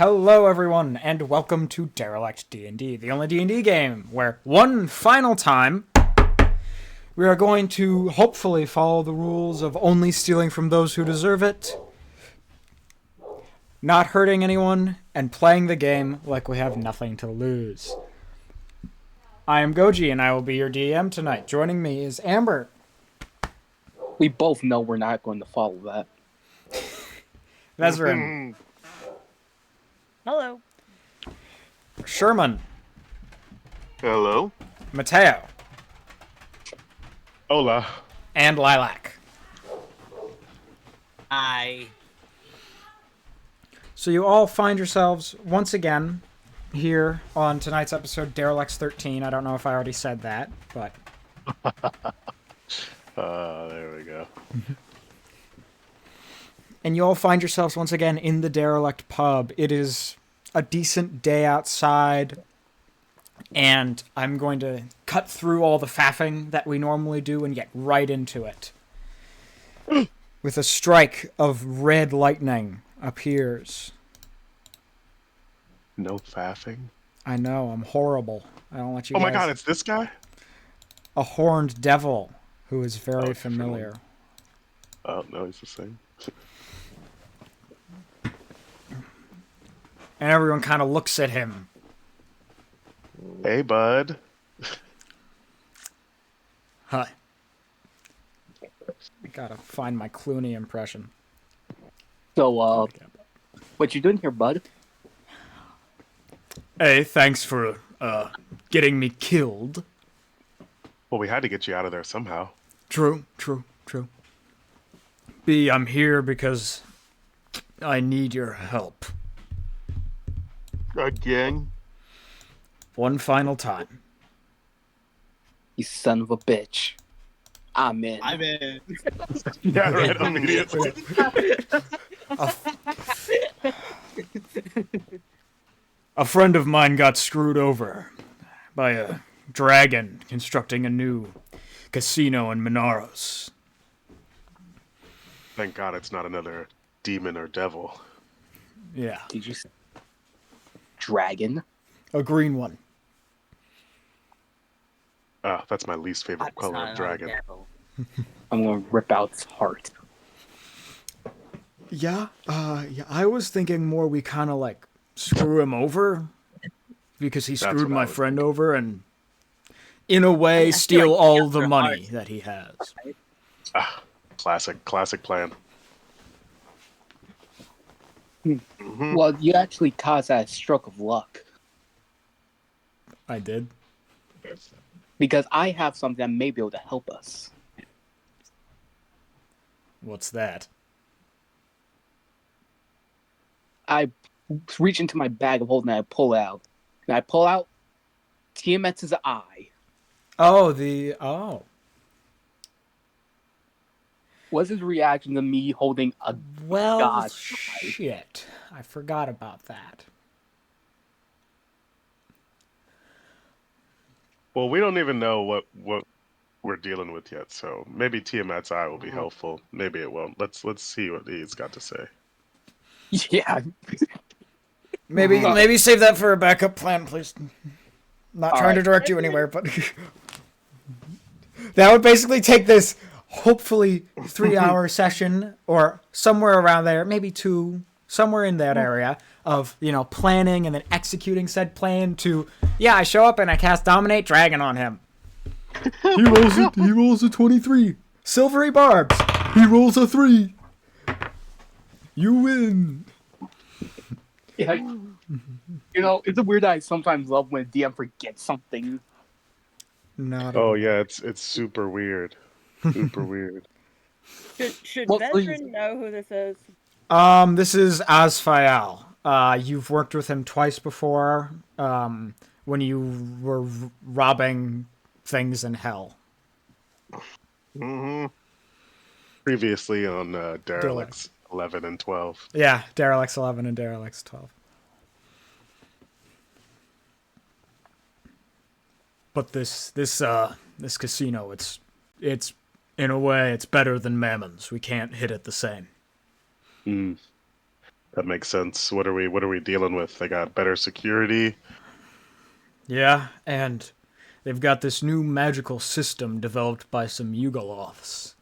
Hello everyone, and welcome to Derelict D&D, the only D&D game where one final time we are going to hopefully follow the rules of only stealing from those who deserve it, not hurting anyone, and playing the game like we have nothing to lose. I am Goji, and I will be your DM tonight. Joining me is Amber. We both know we're not going to follow that. Vezrin. Hello. Sherman. Hello. Mateo. Hola. And Lilac. Hi. So you all find yourselves once again here on tonight's episode, Derelict 13. I don't know if I already said that, but... There we go. And you all find yourselves once again in the Derelict pub. It is a decent day outside, and I'm going to cut through all the faffing that we normally do and get right into it. With a strike of red lightning appears. No faffing. I know, I'm horrible. I don't let you guys... Oh my god, it's this guy? A horned devil who is very familiar. Oh, no, he's the same. And everyone kind of looks at him. Hey, bud. Huh. I gotta find my Clooney impression. So, what you doing here, bud? Hey, thanks for, getting me killed. Well, we had to get you out of there somehow. True. B, I'm here because I need your help. Again? One final time. You son of a bitch. I'm in. I'm in. Yeah, right, immediately. A friend of mine got screwed over by a dragon constructing a new casino in Minaros. Thank god it's not another demon or devil. Yeah, Did you say dragon? a green one. That's my least favorite color of dragon. I'm gonna rip out its heart. Yeah, I was thinking more we kind of like screw him over because he screwed my friend over and in a way steal all the money that he has. Classic plan. Well, you actually caused that stroke of luck. I did. Because I have something that may be able to help us. What's that? I reach into my bag of holding and I pull out. And I pull out Tiamat's eye. Oh. What's his reaction to me holding a Well, god's eye? shit. I forgot about that. Well, we don't even know what we're dealing with yet, so maybe Tiamat's eye will be helpful. Maybe it won't. Let's see what he's got to say. Yeah. Maybe save that for a backup plan, please. Not trying to direct you anywhere, but that would basically take this hopefully 3-hour session or somewhere around there, maybe 2, somewhere in that area of, planning and then executing said plan to, I show up and I cast Dominate Dragon on him. He rolls a 23. Silvery barbs. He rolls a 3. You win. Yeah. It's a weird I sometimes love when a DM forgets something. Oh yeah, it's super weird. Super weird. Should Well, Vezrin know who this is? This is Asfael. You've worked with him twice before, when you were robbing things in hell. Mm-hmm. Previously on Derelicts 11 and 12. Yeah, Derelicts 11 and Derelicts 12. But this casino, it's in a way it's better than Mammon's. We can't hit it the same. That makes sense. What are we dealing with? They got better security. Yeah, and they've got this new magical system developed by some Yugoloths.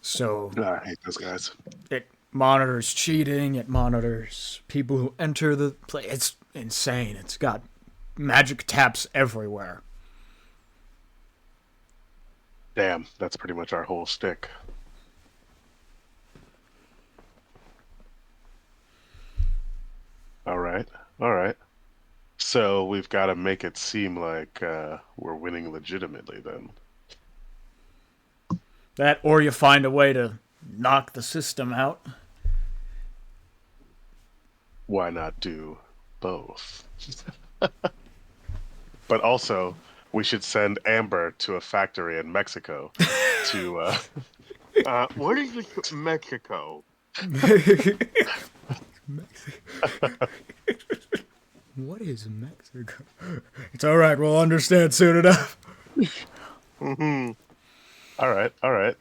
So Oh, I hate those guys. it monitors cheating, it monitors people who enter the play. It's insane. It's got magic taps everywhere. Damn, that's pretty much our whole stick. All right, all right. So we've got to make it seem like we're winning legitimately then. That, or you find a way to knock the system out. Why not do both? But also, we should send Amber to a factory in Mexico to. What is this Mexico? What is Mexico? It's all right. We'll understand soon enough. Mm-hmm. All right, all right.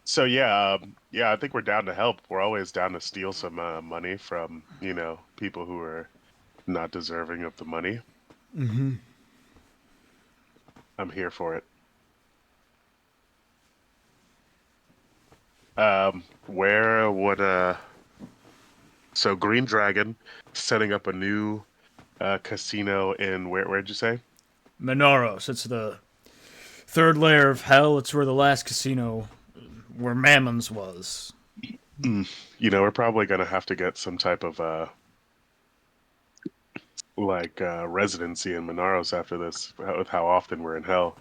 So yeah, yeah, I think we're down to help. We're always down to steal some money from people who are not deserving of the money. Mm-hmm. I'm here for it. Where would so Green Dragon setting up a new casino in where'd you say? Minoros. It's the third layer of hell. It's where the last casino, where Mammon's was. We're probably gonna have to get some type of residency in Minaros after this, with how often we're in hell.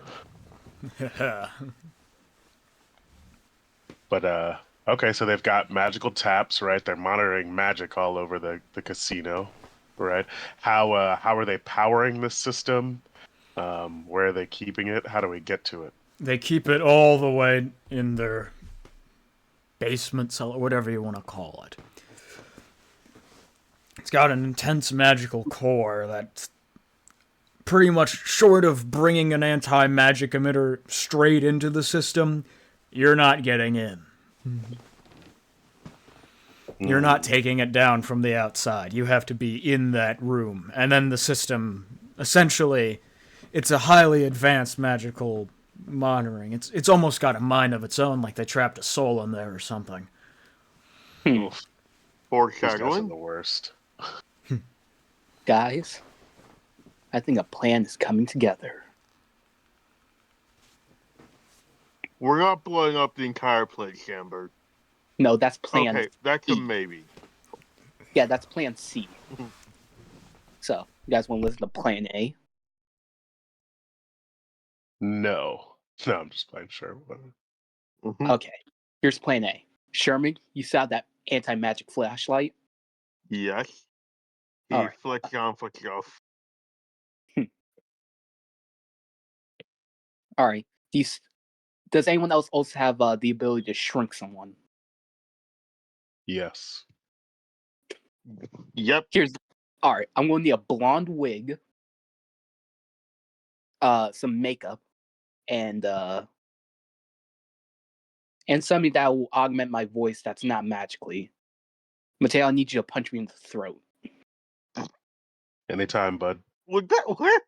But okay, so they've got magical taps, right? They're monitoring magic all over the casino, right? How are they powering this system? Where are they keeping it? How do we get to it? They keep it all the way in their basement, cellar, whatever you want to call it. It's got an intense magical core that's pretty much short of bringing an anti-magic emitter straight into the system. You're not getting in. You're not taking it down from the outside. You have to be in that room. And then the system, essentially, it's a highly advanced magical monitoring. It's almost got a mind of its own, like they trapped a soul in there or something. Oof, these guys are Foreshadowing. the worst. Guys, I think a plan is coming together. We're not blowing up the entire place, Amber. No, that's plan. Okay, that's a C. maybe. Yeah, that's plan C. So, you guys want to listen to plan A? No, no, I'm just playing. Sure. Mhm. Okay, here's plan A. Sherman, you saw that anti-magic flashlight? Yes. He All right. flicks on, flicks off. All right. Does anyone else also have the ability to shrink someone? Yes. Yep. All right. I'm going to need a blonde wig, some makeup, and something that will augment my voice that's not magically. Mateo, I need you to punch me in the throat. Anytime, bud. Would that work?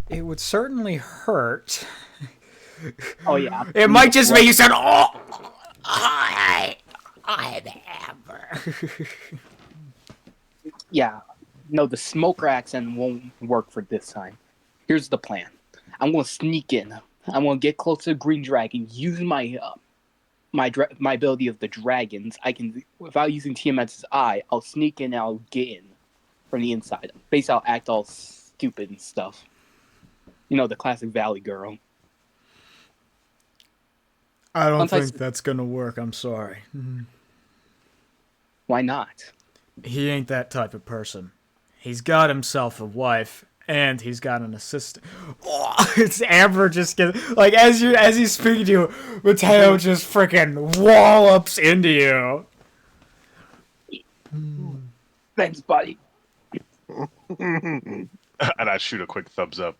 It would certainly hurt. Oh yeah. It might just make you sound, oh, I'm Amber. Yeah. No, the smoker accent won't work for this time. Here's the plan. I'm going to sneak in. I'm going to get close to the Green Dragon, use my my ability of the dragons. I can, without using TMS's eye, I'll sneak in and I'll get in from the inside. Basically, I'll act all stupid and stuff. You know, the classic Valley Girl. I don't Sometimes- think that's gonna work. I'm sorry. Why not? He ain't that type of person. He's got himself a wife, and he's got an assistant. Oh, it's Amber just getting, like, as he's speaking to you, Mateo just freaking wallops into you. Thanks, buddy. And I shoot a quick thumbs up.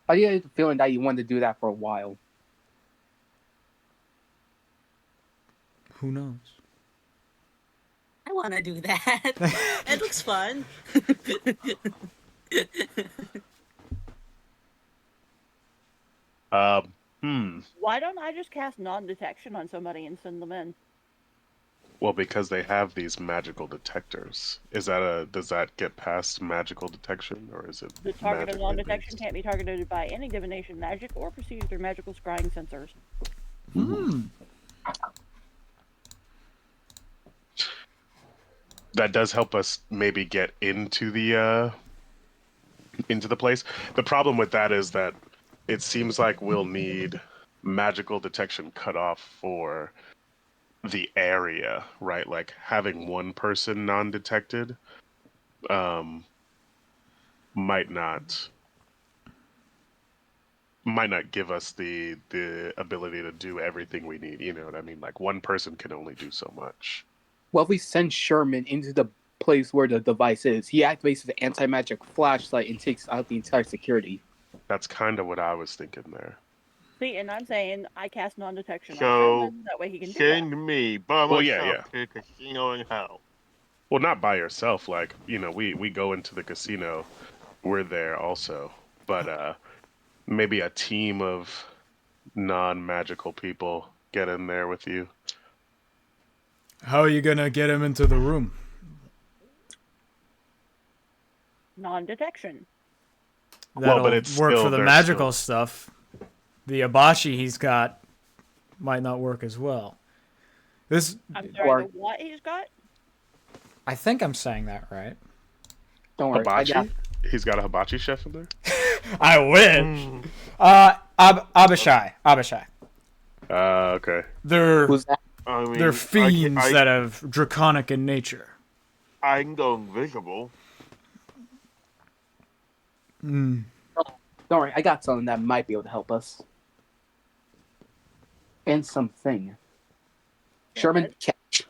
I get the feeling that you wanted to do that for a while. Who knows? I want to do that. It looks fun. Why don't I just cast non-detection on somebody and send them in? Well, because they have these magical detectors. Does that get past magical detection, or is it The target of magically non-detection based? can't be targeted by any divination magic or perceived through magical scrying sensors. That does help us maybe get into the place. The problem with that is that it seems like we'll need magical detection cut off for the area, right? Like having one person non-detected um, might not give us the ability to do everything we need. You know what I mean? Like one person can only do so much. Well, if we send Sherman into the place where the device is, he activates the anti-magic flashlight and takes out the entire security. That's kind of what I was thinking there. See, and I'm saying I cast non-detection on So, Sherman, that way he can do that. send me by Well, myself yeah. to a casino in hell. Well, not by yourself. Like, you know, we go into the casino. We're there also. But maybe a team of non-magical people get in there with you. How are you gonna get him into the room? Non-detection. That'll but it's work still- for the there's magical still- stuff. The Abashi he's got might not work as well. This, I'm sorry, Or- the what he's got? I think I'm saying that right. Don't worry, I got Hibachi? He's got a hibachi chef in there? I wish. Abishai. Okay. They're who's that? I mean, they're fiends I that have draconic in nature. can go invisible. Don't worry, I got something that might be able to help us. And something. Sherman, ahead. catch.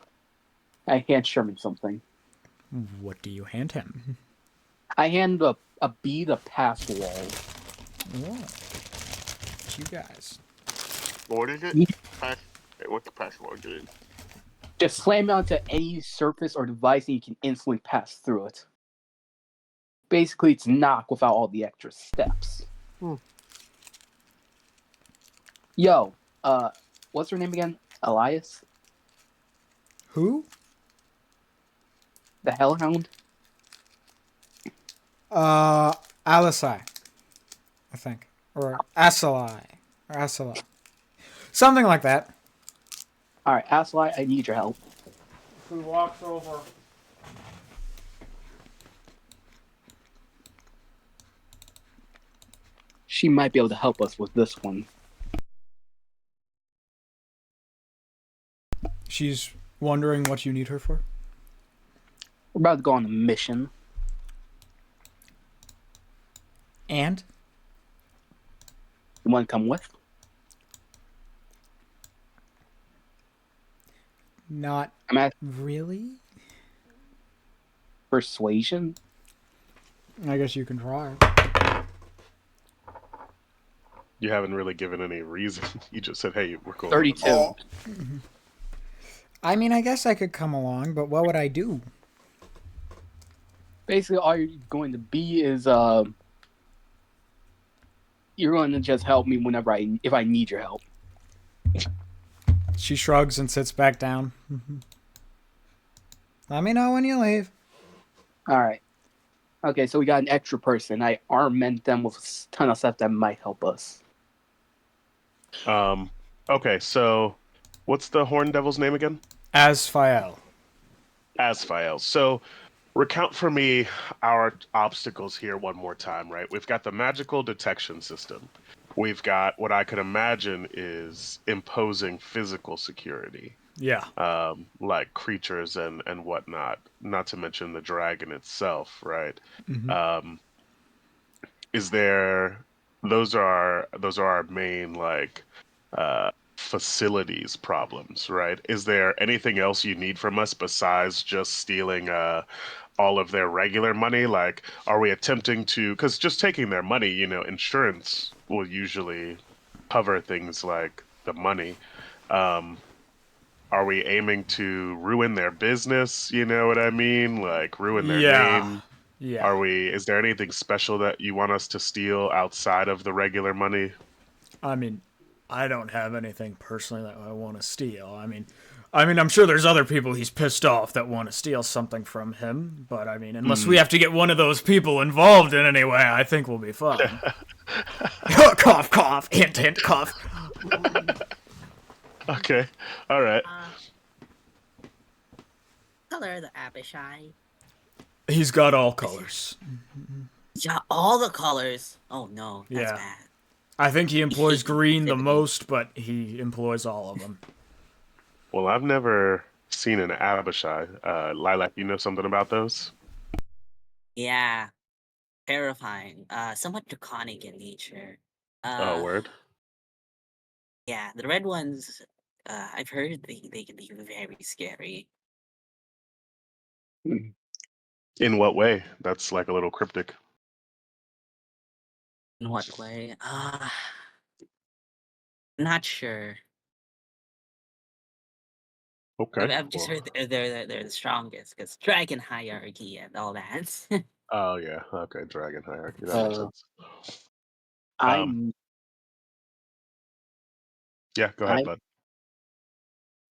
I hand Sherman something. What do you hand him? I hand a bead of pass wall. Whoa. You guys. What is it? Yeah. What's the password? Dude? Just slam it onto any surface or device and you can instantly pass through it. Basically, it's knock without all the extra steps. Yo, what's her name again? Elias? Who? The Hellhound? Alisai, I think, or Asalai, or Asala, something like that. Alright, Aslai, I need your help. Who walks over? She might be able to help us with this one. She's wondering what you need her for. We're about to go on a mission. And You want to come with? not I'm at really. persuasion. I guess you can try. You haven't really given any reason. You just said, hey, we're going. 32. I mean, I guess I could come along, but what would I do? Basically, all you're going to be is you're going to just help me whenever if I need your help. She shrugs and sits back down. Let me know when you leave. All right. Okay, so we got an extra person. I armament them with a ton of stuff that might help us. Okay, so what's the Horn Devil's name again? Asfael. Asfael. So recount for me our obstacles here one more time, right? We've got the magical detection system. We've got what I could imagine is imposing physical security, Yeah. like creatures and whatnot. Not to mention the dragon itself, right? Is there? Those are our main like facilities problems, right? Is there anything else you need from us besides just stealing all of their regular money? Like, are we attempting to? Because just taking their money, you know, insurance will usually cover things like the money. are we aiming to ruin their business? You know what I mean? Like ruin their name? Yeah. Is there anything special that you want us to steal outside of the regular money? I mean, I don't have anything personally that I want to steal. I'm sure there's other people he's pissed off that want to steal something from him, but I mean, unless we have to get one of those people involved in any way, I think we'll be fine. Cough, cough, hint, hint, cough. Okay. All right. Color the Abishai. He's got all colors. Yeah, all the colors. Oh no, that's Yeah. bad. I think he employs hate green the activity. most, but he employs all of them. Well, I've never seen an Abishai. Lilac, you know something about those? Yeah, terrifying. Somewhat draconic in nature. Oh, Uh, word. yeah, the red ones. I've heard they can be very scary. In what way? That's like a little cryptic. In what way? Not sure. Okay. I've just Well, heard they're the strongest because dragon hierarchy and all that. oh yeah. Okay. Dragon hierarchy. That makes Uh, sense. Um. I'm Yeah. Go ahead, I bud.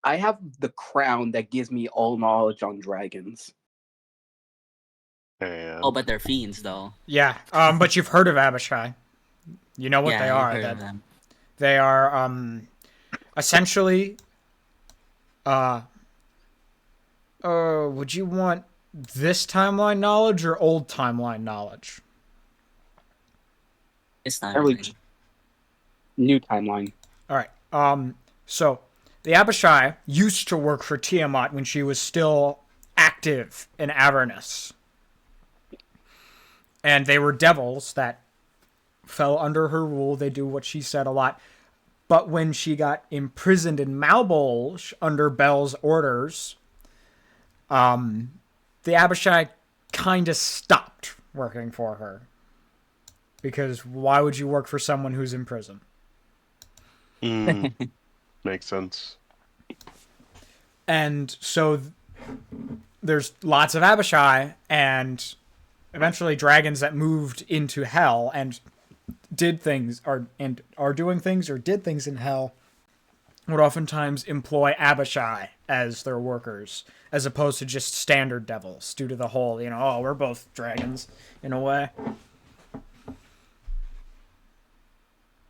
I have the crown that gives me all knowledge on dragons. Oh, And but they're fiends though. Yeah, but you've heard of Abishai. You know what Yeah, they I've are. heard That of them. they are essentially would you want this timeline knowledge or old timeline knowledge? It's not Every really. new timeline. All right. So the Abishai used to work for Tiamat when she was still active in Avernus. And they were devils that fell under her rule. They do what she said a lot. But when she got imprisoned in Malbolge under Bel's orders, the Abishai kind of stopped working for her. Because why would you work for someone who's in prison? makes sense. And so there's lots of Abishai and eventually dragons that moved into hell and did things are doing things or did things in hell would oftentimes employ Abishai as their workers as opposed to just standard devils due to the whole, oh, we're both dragons in a way.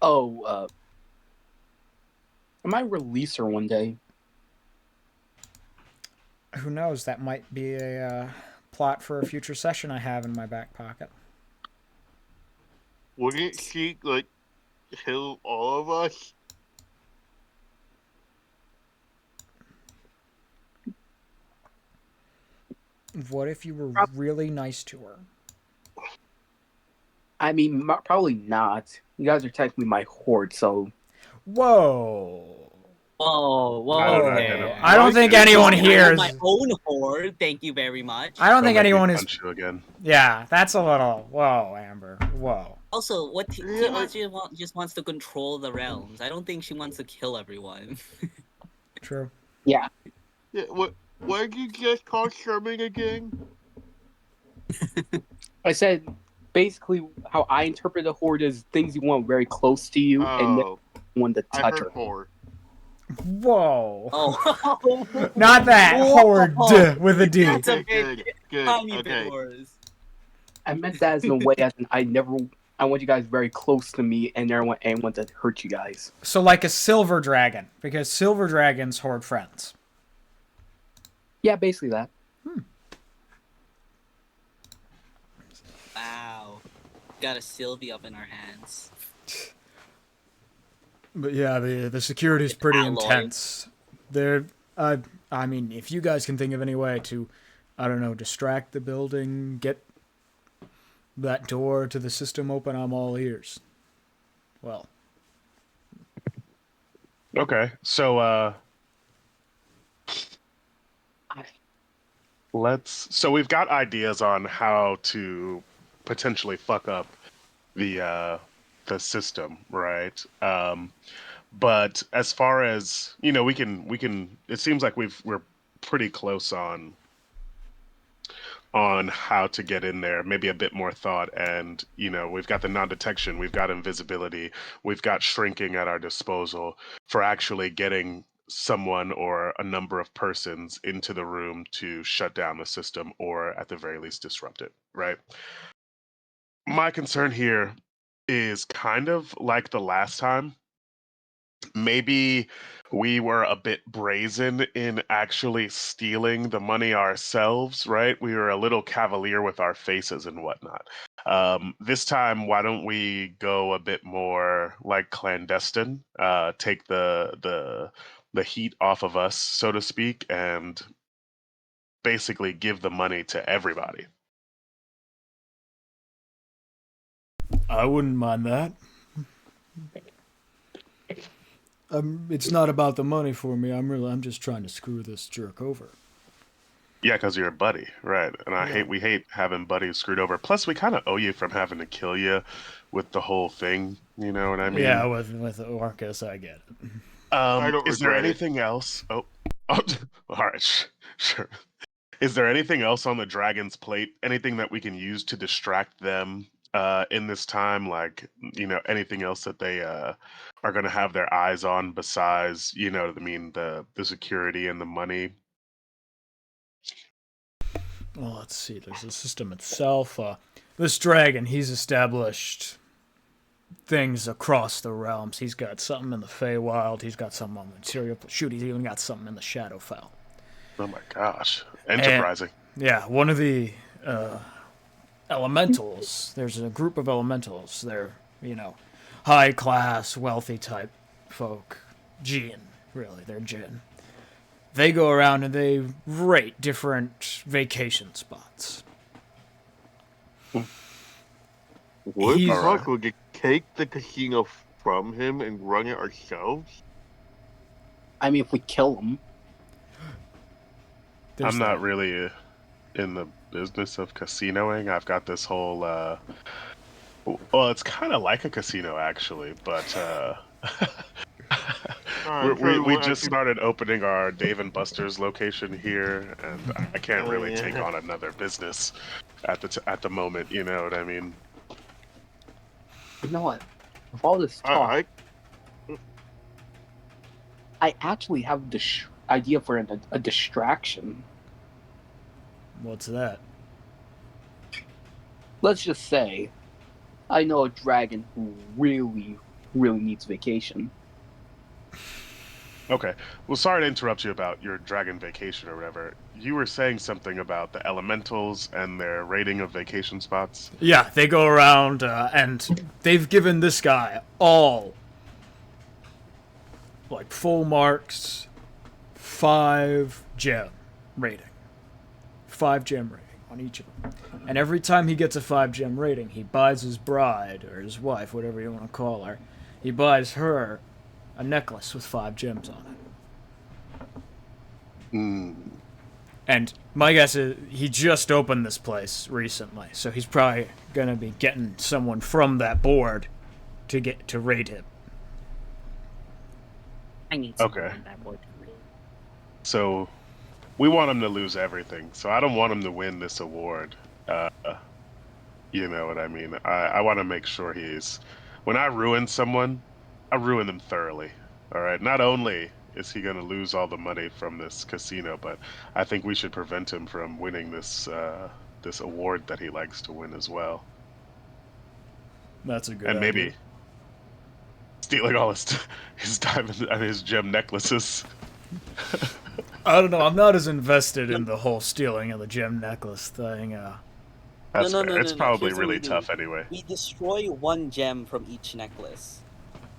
Oh, I might release her one day. Who knows? That might be a plot for a future session I have in my back pocket. Wouldn't she like kill all of us? What if you were really nice to her? I mean, probably not. You guys are technically my horde, so Whoa. Whoa, I don't know. Okay. I don't think Like, anyone I here have is. my own horde. Thank you very much. I don't think make me anyone is. punch you again. Yeah, that's a little. Whoa, Amber. Whoa. Also, what Yeah, Tiamat just wants to control the realms. I don't think she wants to kill everyone. True. yeah. Yeah, what did you just call Sherman again? I said basically how I interpret the horde is things you want very close to you and never Oh, want to I touch heard her. 4. Whoa. Oh, Not that horde Whoa. with a D. That's a Good, bit good, tiny okay. bit worse. I meant that as in a way as in I want you guys very close to me and never want anyone to hurt you guys. So like a silver dragon, because silver dragons hoard friends. Yeah, basically that. Wow. Got a Sylvie up in our hands. But yeah, the security is pretty Alloy. intense. There, I mean, if you guys can think of any way to, I don't know, distract the building, get that door to the system open, I'm all ears. Well, Okay. So so we've got ideas on how to potentially fuck up the system, right? But as far as we can. It seems like we're pretty close on how to get in there, maybe a bit more thought. And, we've got the non-detection, we've got invisibility, we've got shrinking at our disposal for actually getting someone or a number of persons into the room to shut down the system or at the very least disrupt it, right? My concern here is kind of like the last time. Maybe we were a bit brazen in actually stealing the money ourselves, right? We were a little cavalier with our faces and whatnot. This time, why don't we go a bit more like clandestine? Take the heat off of us, so to speak, and basically give the money to everybody. I wouldn't mind that. It's not about the money for me. I'm just trying to screw this jerk over. Yeah, because you're a buddy, right? And Yeah. we hate having buddies screwed over. Plus, we kind of owe you from having to kill you with the whole thing. You know what I Yeah, mean? with Orcus, I get it. I don't Is there regret it. anything else? Oh, all right, sure. Is there anything else on the dragon's plate? Anything that we can use to distract them in this time? Like, anything else that they are going to have their eyes on besides, the security and the money? Well, let's see. There's the system itself. This dragon, he's established things across the realms. He's got something in the Feywild. He's got something on the Material. Shoot, he's even got something in the Shadowfell. Oh my gosh, And enterprising. yeah, one of the elementals. There's a group of elementals. They're high class, wealthy type folk. Jinn, really, they're Jinn. They go around and they rate different vacation spots. What the He's- fuck? We'll get take the casino from him and run it ourselves? I mean, if we kill him, There's I'm not that. really in the business of casinoing. I've got this whole well, it's kind of like a casino actually, but Alright, we just started opening our Dave and Buster's location here, and I can't Oh, really yeah. take on another business at the moment. You know what I mean? you know what? With all this talk, I I actually have the idea for a distraction. What's that? Let's just say, I know a dragon who really, really needs vacation. Okay. Well, sorry to interrupt you about your dragon vacation or whatever. You were saying something about the elementals and their rating of vacation spots. Yeah, they go around and they've given this guy all like full marks, 5 gem rating. 5 gem rating on each of them. And every time he gets a 5 gem rating, he buys his bride or his wife, whatever you want to call her, he buys her a necklace with 5 gems on it. Hmm. And my guess is he just opened this place recently, so he's probably gonna be getting someone from that board to rate him. I need someone Okay. on that board to read. So we want him to lose everything. So I don't want him to win this award. You know what I mean? I want to make sure when I ruin someone, I ruin them thoroughly. All right. Not only is he going to lose all the money from this casino, but I think we should prevent him from winning this award that he likes to win as well. That's a good And idea. maybe stealing all his diamond and his gem necklaces. I don't know. I'm not as invested in the whole stealing of the gem necklace thing. That's no, fair. no, It's no, no. probably Here's what really we do. tough anyway. We destroy 1 gem from each necklace.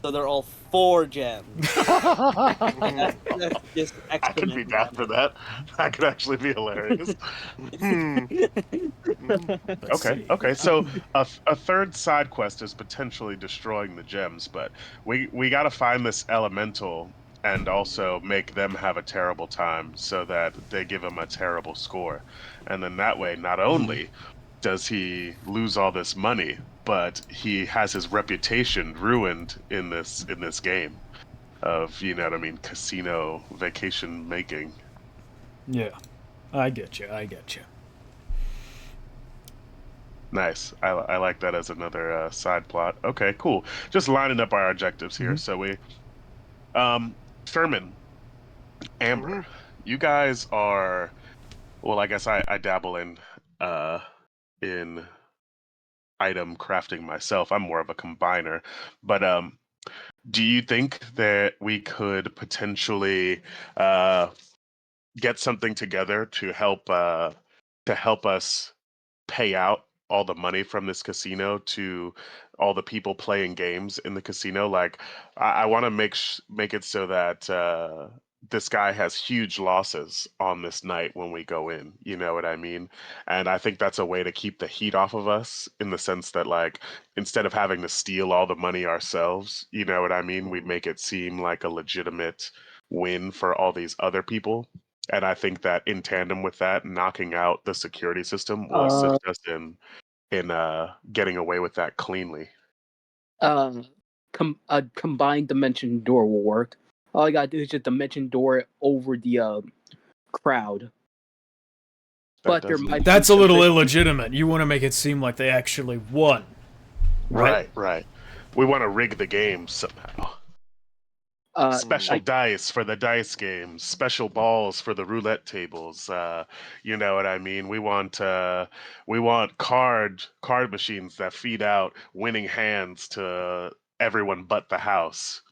So they're all 4 gems. That's just I could be exponential down for that. That could actually be hilarious. Let's see. Okay. So a third side quest is potentially destroying the gems, but we got to find this elemental and also make them have a terrible time so that they give him a terrible score, and then that way, not only does he lose all this money, but he has his reputation ruined in this game. you know what I mean, casino vacation making. Yeah, I get you. I get you. Nice. I like that as another side plot. Okay, cool. Just lining up our objectives here. Mhm. So Sherman, Amber, you guys are, well, I guess I dabble in item crafting myself. I'm more of a combiner, but do you think that we could potentially uh, get something together to help us pay out all the money from this casino to all the people playing games in the casino? Like, I want to make it so that this guy has huge losses on this night when we go in. You know what I mean? And I think that's a way to keep the heat off of us in the sense that, like, instead of having to steal all the money ourselves, you know what I mean? We'd make it seem like a legitimate win for all these other people. And I think that in tandem with that, knocking out the security system will Uh, assist us in getting away with that cleanly. uh, a combined dimension door will work. All I gotta do is just dimension door it over the crowd. That But there doesn't might That's be a little some illegitimate. You want to make it seem like they actually won. right. We want to rig the game somehow. Special I dice for the dice games, special balls for the roulette tables. You know what I mean? We want card machines that feed out winning hands to everyone but the house.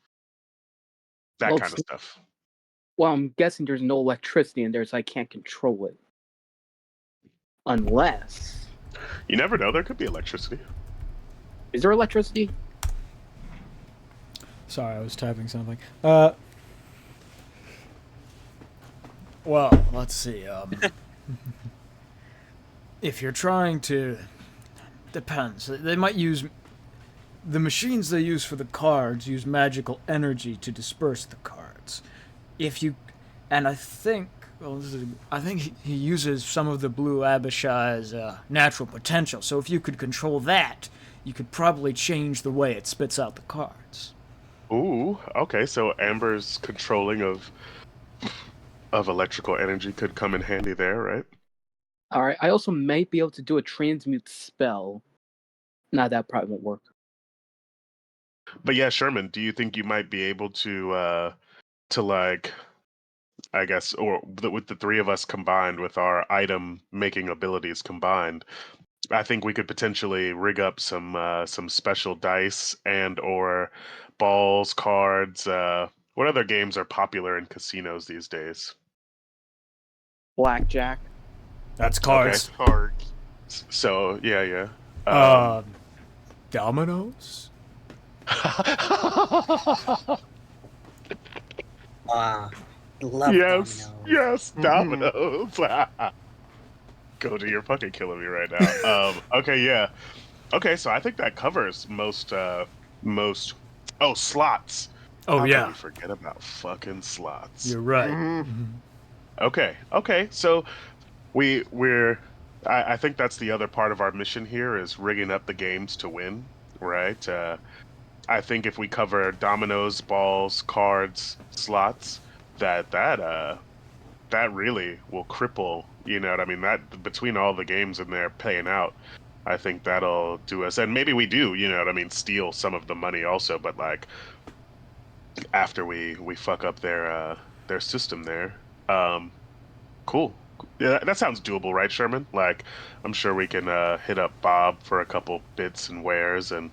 That well, kind of stuff. well, I'm guessing there's no electricity in there, so I can't control it. Unless You never know. There could be electricity. is there electricity? Sorry, I was typing something. Well, let's see. If you're trying to, depends. They might use the machines they use for the cards use magical energy to disperse the cards. If you, and I think, well, I think he uses some of the blue Abishai's natural potential. So if you could control that, you could probably change the way it spits out the cards. Ooh, okay. So Amber's controlling of electrical energy could come in handy there, right? All right. I also may be able to do a transmute spell. Nah, that probably won't work. But yeah, Sherman, do you think you might be able to like, I guess, with the three of us combined, with our item making abilities combined, I think we could potentially rig up some special dice and or balls, cards. What other games are popular in casinos these days? Blackjack. That's Okay, cards. Cards. so yeah. Dominoes? Ah, love Yes, dominoes. yes, dominoes. Cody, you're fucking killing me right now. Okay, yeah. Okay, so I think that covers most. Oh, slots. Oh How can we yeah, forget about fucking slots? you're right. Okay. So we're. I think that's the other part of our mission here is rigging up the games to win, right? I think if we cover dominoes, balls, cards, slots, that really will cripple. You know what I mean? That between all the games in there paying out, I think that'll do us. And maybe we do. You know what I mean? Steal some of the money also, but like after we fuck up their system there. Um, cool. Yeah, that sounds doable, right, Sherman? Like, I'm sure we can hit up Bob for a couple bits and wares and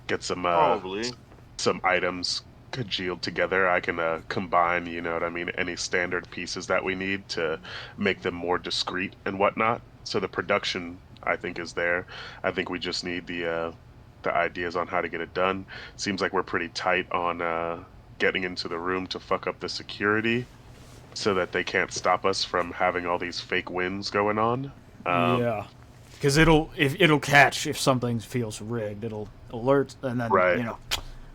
get Probably. some items congealed together. I can combine, you know what I mean, any standard pieces that we need to make them more discreet and whatnot. So the production, I think, is there. I think we just need the ideas on how to get it done. Seems like we're pretty tight on getting into the room to fuck up the security so that they can't stop us from having all these fake wins going on. Yeah, because it'll catch if something feels rigged. It'll alert, and then Right.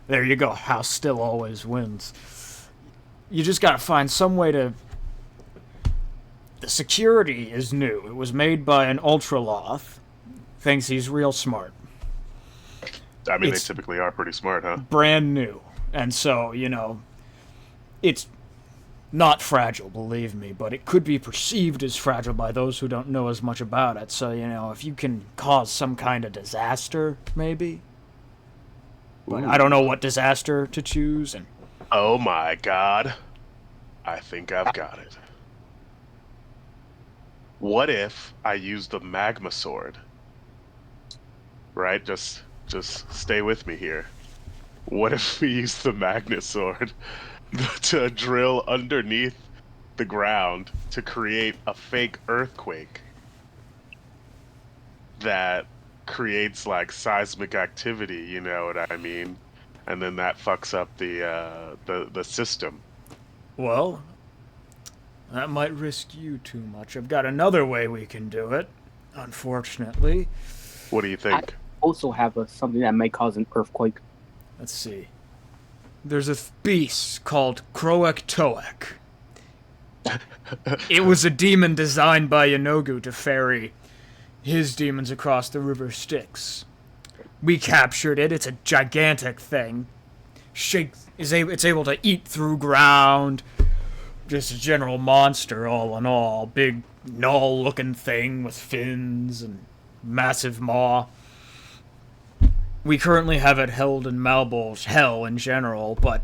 there you go. House still always wins. You just gotta find some way to. The security is new. It was made by an ultraloth. Thinks he's real smart. I mean, It's- they typically are pretty smart, huh? Brand new, and so it's not fragile, believe me, but it could be perceived as fragile by those who don't know as much about it. So, if you can cause some kind of disaster, maybe. But I don't know what disaster to choose, and Oh my god. I think I've got it. What if I use the magma sword? Right? Just stay with me here. What if we use the magma sword to drill underneath the ground to create a fake earthquake that creates like seismic activity, you know what I mean? And then that fucks up the system. well, that might risk you too much. I've got another way we can do it, unfortunately. What do you think? Also have something that may cause an earthquake. Let's see. There's a beast called Croak. It was a demon designed by Yanogu to ferry his demons across the river Styx. We captured it. It's a gigantic thing. It's able to eat through ground. Just a general monster, all in all. Big, gnaw-looking thing with fins and massive maw. We currently have it held in Malbol's hell in general, but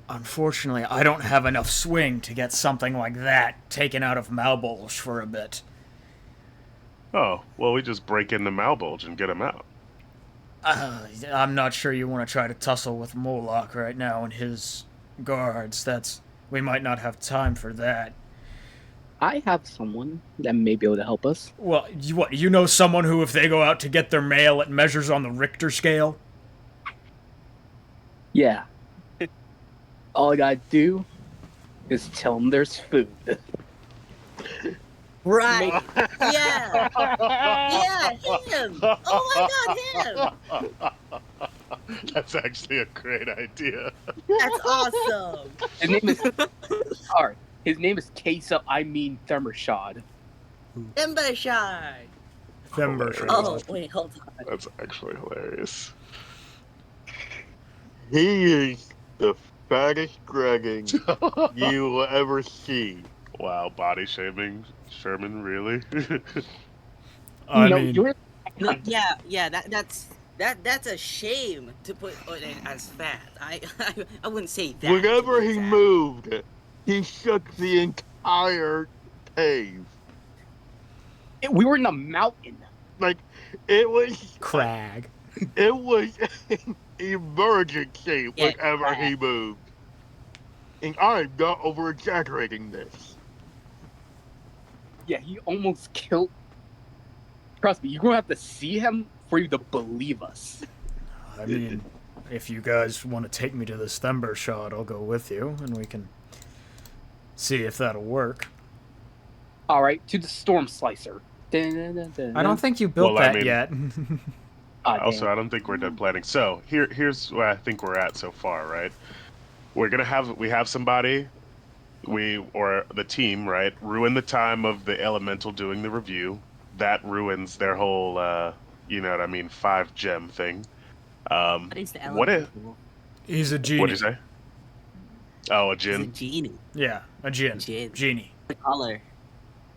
unfortunately, I don't have enough swing to get something like that taken out of Malbol's for a bit. Oh, well, we just break into Malbolge and get him out. I'm not sure you want to try to tussle with Moloch right now and his guards. We might not have time for that. I have someone that may be able to help us. Well, you know someone who, if they go out to get their mail, it measures on the Richter scale? Yeah. All I gotta do is tell them there's food. Right. Yeah. Yeah, him. Oh my god, him. That's actually a great idea. That's awesome. His name is Alright. His name is Kesa, Thermershad. Embershard. Thembershire. Oh, wait, hold on. That's actually hilarious. He is the fattest dragon you will ever see. Wow, body shaming, Sherman, really? I No, mean, you're No, yeah, that's a shame to put it as fat. I wouldn't say that. Whenever he exact. moved, he shook the entire cave. we were in the mountain. Like, it was crag. it was an emergency Yeah, whenever he moved. And I'm not over exaggerating this. Yeah, he almost killed. Trust me, you're gonna have to see him for you to believe us. I mean, if you guys want to take me to this Thembershard, I'll go with you, and we can see if that'll work. Alright, to the Storm Slicer. I don't think you built Well, I that mean- yet. Also, I don't think we're done planning. So here's where I think we're at so far, right? We have somebody, or the team, right? Ruin the time of the elemental doing the review. That ruins their whole, 5 gem thing. What is the What if? elemental? He's a genie. What'd you say? Oh, a It's a gin. genie. Yeah, a gin. Gin. Genie. The color.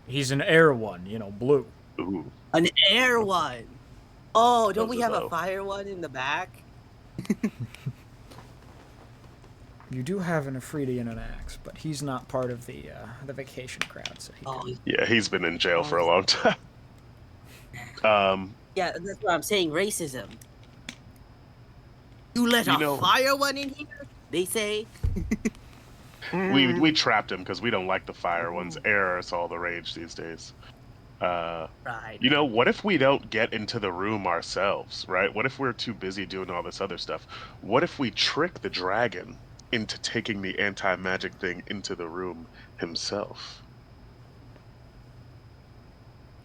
He's an air one, blue. Ooh. An air one. Oh, don't Those we are have a low. fire one in the back? You do have an Afridi and an axe, but he's not part of the vacation crowd, so he Oh, can... Yeah, he's been in jail for a long time. yeah, that's what I'm saying. Racism. You let You a know- fire one in here? They say. We trapped him because we don't like the fire ones. Air is all the rage these days. Right. What if we don't get into the room ourselves, right? What if we're too busy doing all this other stuff? What if we trick the dragon into taking the anti-magic thing into the room himself?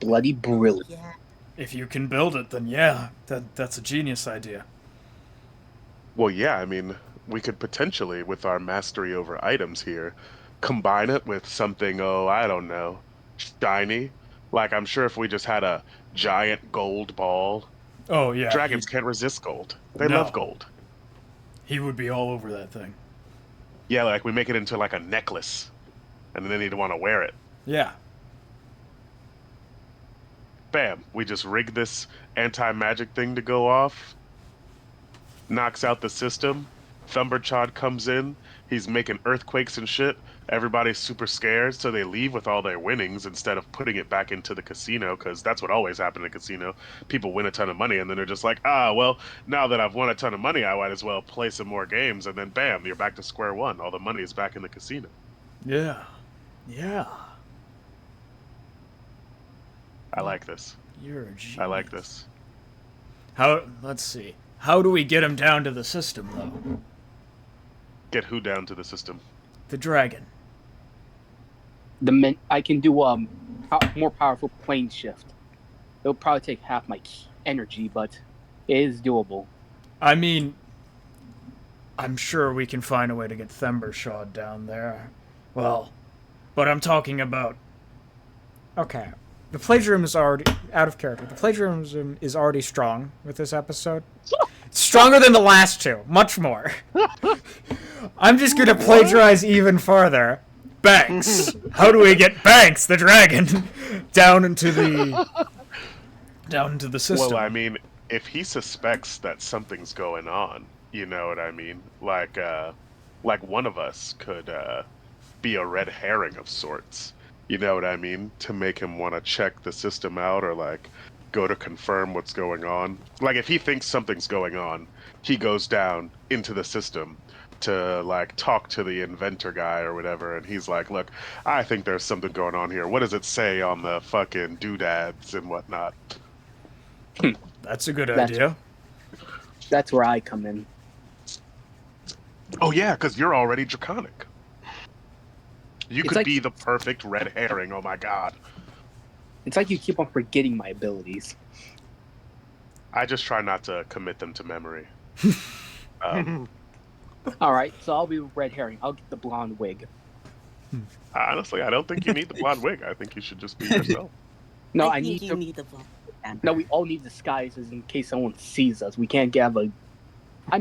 Bloody brilliant. Yeah. If you can build it, then yeah, that's a genius idea. Well, yeah, I mean, we could potentially, with our mastery over items here, combine it with something, I don't know, shiny. Like, I'm sure if we just had a giant gold ball, Oh, yeah. dragons can't resist gold. They No. love gold. He would be all over that thing. Yeah, like we make it into like a necklace, and then he'd want to wear it. Yeah. Bam! We just rig this anti-magic thing to go off. Knocks out the system. Thumberchod comes in. He's making earthquakes and shit. Everybody's super scared, so they leave with all their winnings instead of putting it back into the casino, because that's what always happened in a casino. People win a ton of money, and then they're just like, well, now that I've won a ton of money, I might as well play some more games, and then bam, you're back to square one. All the money is back in the casino. Yeah. Yeah. I like this. You're a genius. I like this. Let's see. How do we get him down to the system, though? Get who down to the system? The dragon. I can do more powerful plane shift. It'll probably take half my energy, but it is doable. I mean, I'm sure we can find a way to get Thumbershod down there. Well, but I'm talking about... Okay. The plagiarism is already out of character. The plagiarism is already strong with this episode. Stronger than the last two. Much more. I'm just going to plagiarize even farther. Banks. How do we get Banks, the dragon, down into the system? Well, I mean, if he suspects that something's going on, you know what I mean? Like one of us could be a red herring of sorts. You know what I mean? To make him want to check the system out or like go to confirm what's going on. Like if he thinks something's going on, he goes down into the system to like talk to the inventor guy or whatever, and he's like, look, I think there's something going on here. What does it say on the fucking doodads and whatnot? That's a good idea. That's where I come in. Oh yeah, because you're already draconic. You It's could like- be the perfect red herring. Oh my god. It's like you keep on forgetting my abilities. I just try not to commit them to memory. All right, so I'll be red herring. I'll get the blonde wig. Honestly, I don't think you need the blonde wig. I think you should just be yourself. No, I I think need you to. need the blonde. No, we all need disguises in case someone sees us. We can't get I mean,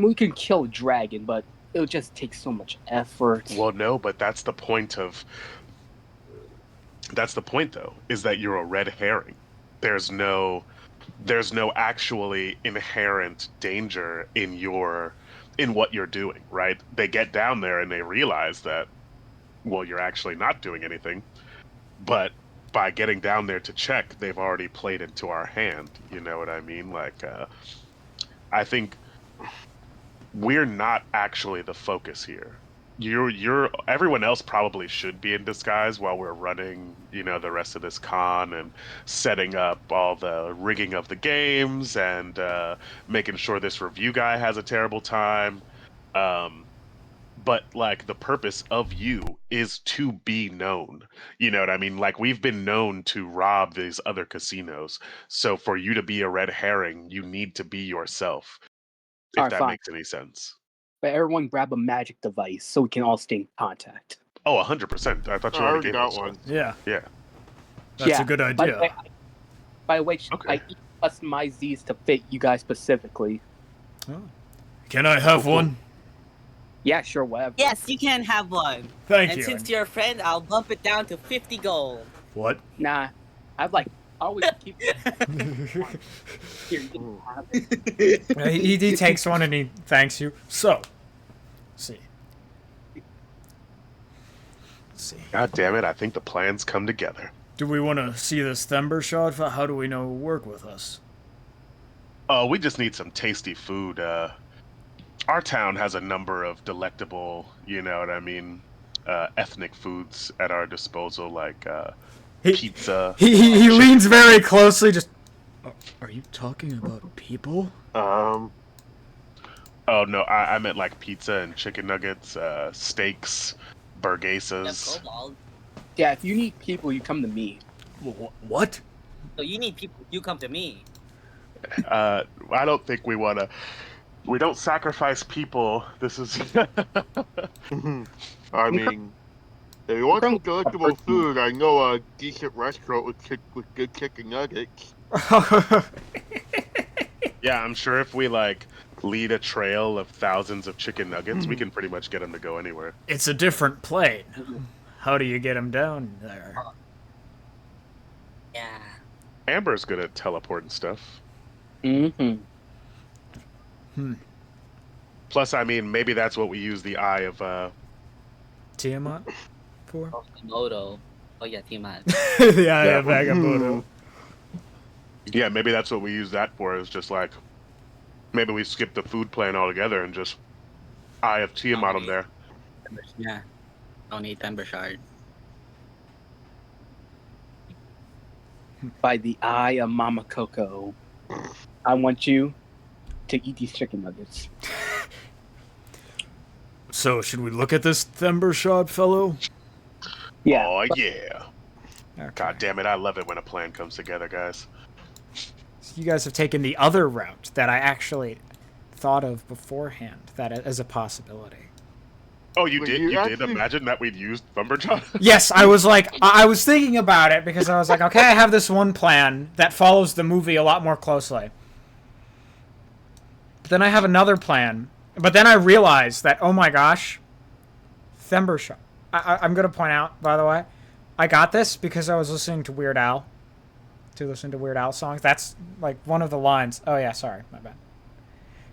we can kill a dragon, but it'll just take so much effort. Well, no, but that's the point of... That's the point, though, is that you're a red herring. There's no actually inherent danger in what you're doing, right? They get down there and they realize that, well, you're actually not doing anything. But by getting down there to check, they've already played into our hand. You know what I mean? Like, I think we're not actually the focus here. Everyone else probably should be in disguise while we're running, the rest of this con and setting up all the rigging of the games and making sure this review guy has a terrible time. But like the purpose of you is to be known. You know what I mean? Like we've been known to rob these other casinos. So for you to be a red herring, you need to be yourself. If Alright, that fine. makes any sense. But everyone grab a magic device so we can all stay in contact. Oh, 100%. I thought you I already already gave got us one. Yeah. Yeah. That's Yeah, a good By the idea. way, by the way, Okay. I customize these to fit you guys specifically. Can I have one? Yeah, sure, whatever. Yes, you can have one. Thank And you. since you're a friend, I'll bump it down to 50 gold. What? Nah, I always keep here. You can have it. He takes one and he thanks you. So, let's see. God damn it, I think the plans come together. Do we want to see this Thumbershod? How do we know it will work with us? Oh, we just need some tasty food. Our town has a number of delectable, ethnic foods at our disposal, like pizza. He leans very closely. Just, are you talking about people? Oh no, I meant like pizza and chicken nuggets, steaks, burgasas. Kobold. Yeah, if you need people, you come to me. What? So you need people, you come to me. I don't think we want to. We don't sacrifice people. This is. I mean, if you want some delectable food, I know a decent restaurant with good chicken nuggets. Yeah, I'm sure if we like lead a trail of thousands of chicken nuggets, we can pretty much get him to go anywhere. It's a different plane. How do you get him down there? Yeah. Amber's good at teleporting stuff. Mm-hmm. Plus, I mean, maybe that's what we use the eye of. Tiamat for? Moto. Oh yeah, Tiamat. Yeah, Vagabundo. Yeah, maybe that's what we use that for. Is just like maybe we skip the food plan altogether and just eye of Tiamat him there. Yeah. Don't need Timber Shard. By the eye of Mama Coco, I want you to eat these chicken nuggets. So, should we look at this Thembershod fellow? Yeah. Oh yeah. Okay. God damn it! I love it when a plan comes together, guys. So you guys have taken the other route that I actually thought of beforehand, that as a possibility. Oh, you Wait, did? you You did actually- imagine that we'd used Thumberjaw? Yes, I was like, I was thinking about it because I was like, okay, I have this one plan that follows the movie a lot more closely. But then I have another plan. But then I realized that, oh my gosh, Thembershod. I'm going to point out, by the way, I got this because I was listening to Weird Al. To listen to Weird Al songs. That's like one of the lines. Oh yeah, sorry, my bad.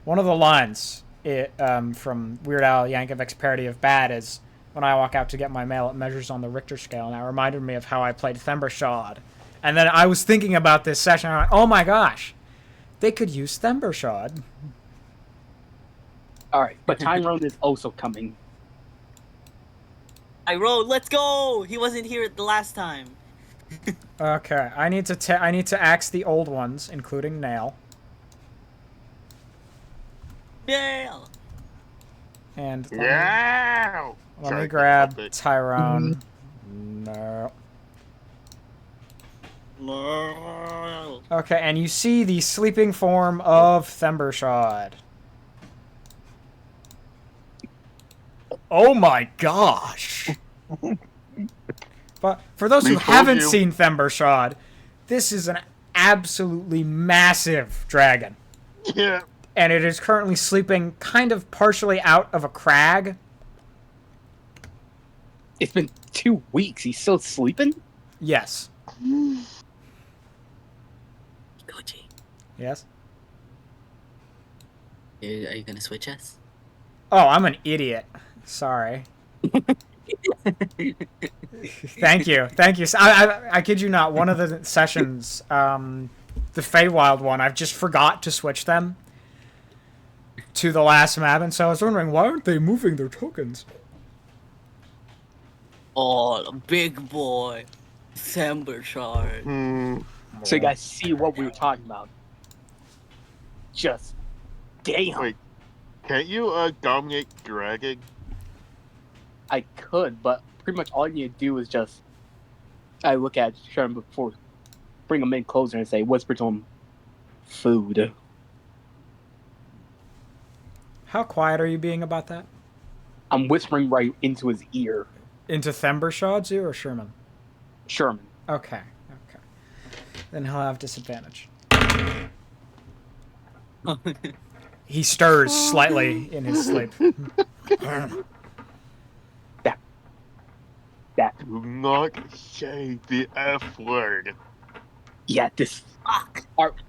One of the lines from Weird Al Yankovic's parody of Bad is, when I walk out to get my mail, it measures on the Richter scale, and that reminded me of how I played Thembershod. And then I was thinking about this session, and I'm like, oh my gosh, they could use Thembershod. All right, but Tyrone is also coming. I rode. Let's go. He wasn't here the last time. Okay, I need to axe the old ones, including Nail. Yeah. And Yeah. let Sorry, me grab topic. Tyrone. No. No. Okay, and you see the sleeping form of Thembershod. Oh my gosh! But for those who We told haven't you. seen Thembershod, this is an absolutely massive dragon. Yeah. And it is currently sleeping kind of partially out of a crag. It's been 2 weeks. He's still sleeping? Yes. Koji, Yes? are you gonna switch us? Oh, I'm an idiot. Sorry. Thank you. Thank you. I kid you not, one of the sessions, the Feywild one, I've just forgot to switch them to the last map, and so I was wondering, why aren't they moving their tokens? Oh, big boy. Thembershard. So you guys see what we were talking about. Just damn. Wait. Can't you dominate dragging? I could, but pretty much all you need to do is just I look at Sherman before, bring him in closer and say, whisper to him, food. How quiet are you being about that? I'm whispering right into his ear. Into Thembershad's ear or Sherman? Sherman. Okay. Okay. Then he'll have disadvantage. He stirs slightly in his sleep. That Do not say the F word. yeah, this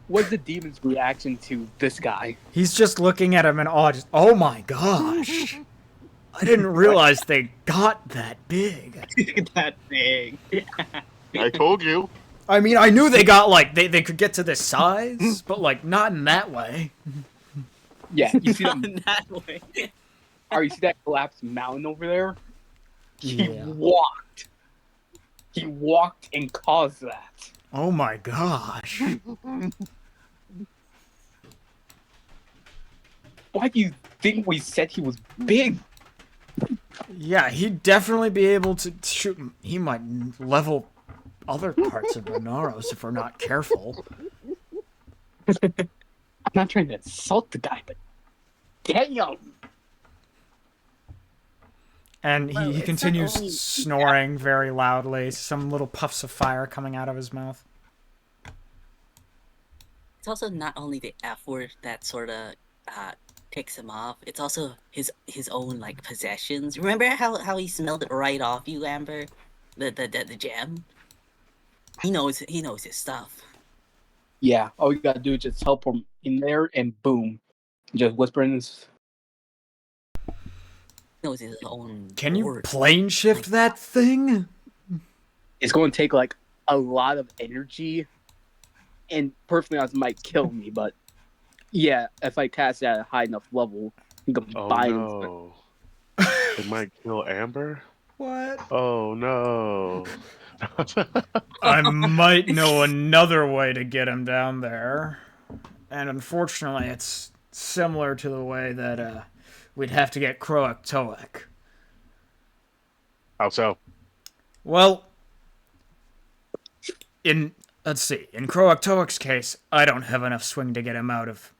what's the demon's reaction to this guy? He's just looking at him in awe. Just, oh my gosh. I didn't realize they got that big. That thing. I told you. I mean, I knew they got, like, they could get to this size, but, like, not in that way. Yeah, you see Not them, in that way. or you see that collapsed mountain over there? He Yeah. walked. He walked and caused that. Oh my gosh. Why do you think we said he was big? Yeah, he'd definitely be able to shoot. He might level other parts of Monaros if we're not careful. I'm not trying to insult the guy, but damn. And Well, he it's continues not only- snoring very loudly, some little puffs of fire coming out of his mouth. It's also not only the F word that sort of ticks him off. It's also his own like possessions. Remember how he smelled it right off you, Amber? The gem. He knows his stuff. Yeah, all you gotta do is just help him in there, and boom, just whisper in his. He knows his own. Can you word. plane shift that thing? It's going to take like a lot of energy, and personally, it might kill me. But yeah, if I cast it at a high enough level, you can Oh combine. no. It might kill Amber? What? Oh no. I might know another way to get him down there. And unfortunately, it's similar to the way that we'd have to get Croatoic. How so? Well, let's see. In Croatoic's case, I don't have enough swing to get him out of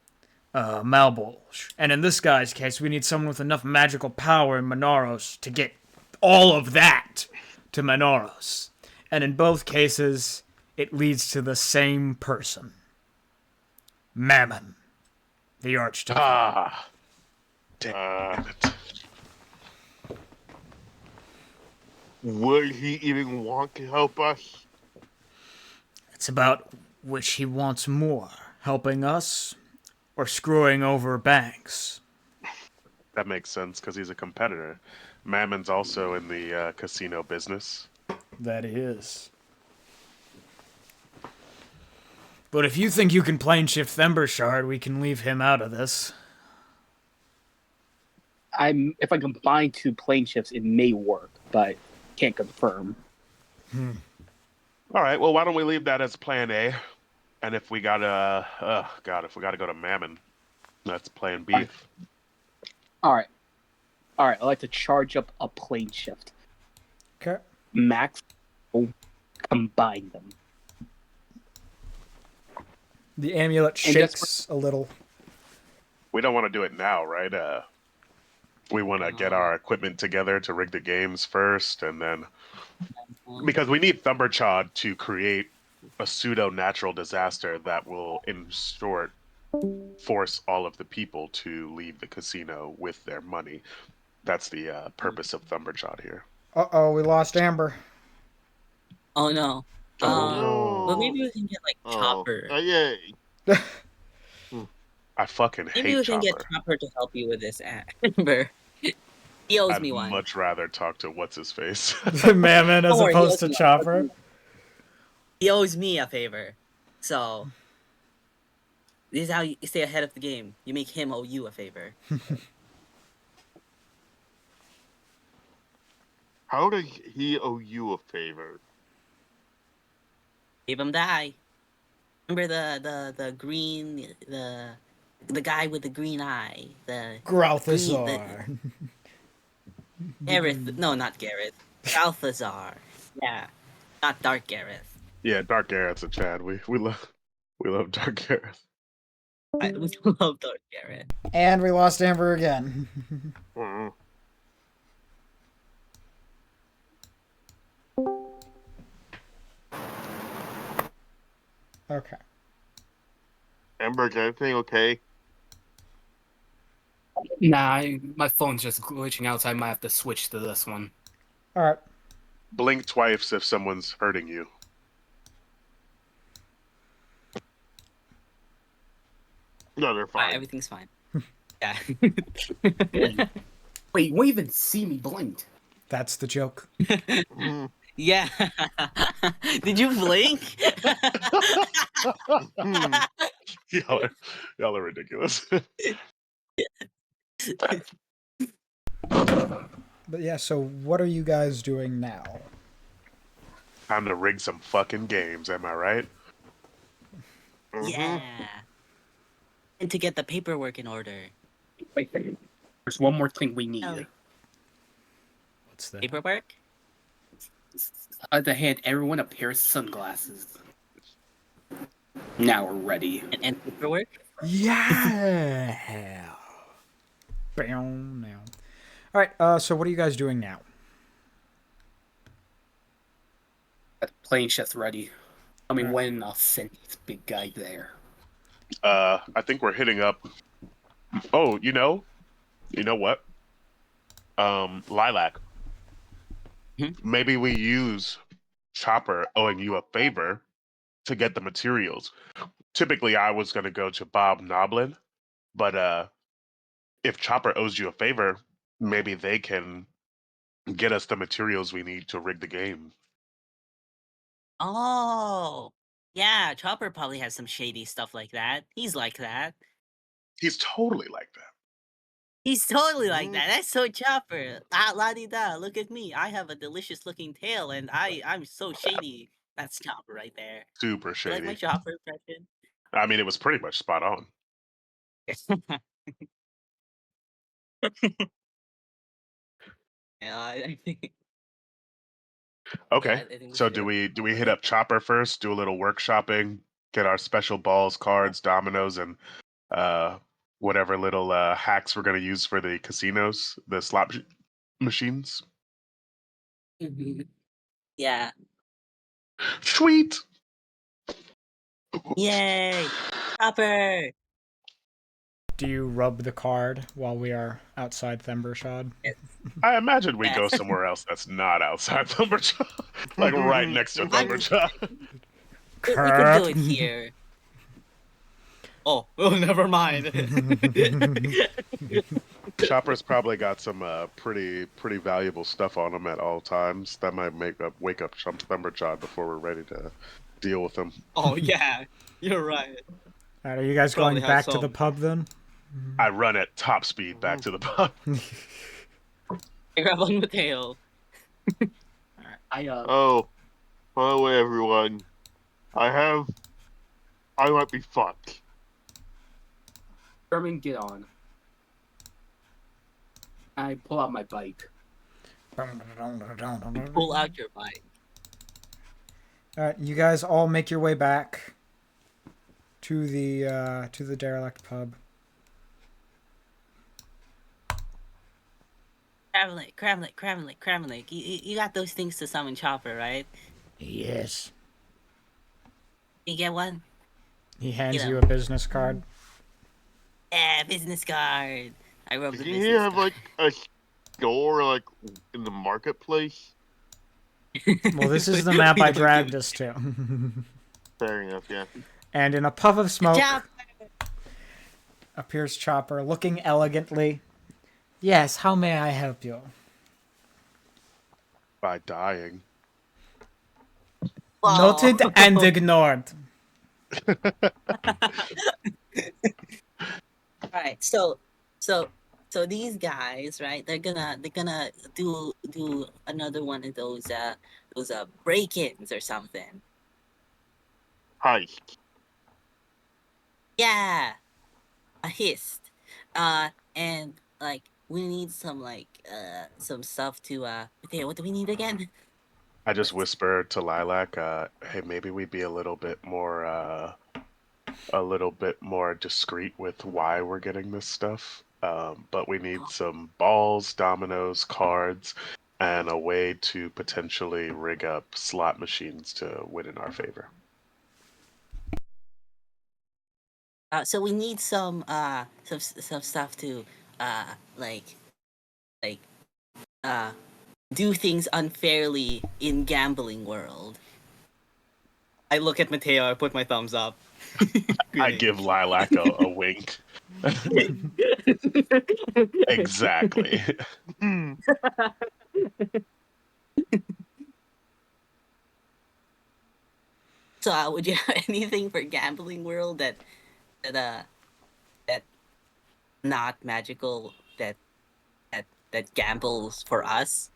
Malbolge. And in this guy's case, we need someone with enough magical power in Monaros to get all of that to Monaros. And in both cases, it leads to the same person. Mammon, the Archdevil. Ah. Damn it. Would he even want to help us? It's about which he wants more, helping us or screwing over banks. That makes sense because he's a competitor. Mammon's also in the casino business. That is. But if you think you can plane shift Thembershard, we can leave him out of this. If I combine two plane shifts, it may work, but can't confirm. All right, well, why don't we leave that as plan A? And if we gotta, if we gotta go to Mammon, that's plan B. All right. I'd like to charge up a plane shift. Okay. Max, combine them. The amulet And shakes a little. We don't want to do it now, right? We want to get our equipment together to rig the games first, and then because we need Thumberchod to create a pseudo-natural disaster that will, in short, force all of the people to leave the casino with their money. That's the purpose of Thumberchod here. Uh-oh, we lost Amber. Oh no. no. But maybe we can get like Chopper. Yay. I fucking Maybe hate we can get Chopper. Chopper to help you with this, Amber. He owes I'd me one. much rather talk to what's-his-face. Mammon as Don't worry, opposed to he owes me Chopper. He owes me a favor. So this is how you stay ahead of the game. You make him owe you a favor. How does he owe you a favor? Leave him die. Remember the green the guy with the green eye, the Growlthazar. Gareth. No, not Gareth. Balthazar. Yeah, not Dark Gareth. Yeah, Dark Garrett's a Chad. We love Dark Garrett. We love Dark Gareth. And we lost Amber again. Mm. Okay. Amber, is everything okay? Nah, my phone's just glitching out, so I might have to switch to this one. Alright. Blink twice if someone's hurting you. No, they're fine. Everything's fine. Yeah. Wait, you won't even see me blinked. That's the joke. Mm. Yeah. Did you blink? Mm. Y'all are ridiculous. But yeah, so what are you guys doing now? Time to rig some fucking games, am I right? Mhm. Yeah. And to get the paperwork in order. Wait, there's one more thing we need. Oh. What's that? Paperwork? To hand everyone a pair of sunglasses. Now we're ready. And paperwork? Yeah. Bam, now. Alright, so what are you guys doing now? Got the plane shift ready. I mean, when I'll send this big guy there. I think we're hitting up Oh, you know what? Lilac. Hmm? Maybe we use Chopper owing you a favor to get the materials. Typically, I was going to go to Bob Noblin, but if Chopper owes you a favor, maybe they can get us the materials we need to rig the game. Oh, yeah. Chopper probably has some shady stuff like that. He's like that. He's totally like that. He's totally like Mhm. that. That's so Chopper. Ah, la di da. Look at me. I have a delicious looking tail, and I'm so shady. That's Chopper right there. Super You like my shady. Chopper impression? I mean, it was pretty much spot on. Yeah, I think. Okay. Yeah, I think we So should. do we hit up Chopper first, do a little workshopping, get our special balls, cards, dominoes, and uh whatever little hacks we're gonna use for the casinos, the machines? Mhm. Yeah. Sweet. Yay! Chopper. Do you rub the card while we are outside Thembershad? I imagine we Yeah. go somewhere else that's not outside Thumberjaw. Like right next to Thumberjaw. We could do it here. Oh, never mind. Chopper's probably got some pretty valuable stuff on him at all times. That might wake up Thumberjaw before we're ready to deal with him. Oh yeah, you're right. All right, are you guys Probably going have back to the some. pub then? I run at top speed back to the pub. I grab on Mateo. I Oh, by the way, everyone, I might be fucked. Sherman, get on. I pull out my bike. Pull out your bike. All right, you guys all make your way back to the Derelict pub. Cramlink. You got those things to summon Chopper, right? Yes. You get one? He hands You you know. a business card. Yeah, business card. I rub the Does he business have card. like a store like in the marketplace? Well, this is the We map I don't do dragged it. us to. Fair enough, yeah. And in a puff of smoke Chopper. appears Chopper, looking elegantly. Yes, how may I help you? By dying. Whoa. Noted and ignored. Alright, so these guys, right? They're gonna do another one of those break-ins or something. Heist. Yeah, a heist. And like we need some some stuff to Mateo, what do we need again? I just whispered to Lilac, hey, maybe we be a little bit more discreet with why we're getting this stuff. But we need some balls, dominoes, cards, and a way to potentially rig up slot machines to win in our favor. So we need some stuff to like uh do things unfairly in gambling world. I look at Mateo, I put my thumbs up. I give Lilac a wink. Exactly. So would you have anything for gambling world that not magical that gambles for us?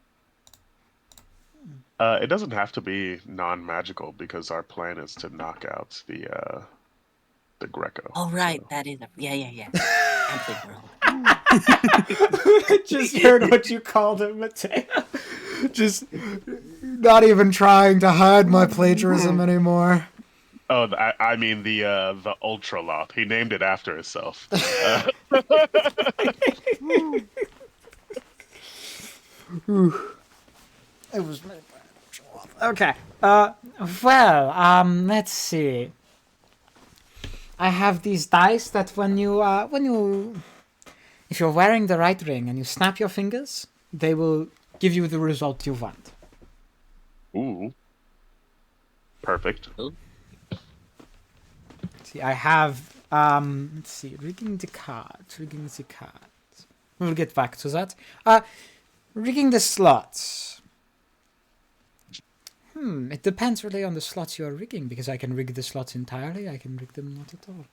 It doesn't have to be non-magical because our plan is to knock out the Greco. Oh right, so. that is yeah. Gambling world. Just heard what you called it, Mateo. Just not even trying to hide my plagiarism anymore. Oh, I mean the Ultra Loth. He named it after himself. It was made by Okay. Let's see. I have these dice that when you If you're wearing the right ring and you snap your fingers, they will give you the result you want. Ooh. Perfect. See, I have, let's see, rigging the cards. We'll get back to that. Rigging the slots. It depends really on the slots you are rigging, because I can rig the slots entirely, I can rig them not at all.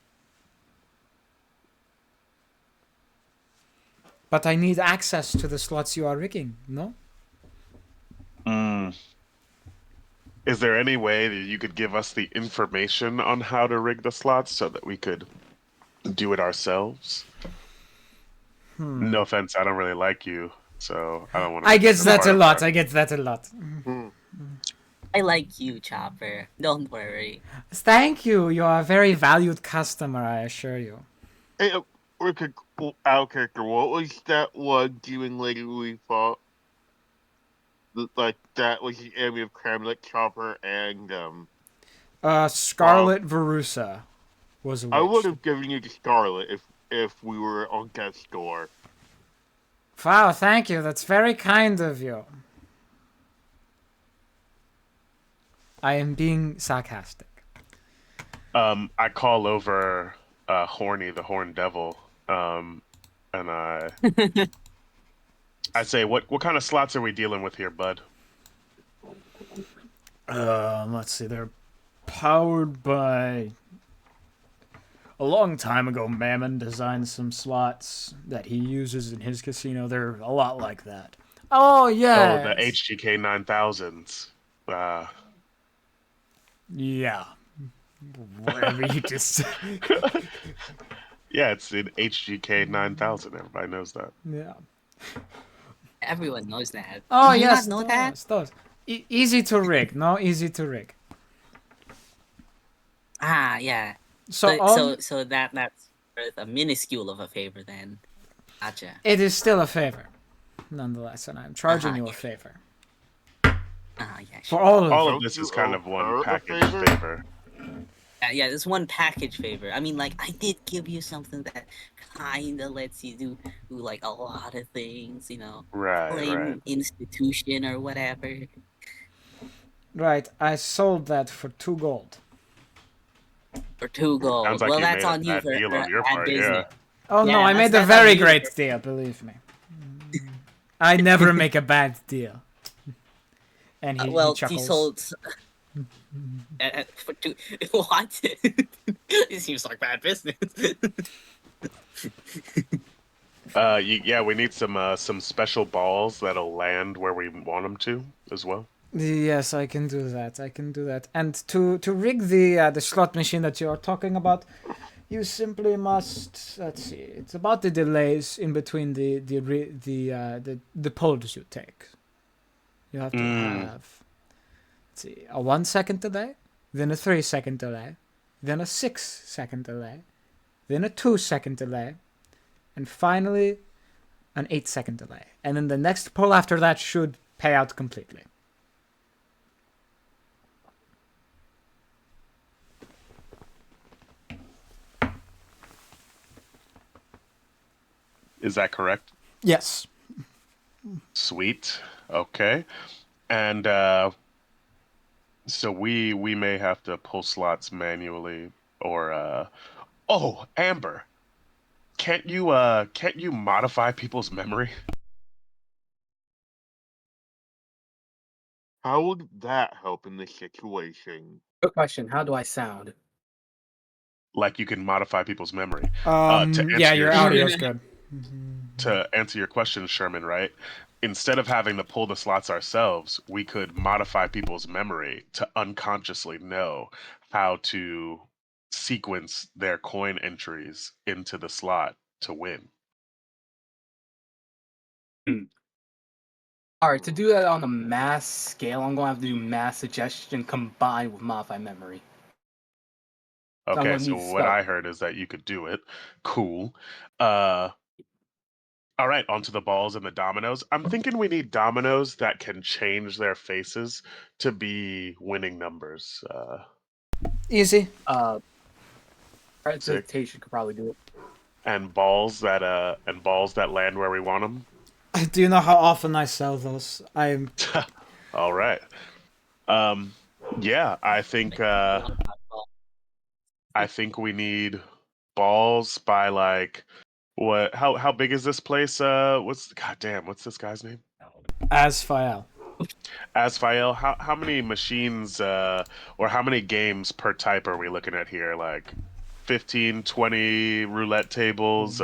But I need access to the slots you are rigging, no? Is there any way that you could give us the information on how to rig the slots so that we could do it ourselves? No offense, I don't really like you, so I don't want to. I get that a lot. I get that a lot. I like you, Chopper. Don't worry. Thank you. You are a very valued customer, I assure you. Hey, out of character, what was that one demon lady we fought? Like, that was the enemy of Cramlet, Chopper, and, Scarlet Verusa was a witch. I would have given you the Scarlet if we were on death's door. Wow, thank you. That's very kind of you. I am being sarcastic. I call over Horny, the Horn Devil, and I say, what kind of slots are we dealing with here, bud? Let's see. They're powered by... A long time ago, Mammon designed some slots that he uses in his casino. They're a lot like that. Oh, yeah. Oh, the HGK 9000s. Yeah. Whatever you just said. Yeah, it's in HGK 9000. Everybody knows that. Yeah. Everyone knows that. Oh, Do you yes. not know that? Those. Easy to rig. No, easy to rig. Ah, yeah. So That's a minuscule of a favor then. Gotcha. it is still a favor, nonetheless, and I'm charging you a favor. Yeah, For sure. all Of this is kind of one package favor. Yeah, this one package favor. I mean, like, I did give you something that kinda lets you do like a lot of things, you know. Right. Institution or whatever. Right, I sold that for 2 gold. For 2 gold. Sounds like well, you that's made a on you bad for deal on your bad part, business. Oh Yeah, no, I made a that's very on you great for- deal, believe me. I never make a bad deal. And he well, chuckles. you sold for 2. What? It seems like bad business. We need some special balls that'll land where we want them to as well. Yes, I can do that. And to rig the slot machine that you are talking about, you simply must, let's see. It's about the delays in between the polls you take. You have to have, let's see, a 1 second delay, then a 3 second delay, then a 6 second delay, then a 2 second delay, and finally an 8 second delay. And then the next poll after that should pay out completely. Is that correct? Yes. Sweet. Okay. And so we may have to pull slots manually, or oh, Amber, can't you modify people's memory? How would that help in this situation? Good question. How do I sound? Like you can modify people's memory. Yeah, your audio's good. To answer your question, Sherman, right? Instead of having to pull the slots ourselves, we could modify people's memory to unconsciously know how to sequence their coin entries into the slot to win. All right, to do that on a mass scale, I'm going to have to do mass suggestion combined with modify memory. Okay, gonna so need what spell. I heard is that you could do it. Cool. All right, onto the balls and the dominoes. I'm thinking we need dominoes that can change their faces to be winning numbers. Easy. Presentation could probably do it. and balls that land where we want them. Do you know how often I sell those? I'm All right. Yeah, I think we need balls by like what? How big is this place? What's this guy's name? Asfael. Asfael. How many machines or how many games per type are we looking at here? Like 15, 20 roulette tables,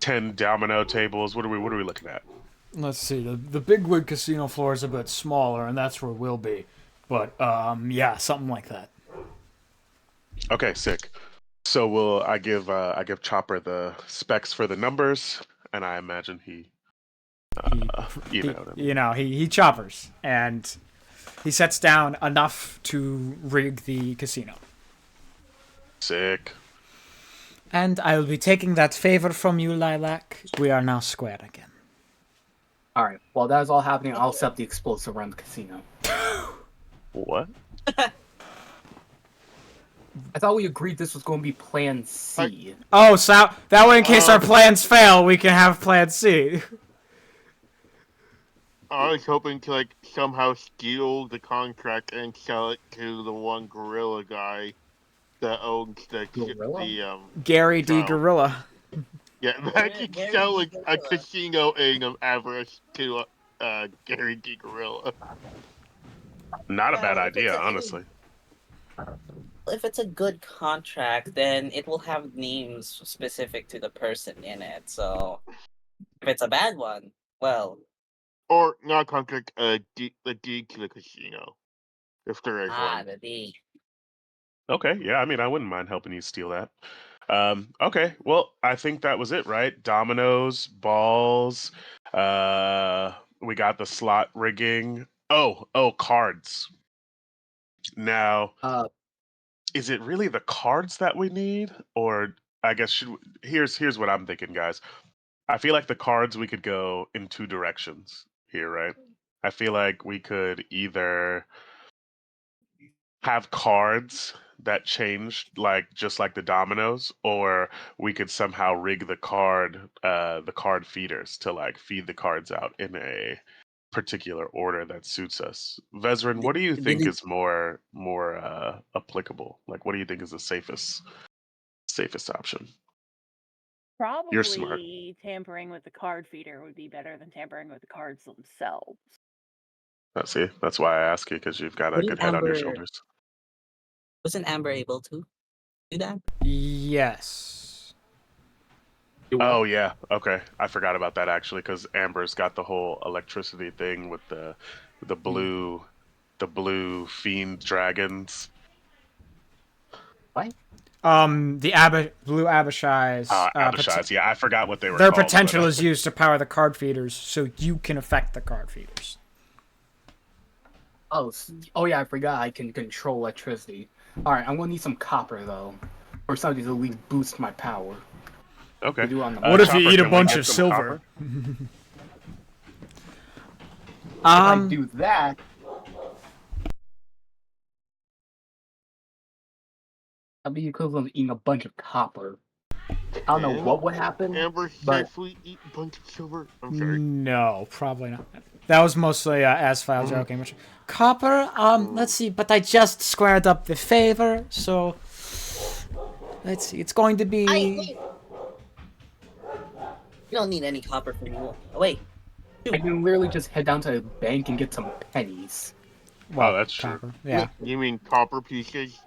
10 domino tables. What are we looking at? Let's see. The Bigwood Casino floor is a bit smaller, and that's where we'll be. But yeah, something like that. Okay, sick. So I give Chopper the specs for the numbers, and I imagine he you know what I mean. He choppers, and he sets down enough to rig the casino. Sick. And I will be taking that favor from you, Lilac. We are now square again. All right. While that is all happening, I'll set up the explosive around the casino. What? I thought we agreed this was going to be Plan C. Oh, so that way, in case our plans fail, we can have Plan C. I was hoping to like somehow steal the contract and sell it to the one gorilla guy that owns Gorilla? Gary D. town. Gorilla. Yeah, that could Gary sell D. a Gorilla. casino in Everest to Gary D. Gorilla. Not a bad Well, if it's idea, a- honestly. If it's a good contract, then it will have names specific to the person in it. So if it's a bad one, well, Or not contract, the deed to the casino. If there is one. the D. Okay, yeah, I mean, I wouldn't mind helping you steal that. Okay, well, I think that was it, right? Dominoes, balls, we got the slot rigging. Oh, cards. Now, is it really the cards that we need, or I guess here's what I'm thinking, guys. I feel like the cards we could go in two directions here, right? I feel like we could either have cards that change like just like the dominoes, or we could somehow rig the card feeders to like feed the cards out in a particular order that suits us. Vezrin, what do you think is more applicable? Like, what do you think is the safest option? You're smart. Probably tampering with the card feeder would be better than tampering with the cards themselves. See, that's why I ask you, because you've got a Wouldn't good head on your Amber- shoulders. Wasn't Amber able to do that? Yes. Oh yeah, okay. I forgot about that actually, because Amber's got the whole electricity thing with the blue fiend dragons. What? The Blue Abishai's. Abishai's, yeah, I forgot what they were Their called. potential is used to power the card feeders, so you can affect the card feeders. Oh yeah, I forgot I can control electricity. Alright, I'm gonna need some copper though. Or something to at least boost my power. Okay. Do on the What if you Chopper, eat a can we bunch get of some silver? copper? If I do that, that'd be equivalent of eating a bunch of copper. I don't know what would happen. Amber but safely eat a bunch of silver. I'm sorry. No, probably not. That was mostly Asphalt joking. Which, copper, let's see, but I just squared up the favor, so let's see. It's going to be. Wait. You don't need any copper from you. Oh, wait. I can literally just head down to the bank and get some pennies. Well, that's true. copper. Yeah. You mean copper pieces?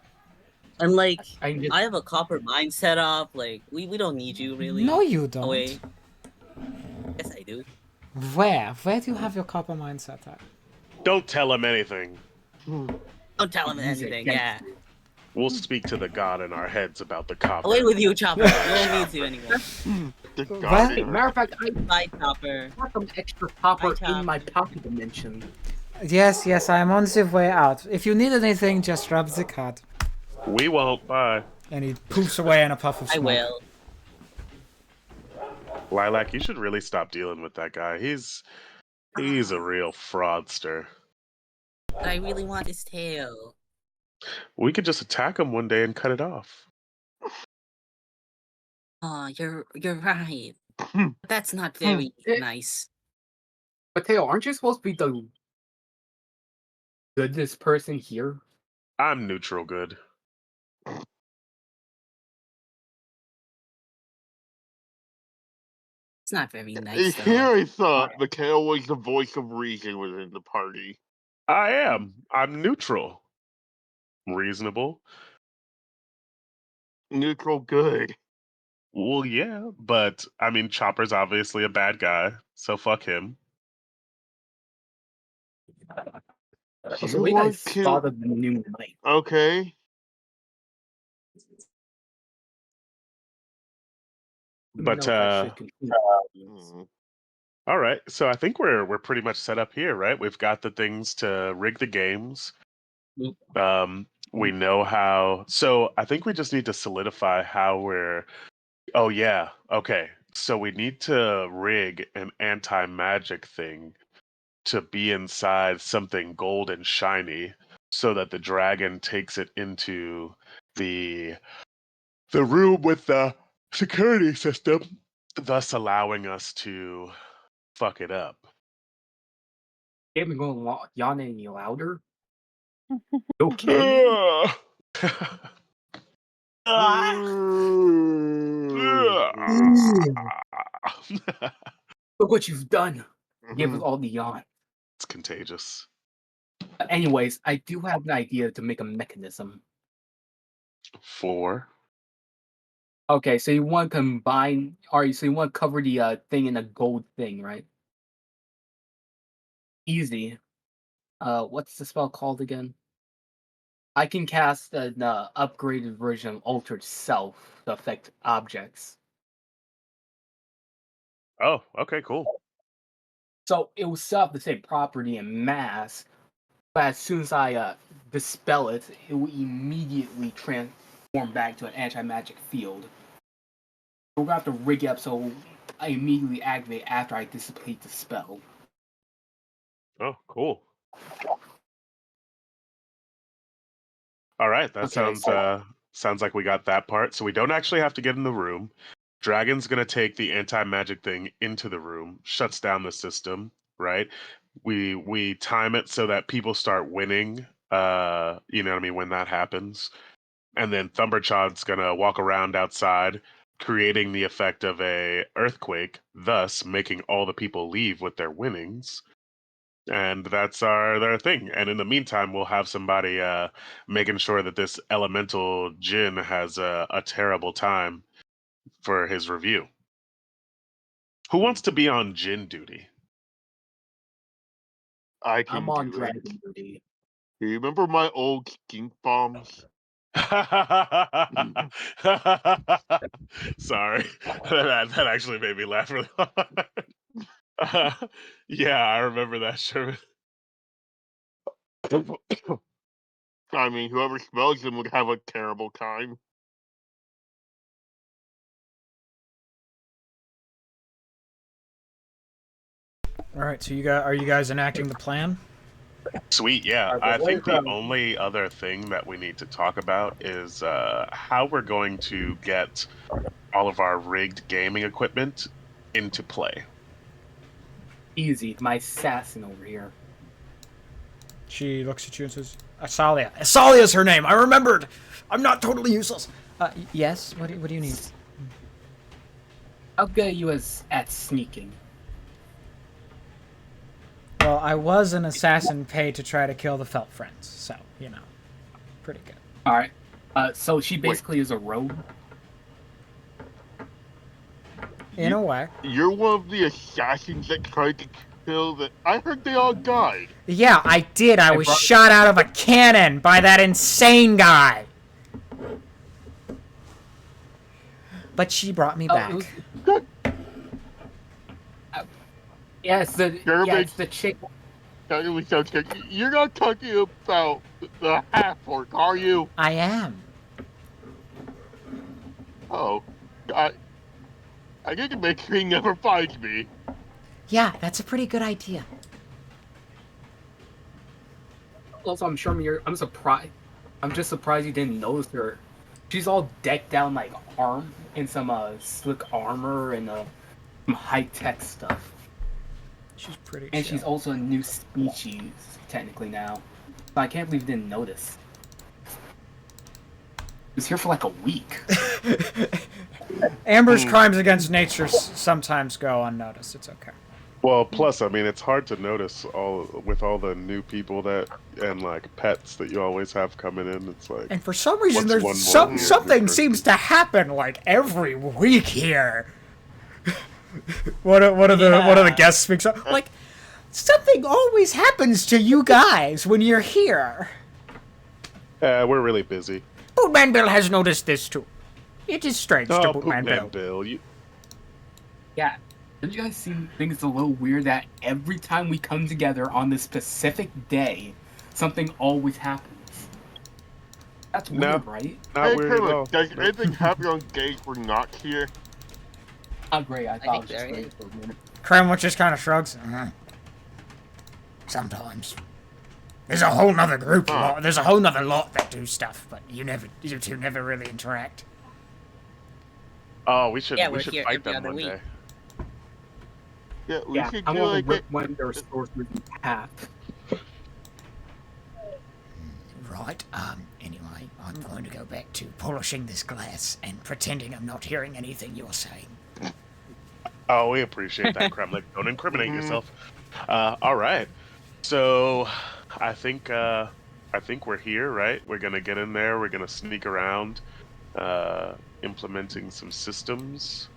And like, I can get I have a copper mine set up. Like, we don't need you really. No, you don't. Oh, wait. Yes, I do. Where? Where do you have your copper mine set at? Don't tell him anything. Don't tell him anything. Yeah. We'll speak to the god in our heads about the copper. Away with you, Chopper. You don't need to anymore. The What? goddamn- matter of fact, I Bye, Chopper. got some extra copper Chop. in my pocket dimension. Yes, I am on the way out. If you need anything, just rub the card. We won't. Bye. And he poofs away in a puff of I smoke. will. Lilac, you should really stop dealing with that guy. He's a real fraudster. But I really want his tail. We could just attack him one day and cut it off. Oh, you're right. That's not Hmm. very nice. Mateo, aren't you supposed to be the goodest person here? I'm neutral good. It's not very nice Here though. I thought Mikhail was the voice of reason within the party. I am. I'm neutral. Reasonable. Neutral good. Well, yeah, but I mean, Chopper's obviously a bad guy, so fuck him. So You what do you want guys to... thought of the new knight? Okay. But No, that should continue. Hmm. all right, so I think we're pretty much set up here, right? We've got the things to rig the games. We know how. So I think we just need to solidify how we're. Oh yeah, okay. So we need to rig an anti-magic thing to be inside something gold and shiny, so that the dragon takes it into the the room with the security system, thus allowing us to fuck it up. Can't be going yawn any louder. Okay. Look what you've done. Give us all the yawn. It's contagious. Anyways, I do have an idea to make a mechanism. 4. Okay, so you want to combine. Alright, so you want to cover the thing in a gold thing, right? Easy. What's the spell called again? I can cast an upgraded version of Altered Self to affect objects. Oh, okay, cool. So it will still have the same property and mass, but as soon as I dispel it, it will immediately transform back to an anti-magic field. We're gonna have to rig it up so I immediately activate after I dissipate the spell. Oh, cool. All right, that Okay, sounds like we got that part. So we don't actually have to get in the room. Dragon's gonna take the anti-magic thing into the room, shuts down the system, right? We time it so that people start winning. You know what I mean, when that happens. And then Thumberchod's gonna walk around outside, creating the effect of a earthquake, thus making all the people leave with their winnings. And that's their thing. And in the meantime, we'll have somebody making sure that this elemental Jin has a terrible time for his review. Who wants to be on Jin duty? I can I'm on do it. dragon duty. Do you remember my old stink bombs? Sorry, that actually made me laugh really hard. Yeah, I remember that, Sherman. I mean, whoever smells them would have a terrible time. All right, so are you guys enacting the plan? Sweet, yeah. Alright, I but think the where's, only other thing that we need to talk about is how we're going to get all of our rigged gaming equipment into play. Easy, my assassin over here. She looks at you and says, Asalia. Asalia's her name. I remembered. I'm not totally useless. Yes. What do you need? How good are you at sneaking? Well, I was an assassin paid to try to kill the Felt Friends, so pretty good. Alright. So she basically is a rogue. In a way. You're one of the assassins that tried to kill the... I heard they all died. Yeah, I did. I was shot out of a cannon by that insane guy. But she brought me back. Yeah, it's the chick. You're not talking about the half-orc, are you? I am. Oh. I need to make sure he never finds me. Yeah, that's a pretty good idea. Also, I'm surprised. I'm just surprised you didn't notice her She's all decked out in, like, in some slick armor and some high-tech stuff. She's pretty And chill. she's also a new species, technically, now. But I can't believe you didn't notice. She was here for like a week. Amber's crimes against nature sometimes go unnoticed. It's okay. Well, plus, I mean, it's hard to notice with all the new people and like pets that you always have coming in. It's like, And for some reason, What's there's one more something here? seems to happen like every week here. What are the guests speak so like? Something always happens to you guys when you're here. we're really busy. Bootman Bill has noticed this too. It is strange to Oh, Bootman Bill. Poopman Bill, Yeah. Don't you guys think it's a little weird that every time we come together on this specific day, something always happens? That's weird, No. right? not Hey, weird at all. Kermit, does anything happen on days we're not here? Not great. I thought it was think just there great is. for a minute. Kremlich just kind of shrugs. Sometimes. There's a whole nother group. There's a whole nother lot that do stuff, but you two never really interact. Oh, we should Yeah, we're fight here every them other one week. day. Yeah, we Yeah, should I'm do gonna like rip it. one of their sorcerers in half. Right, anyway, I'm going to go back to polishing this glass and pretending I'm not hearing anything you're saying. Oh, we appreciate that, Kremlik. Don't incriminate yourself. All right. So, I think we're here, right? We're gonna get in there. We're gonna sneak around, implementing some systems.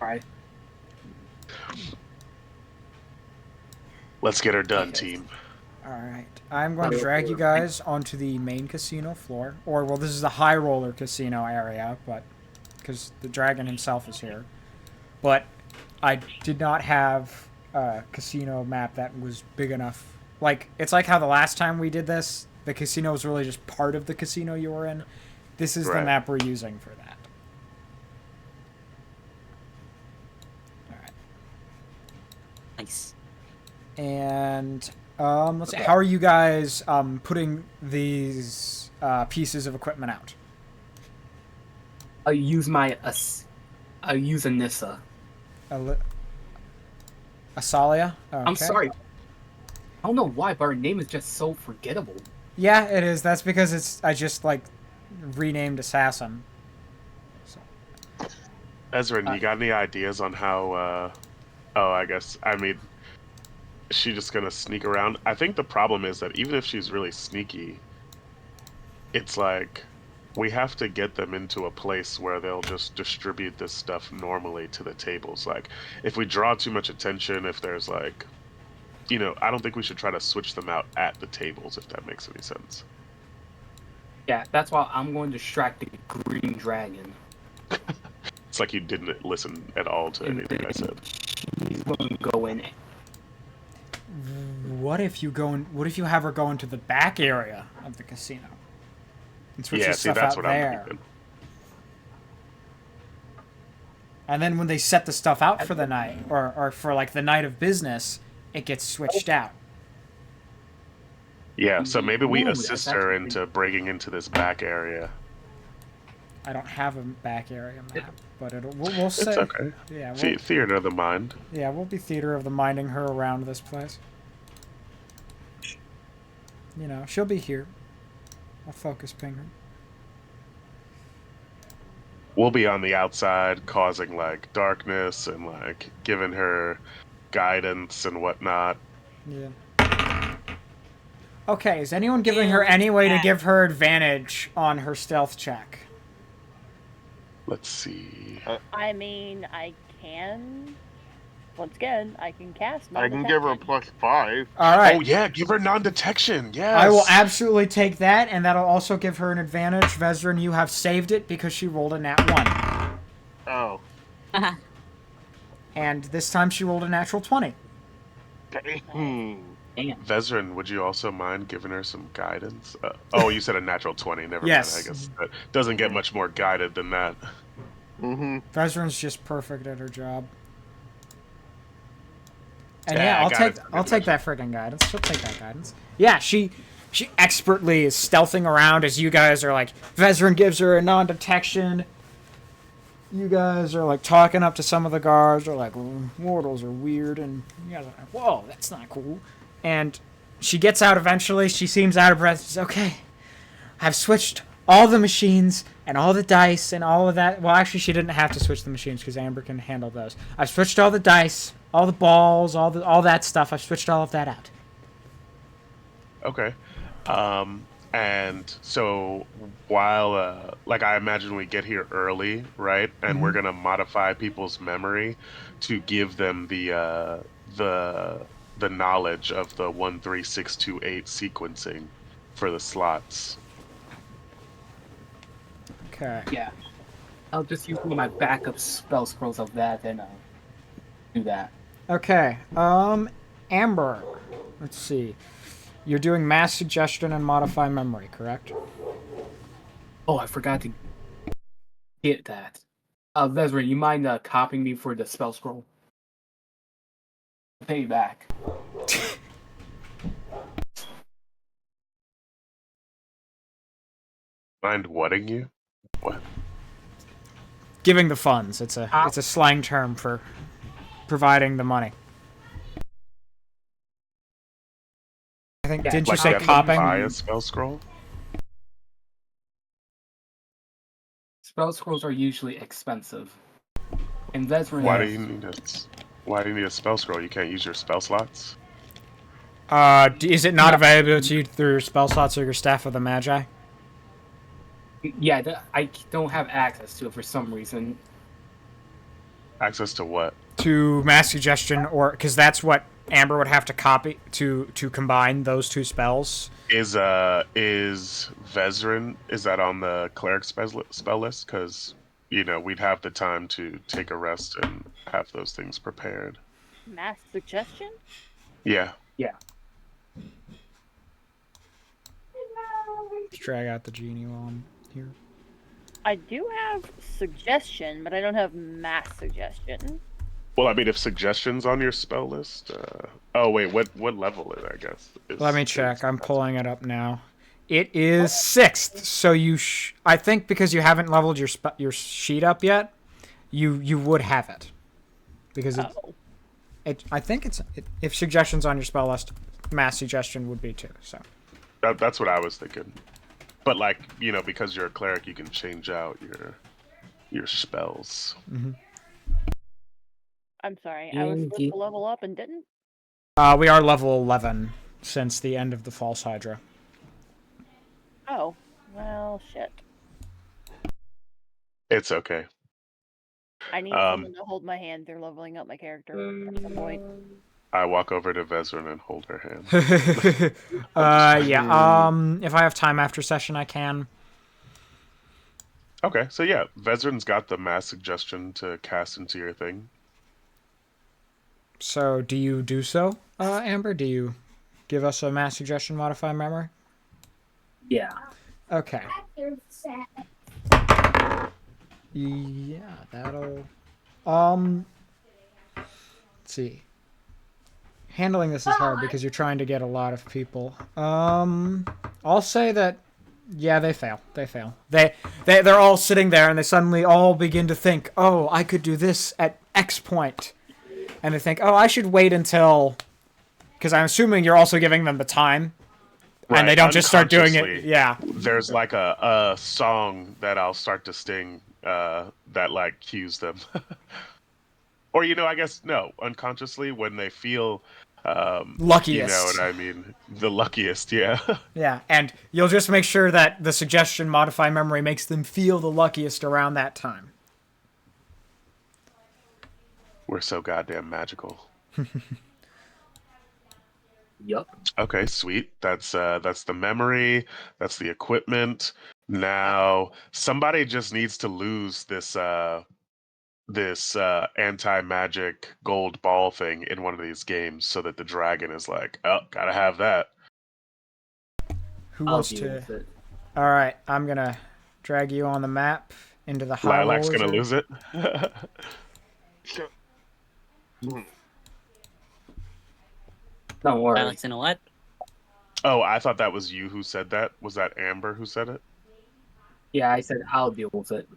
Alright. Let's get her done, Okay. team. Alright, I'm going to drag you guys onto the main casino floor. Or, well, this is the high roller casino area, but because the dragon himself is here. But I did not have a casino map that was big enough. Like, it's like how the last time we did this, the casino was really just part of the casino you were in. This is the Right. map we're using for that. Alright. Nice. And let's see, how are you guys putting these pieces of equipment out? I use Anissa. Asalia? Okay. I'm sorry. I don't know why, but her name is just so forgettable. Yeah, it is. That's because I just like renamed Assassin. So. Ezra, you got any ideas on how? I mean, is she just gonna sneak around? I think the problem is that even if she's really sneaky, it's like we have to get them into a place where they'll just distribute this stuff normally to the tables. Like, if we draw too much attention, if there's like, I don't think we should try to switch them out at the tables, if that makes any sense. Yeah, that's why I'm going to distract the green dragon. It's like you didn't listen at all to anything I said. He's going to go in. What if you have her go into the back area of the casino? And switch Yeah, the see, stuff that's out what I'm there. thinking. And then when they set the stuff out for the night, or for like the night of business, it gets switched out. Yeah, so maybe we Ooh, assist that's her actually- into breaking into this back area. I don't have a back area map, but we'll It's say okay. yeah, Theater of the mind. we'll be theater of the minding her around this place. She'll be here. I'll focus ping her. We'll be on the outside causing like darkness and like giving her guidance and whatnot. Yeah. Okay, is anyone giving her any way to give her advantage on her stealth check? Let's see. I mean, I can. Once again, I can cast. I can give her a +5. All right. Oh yeah, give her non-detection. Yes. I will absolutely take that, and that'll also give her an advantage. Vezran, you have saved it because she rolled a nat 1. Oh. And this time she rolled a natural 20. Vezran, would you also mind giving her some guidance? You said a natural 20. Never Yes. mind. I guess that doesn't get much more guided than that. Mm-hmm. Vezran's just perfect at her job. And Yeah, yeah, I'll guidance take is I'll good take that friggin' guidance. She'll take that guidance. Yeah, she she expertly is stealthing around as you guys are like, Vezran gives her a non-detection. You guys are like talking up to some of the guards. They're like, mortals are weird, and you guys are like, whoa, that's not cool. And she gets out eventually. She seems out of breath. She's okay. I've switched all the machines and all the dice and all of that. Well, actually, she didn't have to switch the machines because Amber can handle those. I've switched all the dice, all the balls, all that stuff. I've switched all of that out. Okay. And so while, like, I imagine we get here early, right? And we're gonna modify people's memory to give them the knowledge of the 13628 sequencing for the slots. Okay. Yeah. I'll just use one of my backup spell scrolls of that, and do that. Okay. Amber. Let's see. You're doing mass suggestion and modify memory, correct? Oh, I forgot to get that. Vezran, you mind copying me for the spell scroll? I'll pay you back. Mind whatting you? What? Giving the funds. It's a slang term for providing the money. I think, didn't you Like say you have to copping? buy a spell scroll? Spell scrolls are usually expensive. And Vezran Why do has... you need a spell scroll? You can't use your spell slots? Is it not available to you through your spell slots or your staff of the Magi? Yeah, I don't have access to it for some reason. Access to what? To mass suggestion, or because that's what Amber would have to copy to combine those two spells. Is Vezran, is that on the cleric spell list? Because, we'd have the time to take a rest and have those things prepared. Mass suggestion? Yeah. Yeah. Let's drag out the genie while I'm here. I do have suggestion, but I don't have mass suggestion. Well, I mean, if suggestions on your spell list. Oh wait, what level is it? I guess. Let me check. I'm pulling it up now. It is 6th, so you. I think because you haven't leveled your sheet up yet, you would have it, because I think if suggestions on your spell list, mass suggestion would be too. So. That's what I was thinking. But because you're a cleric, you can change out your spells. Mm-hmm. I'm sorry, I was supposed to level up and didn't? We are level 11 since the end of the False Hydra. Oh, well, shit. It's okay. I need someone to hold my hand through leveling up my character at some point. I walk over to Vezran and hold her hand. Yeah. If I have time after session, I can. Okay, so yeah, Vezran's got the mass suggestion to cast into your thing. So, do you do so, Amber? Do you give us a mass suggestion modify memory? Yeah. Okay. Yeah, that'll... Let's see. Handling this is hard because you're trying to get a lot of people. I'll say that, yeah, they fail. They fail. They're all sitting there and they suddenly all begin to think, oh, I could do this at X point. And they think, oh, I should wait until... Because I'm assuming you're also giving them the time. Right. And they don't just start doing it. Yeah. There's like a song that I'll start to sing that cues them. Or, I guess, no, unconsciously when they feel... luckiest. You know what I mean? The luckiest, yeah. Yeah, and you'll just make sure that the suggestion modify memory makes them feel the luckiest around that time. We're so goddamn magical. Yup. Okay, sweet. That's the memory. That's the equipment. Now somebody just needs to lose this anti-magic gold ball thing in one of these games so that the dragon is like, oh, gotta have that. Who wants to? All right, I'm gonna drag you on the map into the high Lilac's gonna lose it. Sure. Don't worry. Alex, you know what? Oh, I thought that was you who said that. Was that Amber who said it? Yeah, I said I'll deal with it.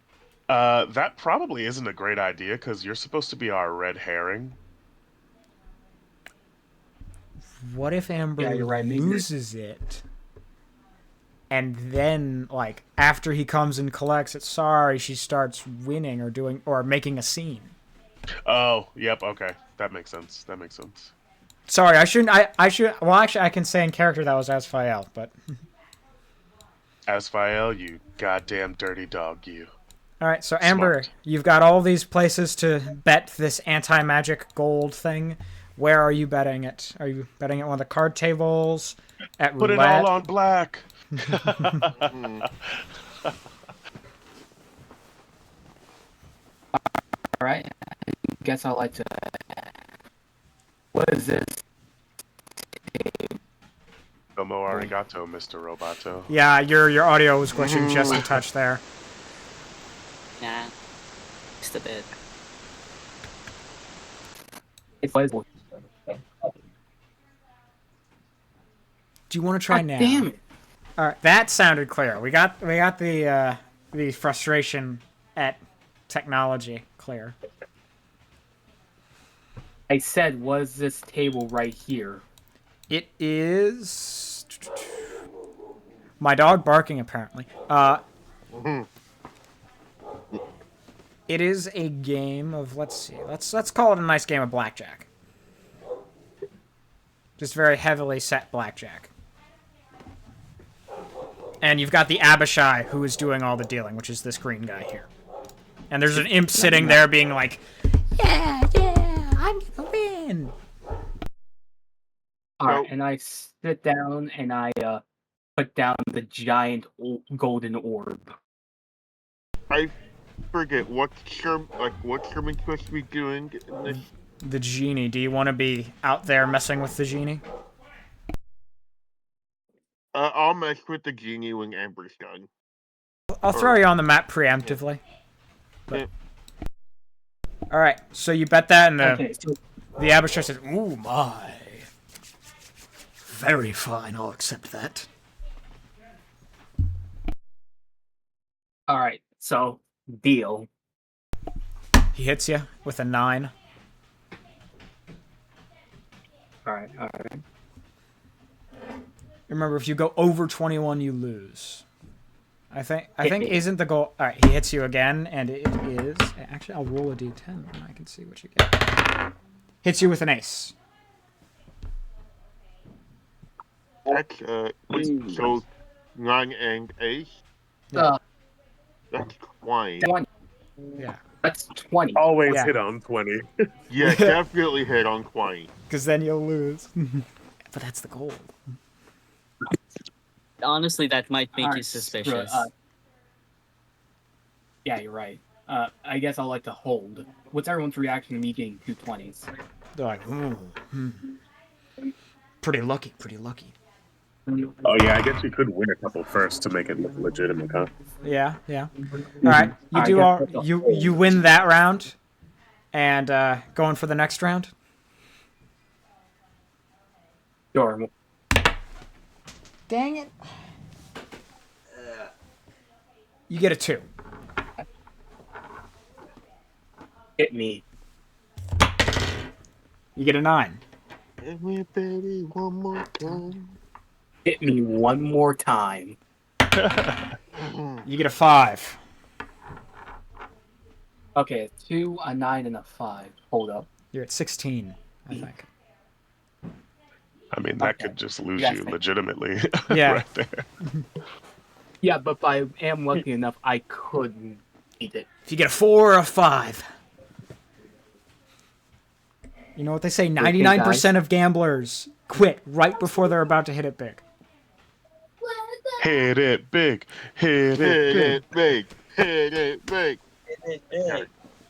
That probably isn't a great idea because you're supposed to be our red herring. What if Amber Yeah, you're right, maybe- loses it? And then, like, after he comes and collects it, sorry, she starts winning or doing or making a scene. Oh, yep. Okay, that makes sense. That makes sense. Sorry, I shouldn't. I should. Well, actually, I can say in character that was Asfael, but Asfael, you goddamn dirty dog, you. all right. So Amber, Smart. you've got all these places to bet this anti-magic gold thing. Where are you betting it? Are you betting it on the card tables? At Put roulette? it all on black. All right. I guess I'd like to. What is this? Domo arigato, Mr. Roboto. Yeah, your audio was glitching just a touch there. Nah, just a bit. It was. Do you want to try now? Damn it! All right, that sounded clear. We got the frustration at technology clear. I said, was this table right here? It is my dog barking apparently. It is a game of let's see. Let's call it a nice game of blackjack. Just very heavily set blackjack. And you've got the Abishai who is doing all the dealing, which is this green guy here. And there's an imp sitting there being like, yeah, I'm gonna win. All right, Nope. and I sit down and I put down the giant golden orb. I forget what's Sherman supposed to be doing in this? The genie. Do you want to be out there messing with the genie? I'll mess with the genie when Amber's done. I'll throw you on the map preemptively. Yeah. All right, so you bet that, and Okay, so the Abishai says, "Ooh my, very fine. I'll accept that." all right, so deal. He hits you with a 9. All right, all right. Remember, if you go over 21, you lose. I think isn't the goal. All right, he hits you again, and it is actually I'll roll a d10 and I can see what you get. Hits you with an ace. That's so 9 and 8. Uh, That's 20. 20. Yeah, That's 20. Always Yeah. hit on 20. Yeah, definitely hit on 20. because then you'll lose. But that's the goal. Honestly, that might make All you right, screw it, suspicious. Yeah, you're right. I guess I'll like to hold. What's everyone's reaction to me getting 2 20s? They're like, ooh, pretty lucky, pretty lucky. Oh yeah, I guess you could win a couple first to make it look legitimate, huh? Yeah, yeah. All right, you do all you win that round, and going for the next round. Sure. Dang it! You get a 2. Hit me. You get a 9. Everybody, one more time. Hit me one more time. You get a 5. Okay, a 2, a 9, and a 5. Hold up. You're at 16, I think. I mean, that Okay. could just lose Yes, you thank- legitimately. Yeah. Right there. Yeah, but if I am lucky enough, I could beat it. If you get a 4 or a 5. You know what they say? 99% of gamblers quit right before they're about to hit it big. Hit it big. Hit it Hit big. it big.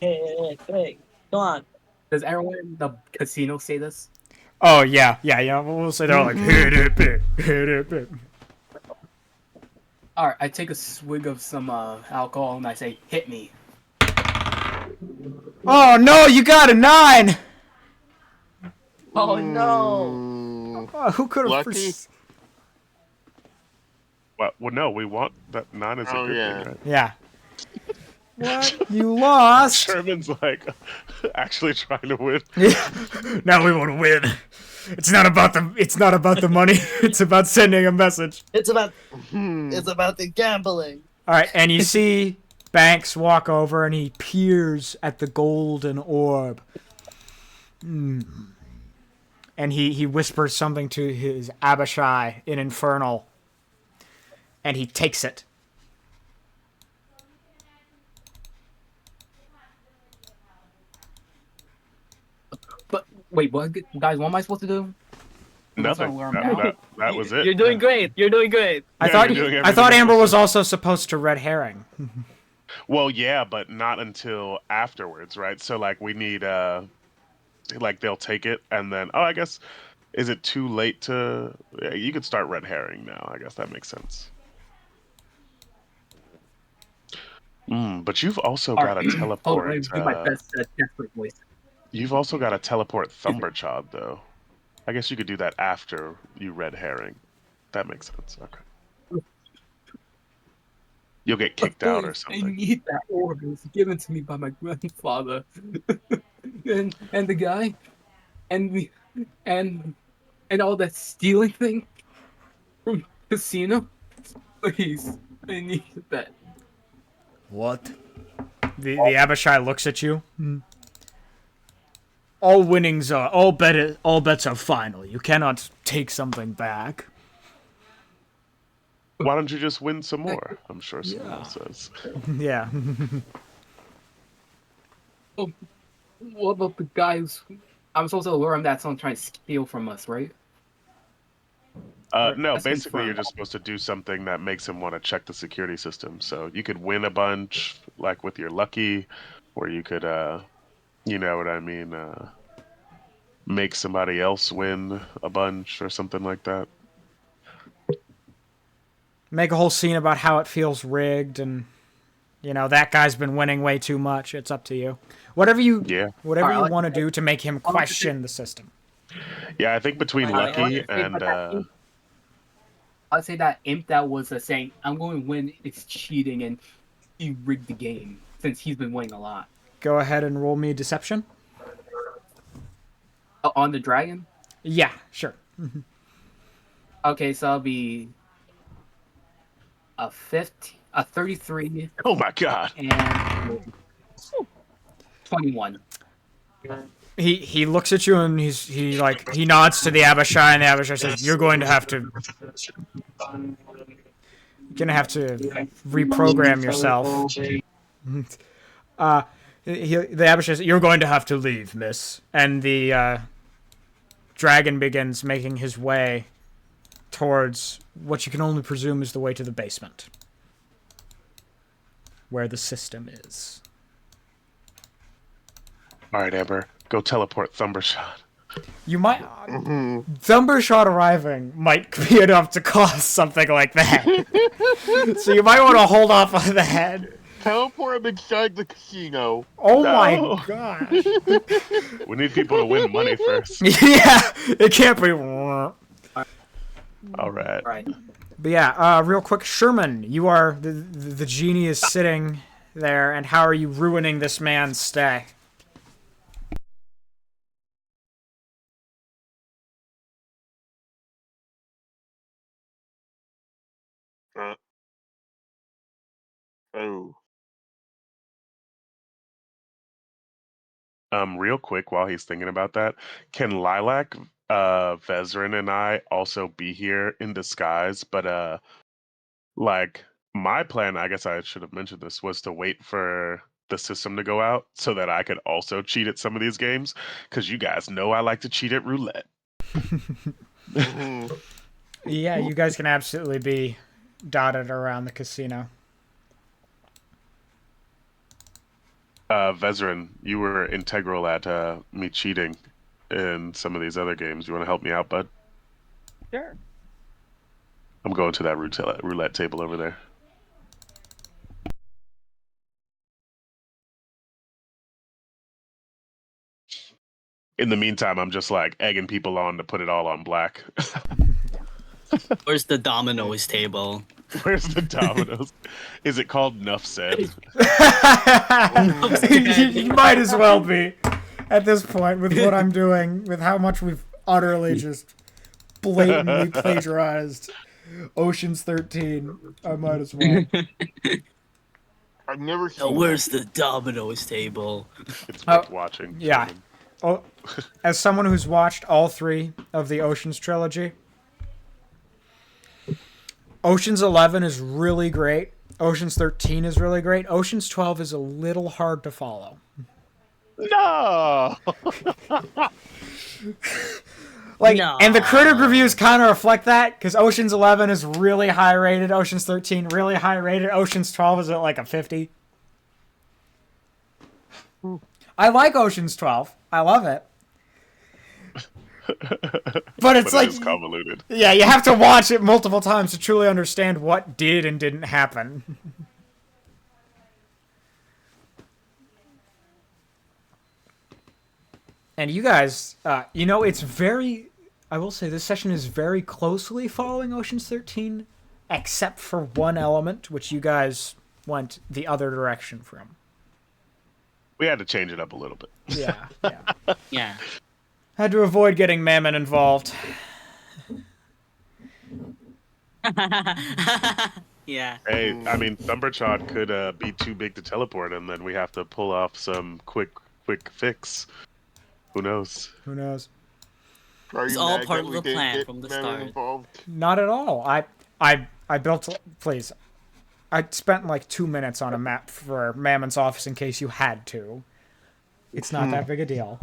Hit it big. Come on. Does everyone in the casino say this? Oh, yeah. We'll say they're all like, hit it big, hit it big. Alright, I take a swig of some alcohol and I say, hit me. Oh, no, you got a 9! Oh no! Mm, Oh, who could have... Lucky? Well, no, we want that 9 is a Oh, good yeah. thing, right? Yeah. What? You lost. Sherman's like actually trying to win. Yeah. Now we want to win. It's not about the money. It's about sending a message. It's about Hmm. the gambling. All right, and you see Banks walk over and he peers at the golden orb. And he whispers something to his Abishai in Infernal. And he takes it. But wait, what, guys? What am I supposed to do? Nothing. Where I'm at. That was it. You're doing great. You're doing great. I Yeah, thought you're doing I thought everything Amber else. was also supposed to red herring. Well, yeah, but not until afterwards, right? So like we need like they'll take it and then I guess is it too late to yeah, you could start red herring now. I guess that makes sense. But you've also got to Hold on, teleport. let me do my best desperate voice. You've also got to teleport Thumberchod, though. I guess you could do that after you red herring. That makes sense. Okay. You'll get kicked out or I something. need that orb. It was given to me by my grandfather, and the guy, and we, and all that stealing thing from casino. Please, I need that. What? The Abishai looks at you. All bets are final. You cannot take something back. Why don't you just win some more? I'm sure someone else says. Yeah. What about the guys? I'm supposed to lure him that someone trying to steal from us, right? No, That's basically you're confirmed. just supposed to do something that makes him want to check the security system. So you could win a bunch, like with your lucky, or you could, you know what I mean, make somebody else win a bunch or something like that. Make a whole scene about how it feels rigged and that guy's been winning way too much. It's up to you. Whatever you Yeah. Alright, want to do to make him question the system. Yeah, I think between Alright, lucky I'd say and I'd say that imp that was saying, "I'm going to win." It's cheating, and he rigged the game since he's been winning a lot. Go ahead and roll me deception. On the dragon. Yeah, sure. Okay, so I'll be a 33, oh my god. and 21. He looks at you and he nods to the Abishai and the Abishai says, "You're going to have to reprogram yourself." The Abishai says, "You're going to have to leave, miss." And the dragon begins making his way towards what you can only presume is the way to the basement, where the system is. All right, Amber, go teleport Thumbershot. You might Thumbershot arriving might be enough to cause something like that. So you might want to hold off on that. Teleport him inside the casino. Oh No. my gosh. We need people to win money first. Yeah, it can't be. All right. Right. But yeah, real quick, Sherman, you are the genie is sitting there, and how are you ruining this man's stay? Oh. Real quick, while he's thinking about that, can Lilac, Vezrin, and I also be here in disguise? But like my plan, I guess I should have mentioned this, was to wait for the system to go out so that I could also cheat at some of these games, because you guys know I like to cheat at roulette. Yeah, you guys can absolutely be dotted around the casino. Vezrin, you were integral at me cheating in some of these other games. You want to help me out, bud? Sure. I'm going to that roulette table over there. In the meantime, I'm just like egging people on to put it all on black. Where's the dominoes table? Where's the dominoes? Is it called Nuff Said? You might as well be at this point with what I'm doing, with how much we've utterly just blatantly plagiarized Ocean's 13. I might as well. I've never So seen where's the dominoes table? It's Oh, worth watching. yeah. Sherman. Oh, as someone who's watched all 3 of the Ocean's trilogy, Ocean's 11 is really great. Ocean's 13 is really great. Ocean's 12 is a little hard to follow. No. And the critic reviews kind of reflect that, because Ocean's 11 is really high rated, Ocean's 13 really high rated, Ocean's 12 is at like a 50. I like Ocean's 12. I love it. But it's like, it's convoluted. Yeah, you have to watch it multiple times to truly understand what did and didn't happen. And you guys, it's very, I will say this session is very closely following Ocean's 13, except for one element, which you guys went the other direction from. We had to change it up a little bit. Yeah. Yeah. Had to avoid getting Mammon involved. Yeah. Hey, I mean, Thumberchod could be too big to teleport, and then we have to pull off some quick fix. Who knows? Who knows? Are It's you all mad part that of we the didn't plan get from the men start. involved? Not at all. I built. Please. I spent like 2 minutes on a map for Mammon's office in case you had to. It's not that big a deal.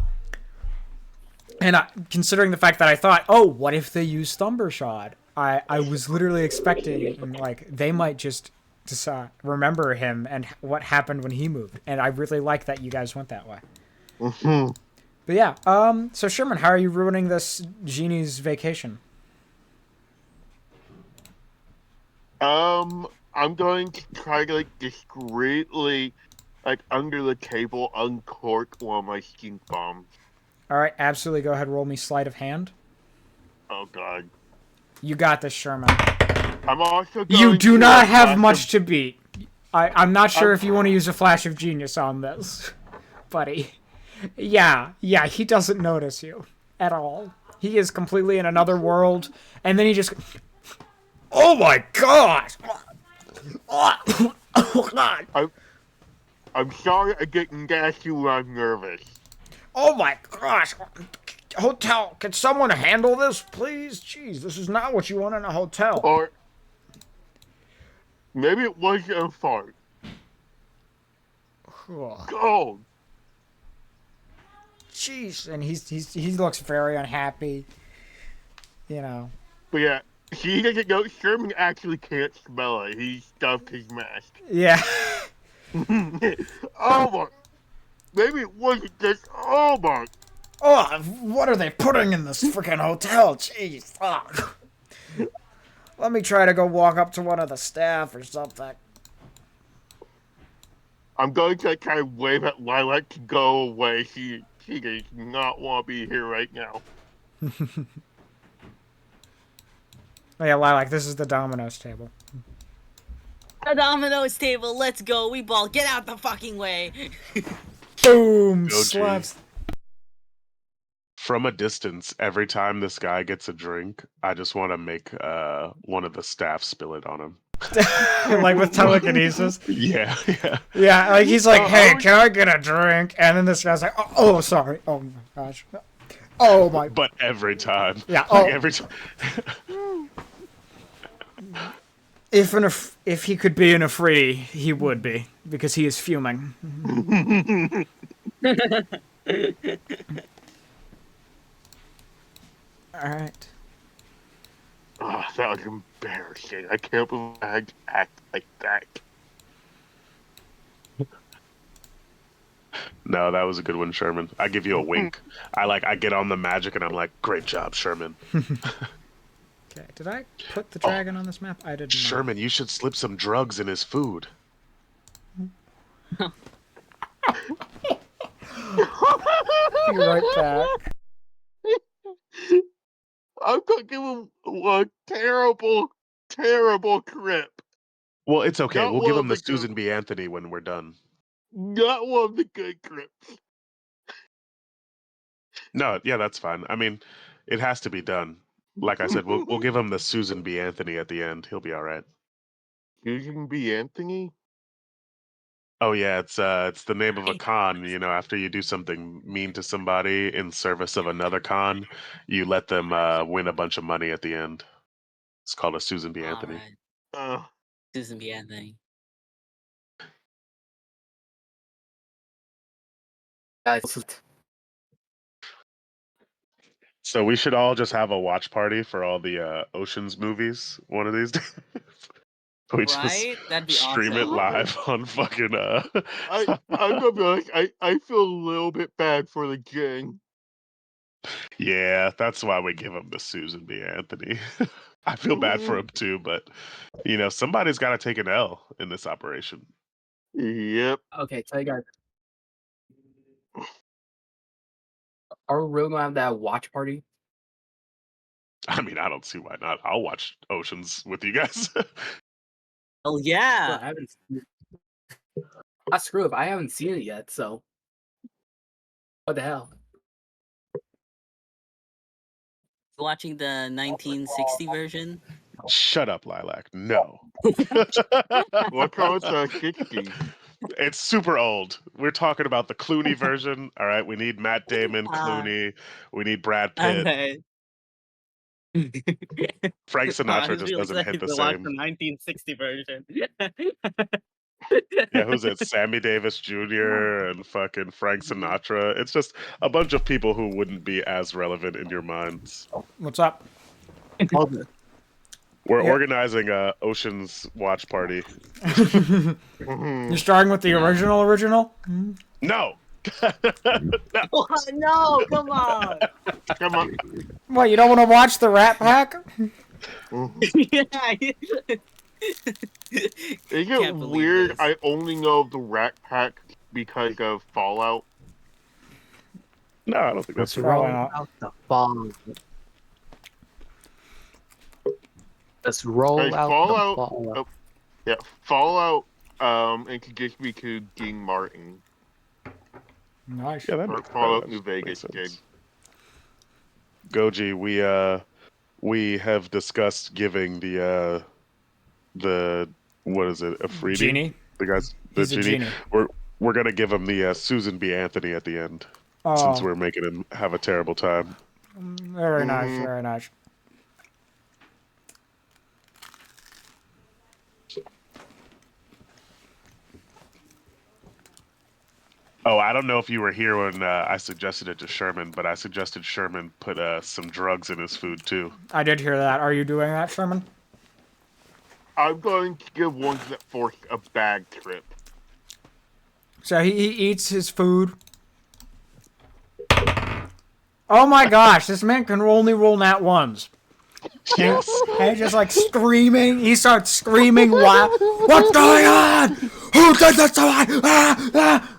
And considering the fact that I thought, oh, what if they use Thumbershod? I was literally expecting, like, they might just remember him and what happened when he moved. And I really like that you guys went that way. Mm-hmm. But yeah, so Sherman, how are you ruining this genie's vacation? I'm going to try to, like, discreetly, like, under the table, uncork one of my stink bombs. All right, absolutely. Go ahead, roll me sleight of hand. Oh, God. You got this, Sherman. I'm also going You do to not have flash much to beat. I'm not sure if you want to use a flash of genius on this, buddy. Yeah, he doesn't notice you at all. He is completely in another world, and then he just... Oh my god! Oh god! I'm sorry I didn't gas you when I'm nervous. Oh my gosh! Hotel, can someone handle this, please? Jeez, this is not what you want in a hotel. Or maybe it was a fart. Go! Jeez, and he looks very unhappy. You know. But yeah, he doesn't know. Sherman actually can't smell it. He stuffed his mask. Yeah. Oh my! Maybe it wasn't just. Oh my! Oh, what are they putting in this freaking hotel? Jeez. Oh. Let me try to go walk up to one of the staff or something. I'm going to kind of wave at Lilac to go away. She does not want to be here right now. Oh, yeah, Lilac, this is the Domino's table. The dominoes table, let's go. We ball. Get out the fucking way. Boom! Go, Slaps. From a distance, every time this guy gets a drink, I just want to make one of the staff spill it on him. Like with telekinesis. Yeah. Yeah, like he's like, hey, can I get a drink? And then this guy's like, oh sorry. Oh my gosh. Oh my. But every time. Yeah. Like every time. If he could be in a free, he would be, because he is fuming. All right. Oh, that was embarrassing. I can't believe I had to act like that. No, that was a good one, Sherman. I give you a wink. I get on the magic and I'm like, great job, Sherman. Okay, did I put the dragon on this map? I didn't. Sherman, you should slip some drugs in his food. Be right back. I'm gonna give him a terrible terrible trip. Well, it's okay. Not We'll one give of him the the good- Susan B. Anthony when we're done. Not one of the good trips. No, yeah, that's fine. I mean, it has to be done. Like I said, we'll give him the Susan B. Anthony at the end. He'll be all right. Susan B. Anthony? Oh yeah, it's the name of a con. You know, after you do something mean to somebody in service of another con, you let them win a bunch of money at the end. It's called a Susan B. Anthony. Alright. Uh, Susan B. Anthony. Guys, So we should all just have a watch party for all the Oceans movies one of these days. We just Right? That'd be stream it awesome. live on fucking I'm gonna be honest, I feel a little bit bad for the gang. Yeah, that's why we give him the Susan B. Anthony. I feel bad for him too, but you know, somebody's got to take an L in this operation. Yep. okay, tell you guys. Are we really gonna have that watch party? I mean, I don't see why not. I'll watch Oceans with you guys. Oh Bro, yeah. I haven't seen it. Screw it, I haven't seen it yet, so what the hell? Watching the 1960 version. Shut up, Lilac. No. What's wrong with the 60s? It's super old. We're talking about the Clooney version. All right, we need Matt Damon, Clooney. We need Brad Pitt. Okay. Frank I Sinatra was just really doesn't hit excited the to watch same. the 1960 version. Yeah, who's it? Sammy Davis Jr. and fucking Frank Sinatra. It's just a bunch of people who wouldn't be as relevant in your minds. What's up? We're Yeah. organizing a Oceans watch party. You're starting with the original? No. Oh, no, come on. Come on. What, you don't want to watch the Rat Pack? Yeah. Is Can't it believe weird this. I only know of the Rat Pack because of Fallout? No, I don't think that's Probably right. not. out the ball. Let's roll Like, out Fallout- the ball. oh, Yeah, Fallout introduced me to Dean Martin. Nice. Yeah, that Or makes, Fallout that New Vegas makes did. sense. Goji, we have discussed giving the what is it, Afridi? Genie? The guys, the He's a genie. genie. We're gonna give him the Susan B. Anthony at the end, since Oh, we're making him have a terrible time. very nice, Mhm. very nice. Oh, I don't know if you were here when I suggested it to Sherman, but I suggested Sherman put some drugs in his food too. I did hear that. Are you doing that, Sherman? I'm going to give ones that force a bad trip. So he eats his food. Oh my gosh, this man can only roll nat ones. Yes. And he's just like screaming. He starts screaming wild. What's going on? Who did this to me? Ah, ah.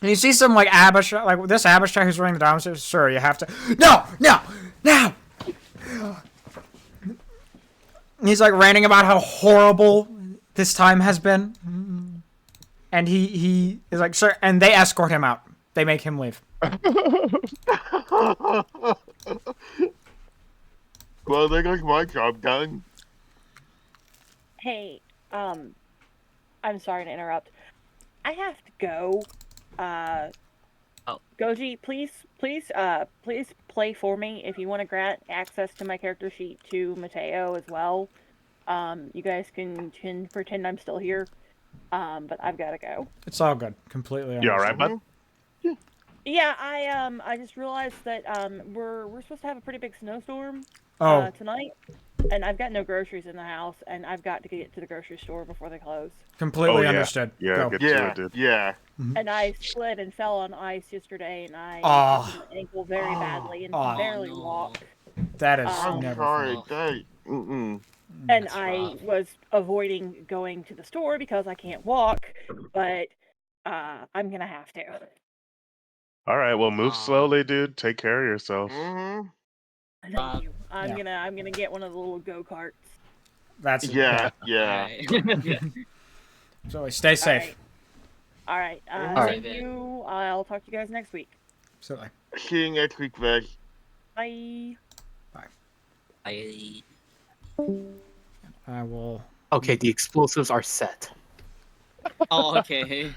And you see some like Abishai, like this Abishai who's running the downstairs. Sir, you have to. No, no, no. And he's like ranting about how horrible this time has been. And he is like, sir, and they escort him out. They make him leave. Well, there goes my job done. Hey, I'm sorry to interrupt. I have to go. Goji, please play for me if you want to grant access to my character sheet to Mateo as well. You guys can pretend I'm still here. But I've got to go. It's all good. Completely You all right, bud? Yeah, I just realized that we're supposed to have a pretty big snowstorm Oh, tonight, and I've got no groceries in the house, and I've got to get to the grocery store before they close. completely Oh, yeah. understood. Yeah, Go. get to Yeah, it, dude. yeah. And I slid and fell on ice yesterday, and I Oh. injured my ankle very badly and Oh. can barely no. walk. That is I'm never sorry. fun. That, And That's I rough. was avoiding going to the store because I can't walk, but I'm gonna have to. All right, well, move Aw. slowly, dude. Take care of yourself. mm-hmm. Thank you. I'm Yeah. gonna get one of the little go karts. That's Yeah. Alright. So stay safe. All right. Alright. Thank you. I'll talk to you guys next week. Absolutely. See you next week, Veg. Bye. I I will. Okay, the explosives are set. Oh, okay.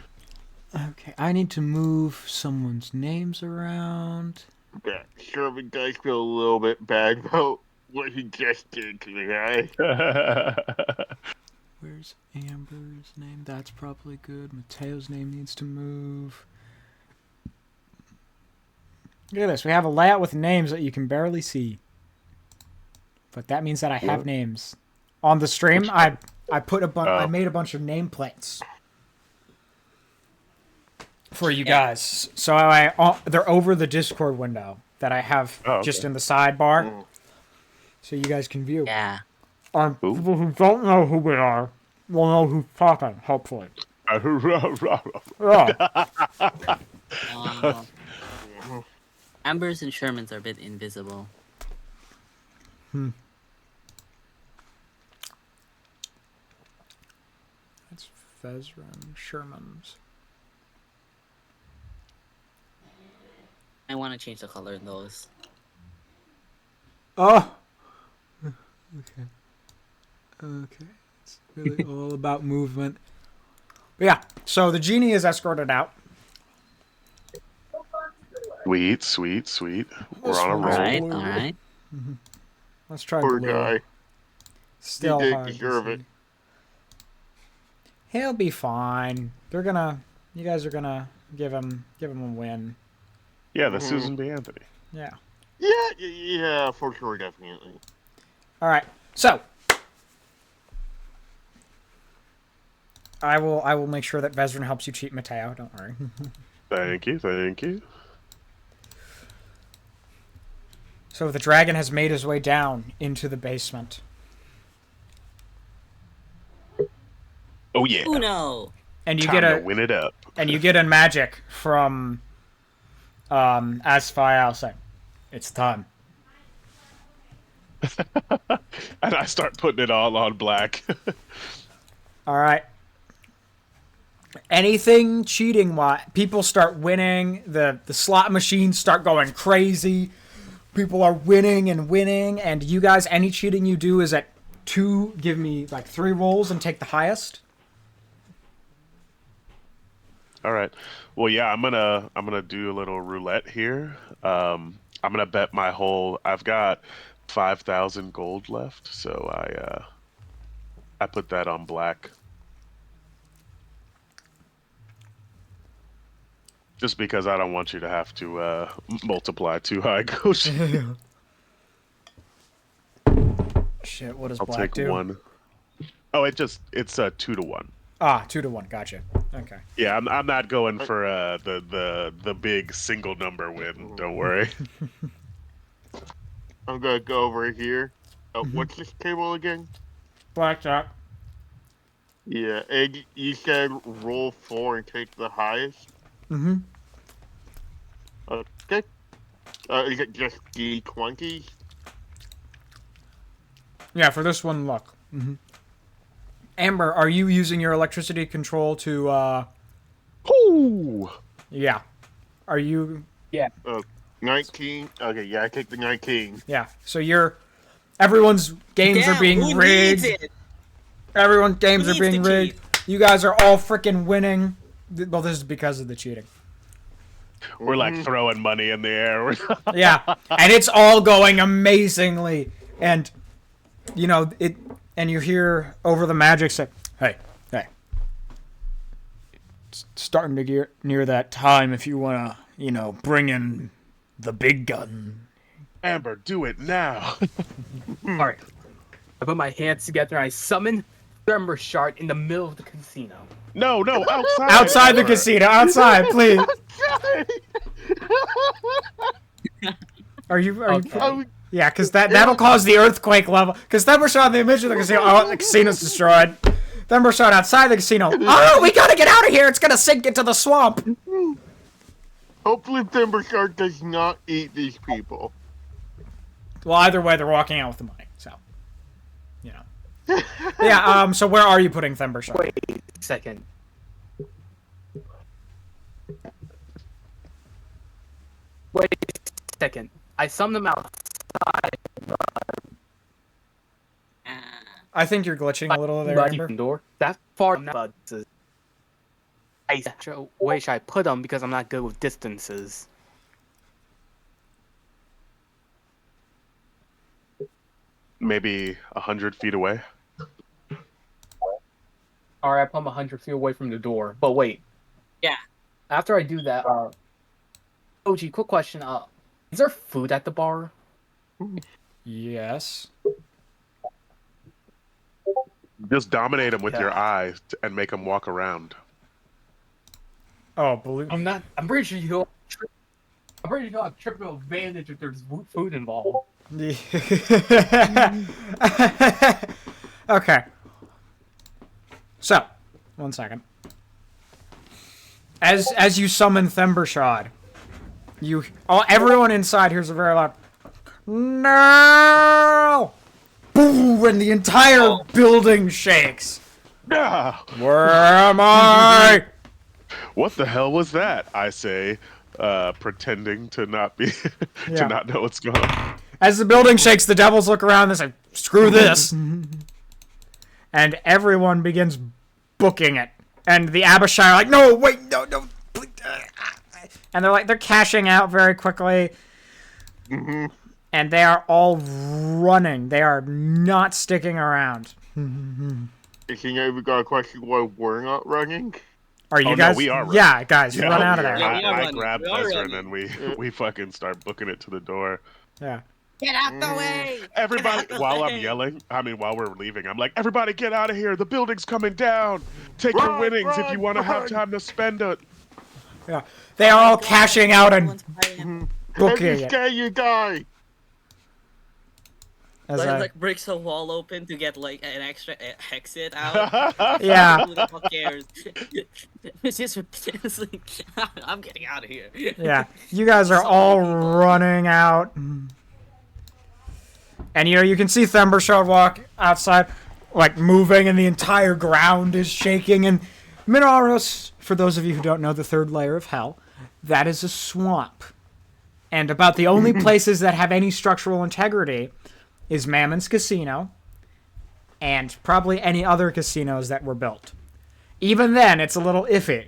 Okay, I need to move someone's names around. Yeah, Sherman does feel a little bit bad about what he just did to the guy. Where's Amber's name? That's probably good. Mateo's name needs to move. Look at this. We have a layout with names that you can barely see. But that means that I have names. On the stream, I made a bunch of nameplates for you guys. So they're over the Discord window that I have just in the sidebar. So you guys can view. Yeah. People who don't know who we are will know who's talking, hopefully. Amber's and Sherman's are a bit invisible. That's Vezran Sherman's. I want to change the color in those. Oh! Okay. Okay. It's really all about movement. But yeah, so the genie is escorted out. Sweet. We're on a roll. Alright. Let's try Poor blue. guy. Still He did hard to deserve see. it. He'll be fine. You guys are gonna give him a win. Yeah, the Susan B. Anthony. Yeah. Yeah, for sure, definitely. All right. So I will make sure that Vezran helps you cheat Mateo. Don't worry. Thank you. So the dragon has made his way down into the basement. Oh yeah. Uno! And you Time get to win it up. and you get a magic from Asfael saying, "It's time." And I start putting it all on black. All right. Anything cheating wise, people start winning. The slot machines start going crazy. People are winning, and you guys, any cheating you do is at 2. Give me like 3 rolls and take the highest. All right. Well, yeah, I'm gonna do a little roulette here. I'm gonna bet my whole. I've got 5,000 gold left, so I put that on black. Just because I don't want you to have to multiply 2 high goes. Shit, what does I'll black take do? 1. Oh, it's 2 to 1. Ah, 2 to 1. Gotcha. Okay. Yeah, I'm not going for the big single number win. Don't worry. I'm gonna go over here. What's this table again? Blackjack. Yeah, and you said roll 4 and take the highest? Mm-hmm. Okay. Is it just D20s? Yeah, for this one, luck. Mm-hmm. Amber, are you using your electricity control to, Ooh. Yeah. Are you... 19? Okay, yeah, I take the 19. Yeah. So everyone's games are being who rigged. needs it? Everyone's games Who are needs being to rigged. You guys are all freaking winning. Well, this is because of the cheating. We're like throwing money in the air. Yeah. And it's all going amazingly. And, you know, and you hear over the magic say, hey. It's starting to get near that time if you want to, bring in the big gun. Amber, do it now. Alright. I put my hands together and I summon Thermer Shard in the middle of the casino. No, outside. Outside the Amber. casino. Outside, please. Are you? Okay. Yeah, because that'll cause the earthquake level. Because then we're shot the image of the casino. Oh, the casino's destroyed. Then we're shot outside the casino. Oh, we gotta get out of here. It's gonna sink into the swamp. Hopefully Timbershark does not eat these people. Well, either way, they're walking out with the money. So, you know. Yeah. So where are you putting Thembershot? Wait a second. Wait a second. I summoned them outside. I think you're glitching a little there, Amber. Door. That's far enough. I where should I put them because I'm not good with distances. Maybe 100 feet away. Alright, I put them 100 feet away from the door. But wait. Yeah. After I do that, OG, quick question. Is there food at the bar? Yes. Just dominate them with your Yeah. eyes and make them walk around. Oh, blue. I'm pretty sure you. I'm pretty sure I've triple advantage if there's food involved. Okay. So, 1 second. As you summon Thembershot, everyone inside hears a very loud "No!" Boom, and the entire building shakes. Ah! Where am I? What the hell was that? I say, pretending to not be Yeah. to not know what's going on. As the building shakes, the devils look around and say, "Screw this!" And everyone begins booking it. And the Abishai are like, "No, wait, no, please." And they're cashing out very quickly. Mm-hmm. And they are all running. They are not sticking around. Actually, we got a question why we're not running. Are you Oh, no, guys? we are running. Yeah, guys, run out of there. Yeah, we are I running. grabbed We are Ezra running. and then we fucking start booking it to the door. Yeah. Get out the way! Everybody, Get out the while I'm way! yelling, while we're leaving, I'm like, everybody get out of here. The building's coming down. Take your Run, winnings if you run, want to have run. time to spend it. Yeah. They are all cashing out and Everyone's fighting. booking Hey, it. scare you guy! As Like I, breaks a wall open to get like an extra exit out. yeah, Who the fuck cares? It's like, I'm getting out of here. yeah. You guys are all running out. And you can see Thembershot walk outside, like moving, and the entire ground is shaking. And Minaros, for those of you who don't know the third layer of hell, that is a swamp. And about the only places that have any structural integrity is Mammon's Casino and probably any other casinos that were built. Even then, it's a little iffy.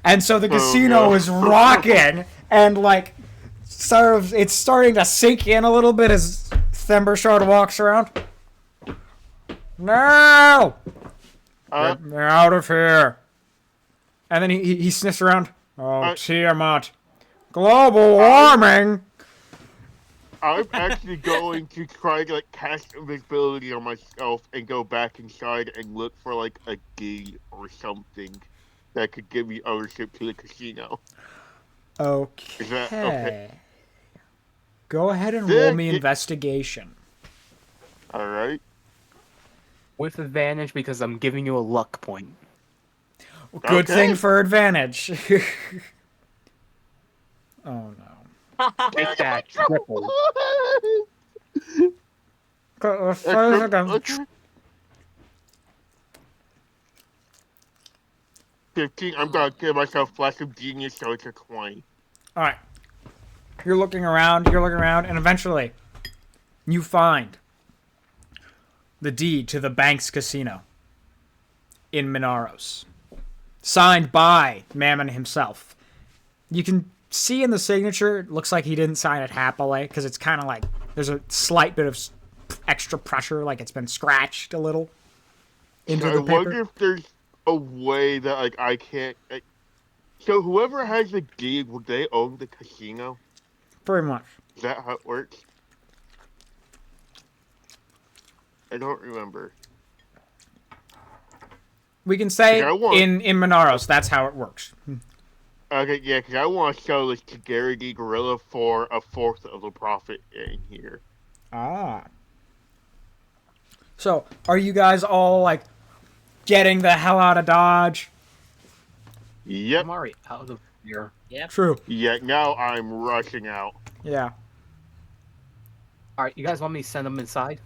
And so the casino no. is rocking, and like, sort of, it's starting to sink in a little bit as Thembershot walks around. No! Get me out of here. And then he sniffs around. Oh, Tiamat. Global warming! I'm actually going to try to like cast invisibility on myself and go back inside and look for like a gate or something that could give me ownership to the casino. Okay. Is that okay? Go ahead and Then roll me it- investigation. All right. With advantage because I'm giving you a luck point. Good Okay. thing for advantage. Oh no. Take that triple. Okay. 15. I'm gonna give myself flash of genius, so it's a 20. All right. You're looking around, and eventually you find the deed to the bank's casino in Minaros, signed by Mammon himself. You can see in the signature, it looks like he didn't sign it happily, because it's kind of like there's a slight bit of extra pressure, like it's been scratched a little into I the wonder paper. if there's a way that like I can't. So whoever has the deed, will they own the casino? Pretty much. Is that how it works? I don't remember. We can say I want- in Minaros, that's how it works. Okay, yeah, because I want to sell this to Gary D. Gorilla for a fourth of the profit in here. Ah. So, are you guys all, like, getting the hell out of Dodge? Yep. I'm already out of here. Yep. True. Yeah, now I'm rushing out. Yeah. All right, you guys want me to send them inside?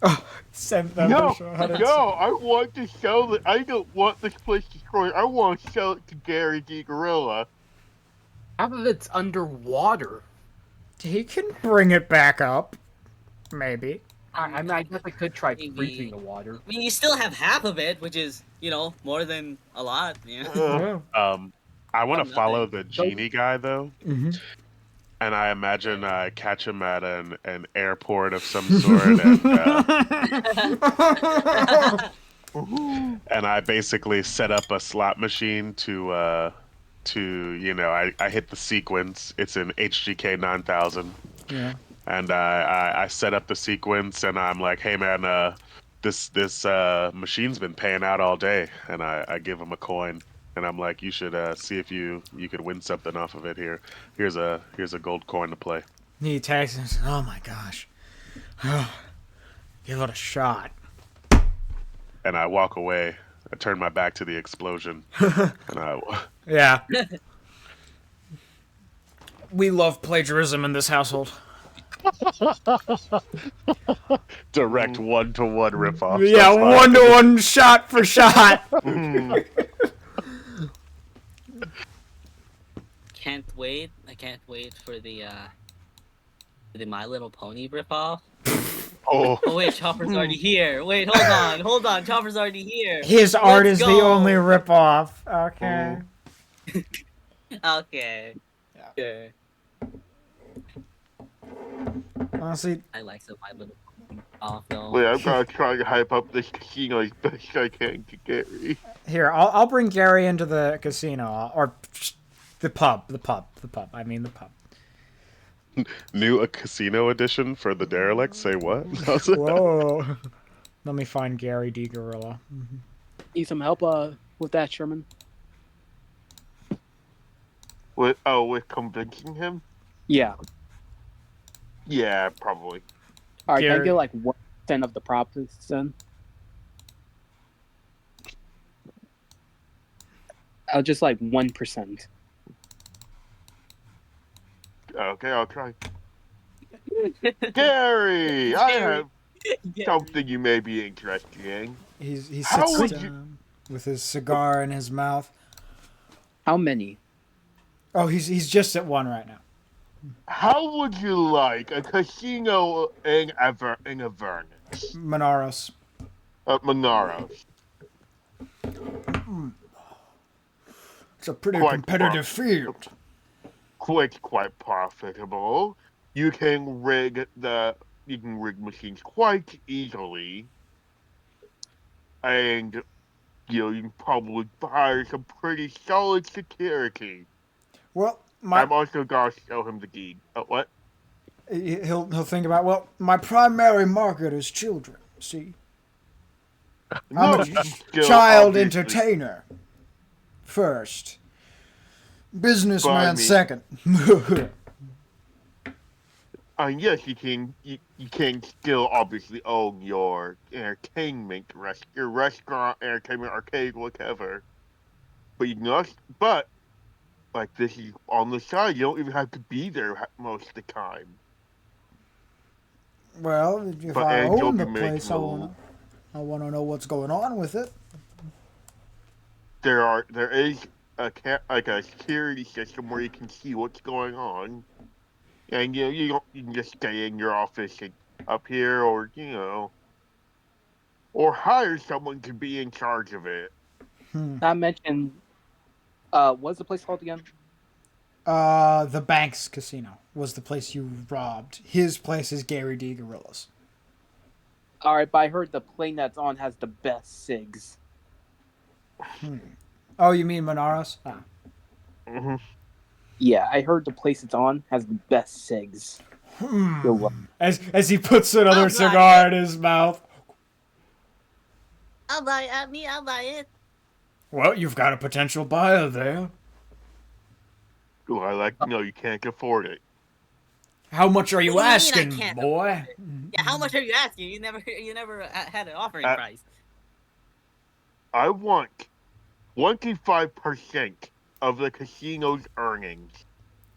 Oh, send them No, the shot. no, I want to sell it. I don't want this place destroyed. I want to sell it to Gary D. Gorilla. Half of it's underwater. He can bring it back up. Maybe. I mean, I guess I could try Maybe. freezing the water. I mean, you still have half of it, which is, more than a lot. Yeah. I want Oh, to follow nothing. the genie guy though, Mm-hmm. and I imagine I catch him at an airport of some sort, and I basically set up a slot machine to I hit the sequence. It's an HGK 9000. Yeah. And I set up the sequence, and I'm like, "Hey, man, this machine's been paying out all day." And I give him a coin, and I'm like, "You should see if you could win something off of it here. Here's a gold coin to play." He takes and says, "Oh my gosh, give it a shot." And I walk away. I turn my back to the explosion, and Yeah. We love plagiarism in this household. direct one-to-one ripoff. Yeah, 1-to-1 shot for shot. Can't wait. I can't wait for the My Little Pony ripoff. Oh, Oh wait, Chopper's already here. Wait, hold on. Chopper's already here. His art Let's is the go. only ripoff. Okay. Okay. Yeah. Honestly, I like some My Little Pony off though. Wait, I'm gonna try to hype up this casino as best I can to Gary. here, I'll bring Gary into the casino, or the pub. I mean the pub. new casino edition for the Derelict. Say what? Whoa. Let me find Gary D. Gorilla. Need some help with that, Sherman? With convincing him? Yeah. Yeah, probably. All right, can I Gary- get like 1% of the profits then? I'll just like 1%. Okay, I'll try. Gary, I have something you may be interested in. He How sits would down with his cigar in his mouth. How many? Oh, he's just at one right now. How would you like a casino in Avernus? Monaros. Monaros. It's a pretty Quite competitive field. Quite profitable. You can rig machines quite easily, and you can probably hire some pretty solid security. Well, I'm also gonna show him the deed. What? he'll think about, well, my primary market is children. See, I'm a still, child obviously. entertainer first, businessman But second. Yes, you can still obviously own your your restaurant, entertainment, arcade, whatever. But you can also, like this is on the side. You don't even have to be there most of the time. Well, if But I and you'll own be the place, I making wanna know what's going on with it. there is a security system where you can see what's going on, and you can just stay in your office up here, or or hire someone to be in charge of it. Not mention, what's the place called again? The Banks Casino was the place you robbed. His place is Gary D. Gorilla's. All right, but I heard the plane that's on has the best SIGs. Oh, you mean Monaros? Ah. Mm-hmm. Yeah, I heard the place it's on has the best SIGs. You'll love it. As he puts another I'll buy cigar in his mouth. I'll buy it. Well, you've got a potential buyer there. Ooh, you can't afford it. How much are you What do you mean I asking, can't boy? Yeah, how much are you asking? You never had an offering price. I want 25% of the casino's earnings.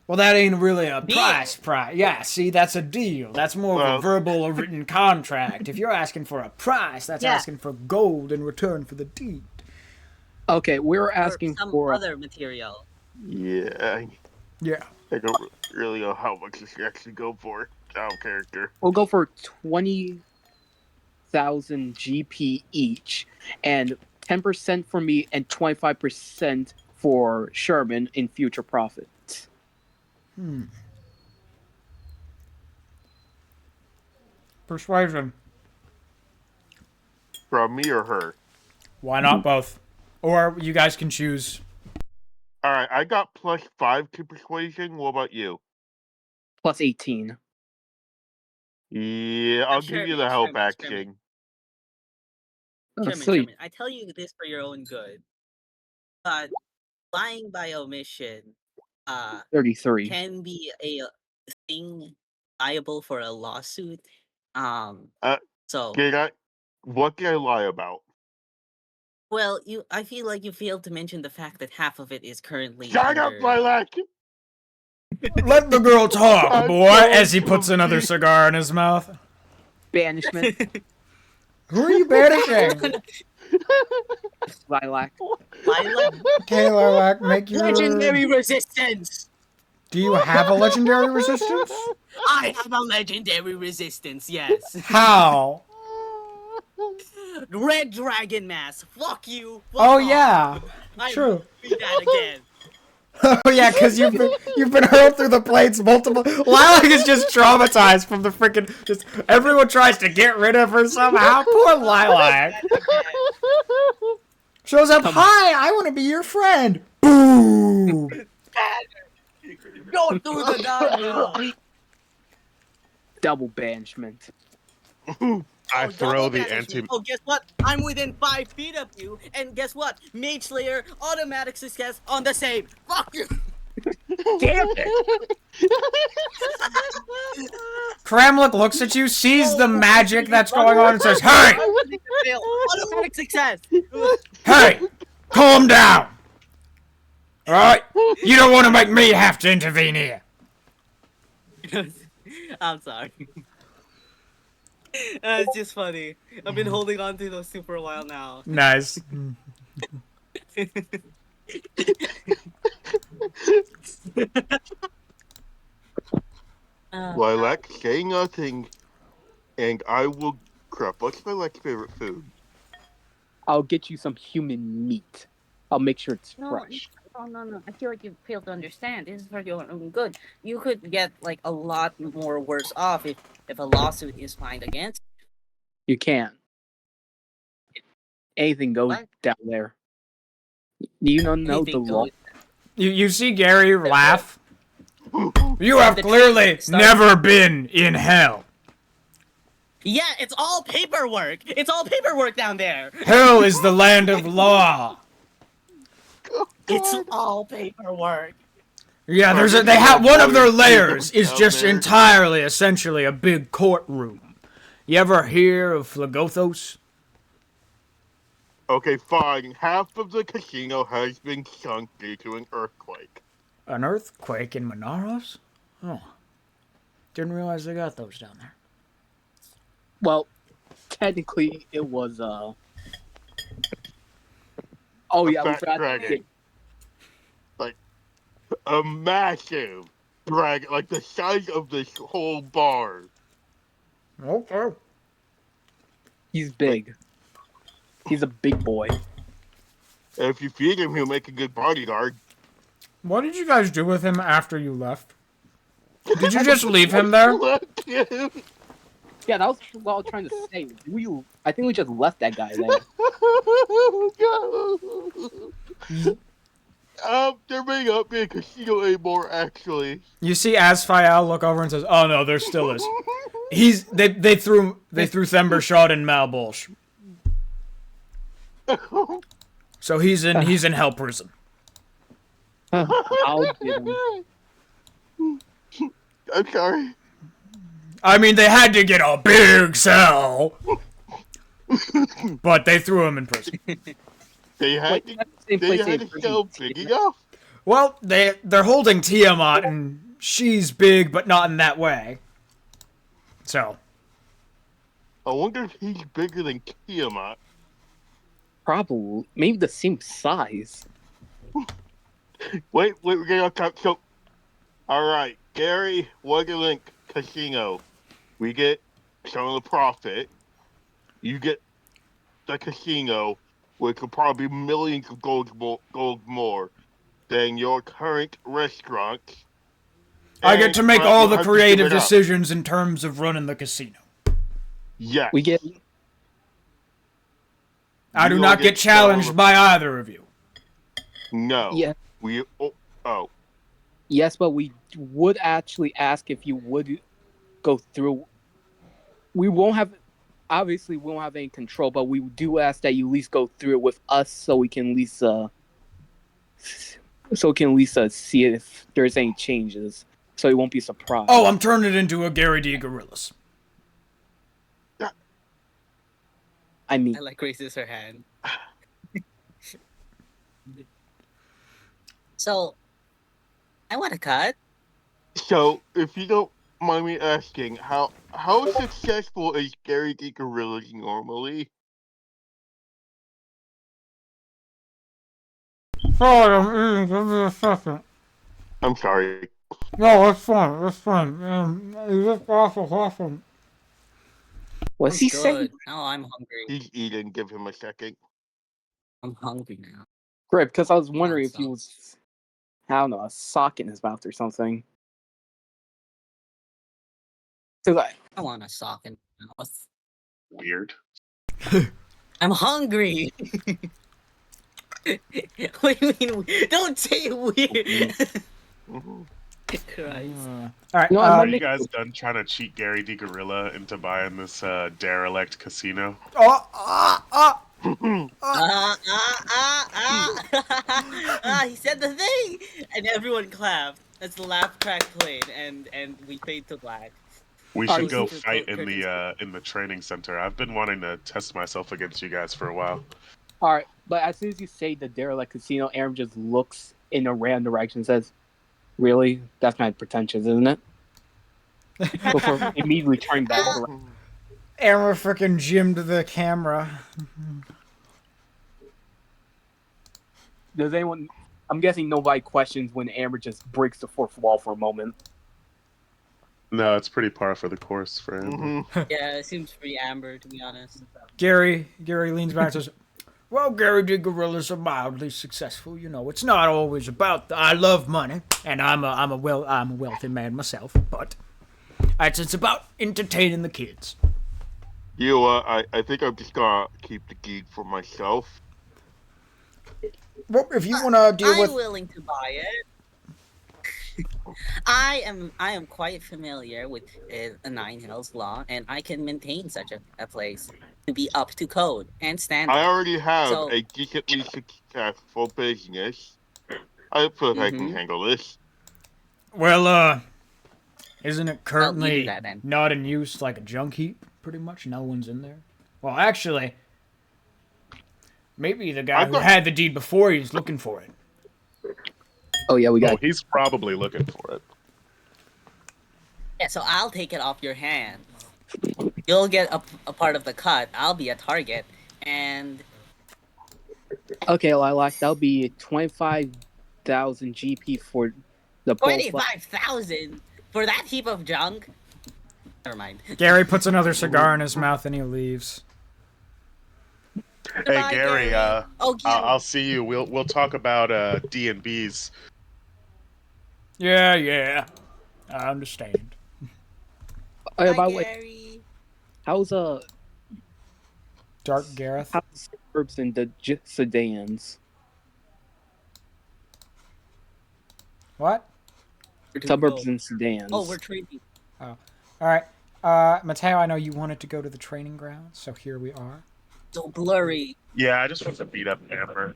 Well, that ain't really a Deal. price. Yeah, see, that's a deal. That's more of a Well- verbal or written contract. If you're asking for a price, that's Yeah. asking for gold in return for the deed. Okay, we're Or asking some for other material. Yeah, Yeah. I don't really know how much this should actually go for. Out of character. we'll go for 20,000 GP each, and 10% for me and 25% for Sherman in future profits. Persuasion. From me or her? Why not both? Or you guys can choose. Alright, I got +5 to persuasion. What about you? Plus 18. Yeah, I'll give you the help action. Sherman, Sweet. Sherman, I tell you this for your own good. But lying by omission 33. can be a thing liable for a lawsuit. So What did I lie about? well, I feel like you failed to mention the fact that half of it is currently Shut up, under... Lilac! Let the girl talk, I'm boy, so as he puts another confused. cigar in his mouth. Banishment. Who are you banishing? Lilac. Lilac? Okay, Lilac, make your... Legendary resistance! Do you have a legendary resistance? I have a legendary resistance, yes. How? Red Dragon Mass. Fuck you. Fuck Oh, off. yeah. I True. will do that again. Oh, yeah, because you've been hurled through the plates multiple... Lilac is just traumatized from the freaking... Just everyone tries to get rid of her somehow. Poor Lilac. Shows up, hi, I want to be your friend. Boom. Go through the doghouse. Double banishment. I throw double the banishment. anti. Oh, guess what? I'm within 5 feet of you, and guess what? Mage Slayer, automatic success on the save. Fuck you. Damn it! Kramlik looks at you, sees the magic that's going on, and says, hey, Fail. Automatic success. hey, calm down. All right? You don't want to make me have to intervene here. I'm sorry. It's just funny. I've been holding on to those two for a while now. Nice. Lilac, say nothing, and I will... Crap, what's Lilac's favorite food? I'll get you some human meat. I'll make sure it's No, fresh. no. I feel like you fail to understand. This is for your own good. You could get like a lot more worse off if a lawsuit is filed against. You can. Anything goes What? down there. You don't know the Anything law. goes. You see Gary laugh? You have clearly never been in hell. Yeah, it's all paperwork. It's all paperwork down there. Hell is the land of law. It's all paperwork. Yeah, they have one of their layers is just entirely, essentially, a big courtroom. You ever hear of Phlegothos? Okay, fine. Half of the casino has been sunk due to an earthquake. An earthquake in Monaros? Oh, didn't realize they got those down there. Well, technically, it was, Oh, yeah, we fat forgot. dragon. Like, a massive dragon, like the size of this whole bar. Okay. He's big. He's a big boy. And if you feed him, he'll make a good bodyguard. What did you guys do with him after you left? Did you just leave him there? Let him. Yeah, that was what I was trying to say. I think we just left that guy there. There may not be a casino anymore, actually. You see Asfael look over and says, "Oh no, there still is." They threw Thembershot in Malbolge. So he's in hell prison. I'll get him. I'm sorry. I mean, they had to get a big cell, but they threw him in prison. They had Wait, to, that's the same they place had they to go freaking- big enough. Well, they're holding Tiamat, and she's big, but not in that way. So, I wonder if he's bigger than Tiamat. Probably, maybe the same size. Wait, we're gonna talk. So, all right, Gary, Wuggerlink Casino. We get some of the profit. You get the casino, which will probably be millions of gold more than your current restaurant. I get to make Well, all you'll the have to creative give it up. decisions in terms of running the casino. Yes. We get I do You'll not get some of challenged the- by either of you. No. yeah. We. Oh. Yes, but we would actually ask if you would go through. We won't have, obviously, we won't have any control, but we do ask that you at least go through it with us, so we can at least, see if there's any changes, so you won't be surprised. Oh, I'm turning it into a Gary D. Gorillas. I mean, I like raises her hand. So, I want a cut. So, if you don't mind me asking, how successful is Gary D. Gorillas normally? Sorry, I'm eating. Give me a second. I'm sorry. No, it's fine. It's fine. You just awesome. what's he Sounds saying? good. Now I'm hungry. He's eating. Give him a second. I'm hungry now. Great, because I was wondering if he Sounds- was, I don't know, a sock in his mouth or something. Cause I want a sock in my mouth. Weird. I'm hungry. What do you mean? Don't say weird. Mhm. Christ. All right. No, Are I'm you guys done trying to cheat Gary D. Gorilla into buying this derelict casino? He said the thing, and everyone clapped. As the laugh track played, and we fade to black. We Are should you go super fight curtains? in the training center. I've been wanting to test myself against you guys for a while. All right, but as soon as you say the derelict casino, Aaron just looks in a random direction and says, "Really? That's kind of pretentious, isn't it?" Before immediately turning back around. Aaron freaking gymmed the camera. Does anyone? I'm guessing nobody questions when Amber just breaks the fourth wall for a moment. No, it's pretty par for the course for him. Mhm. Yeah, it seems pretty amber, to be honest. Gary leans back and says, "Well, Gary D. Gorillas are mildly successful. You know, it's not always about. I love money, and I'm a wealthy man myself. But it's about entertaining the kids. You know what? I think I'm just gonna keep the gig for myself. Well, if you want to deal I'm with, willing to buy it. I am quite familiar with a Nine Hells law, and I can maintain such a place to be up to code and standard. I already have So- a decently successful business. I feel like I can Mhm. handle this. well, isn't it Well, you do currently that then. not in use like a junk heap? Pretty much, no one's in there. Well, actually, maybe the guy I've who got- had the deed before he's looking for it. Oh yeah, we Oh, got. he's probably looking for it. Yeah, so I'll take it off your hands. You'll get a part of the cut. I'll be a target, and Okay, Lilac, that'll be 25,000 GP for the both. 25,000 for that heap of junk. Never mind. Gary puts another cigar in his mouth and he leaves. Hey Goodbye, Gary, Oh, Gary. I'll see you. We'll talk about D&Bs. Yeah, I understand. By Bye, the way, Gary. how's Dark Gareth. how's suburbs and the sedans? What? Where do we Suburbs go? and sedans. Oh, we're trading. All right. Mateo, I know you wanted to go to the training ground, so here we are. So blurry. Yeah, I just want to beat up Amber.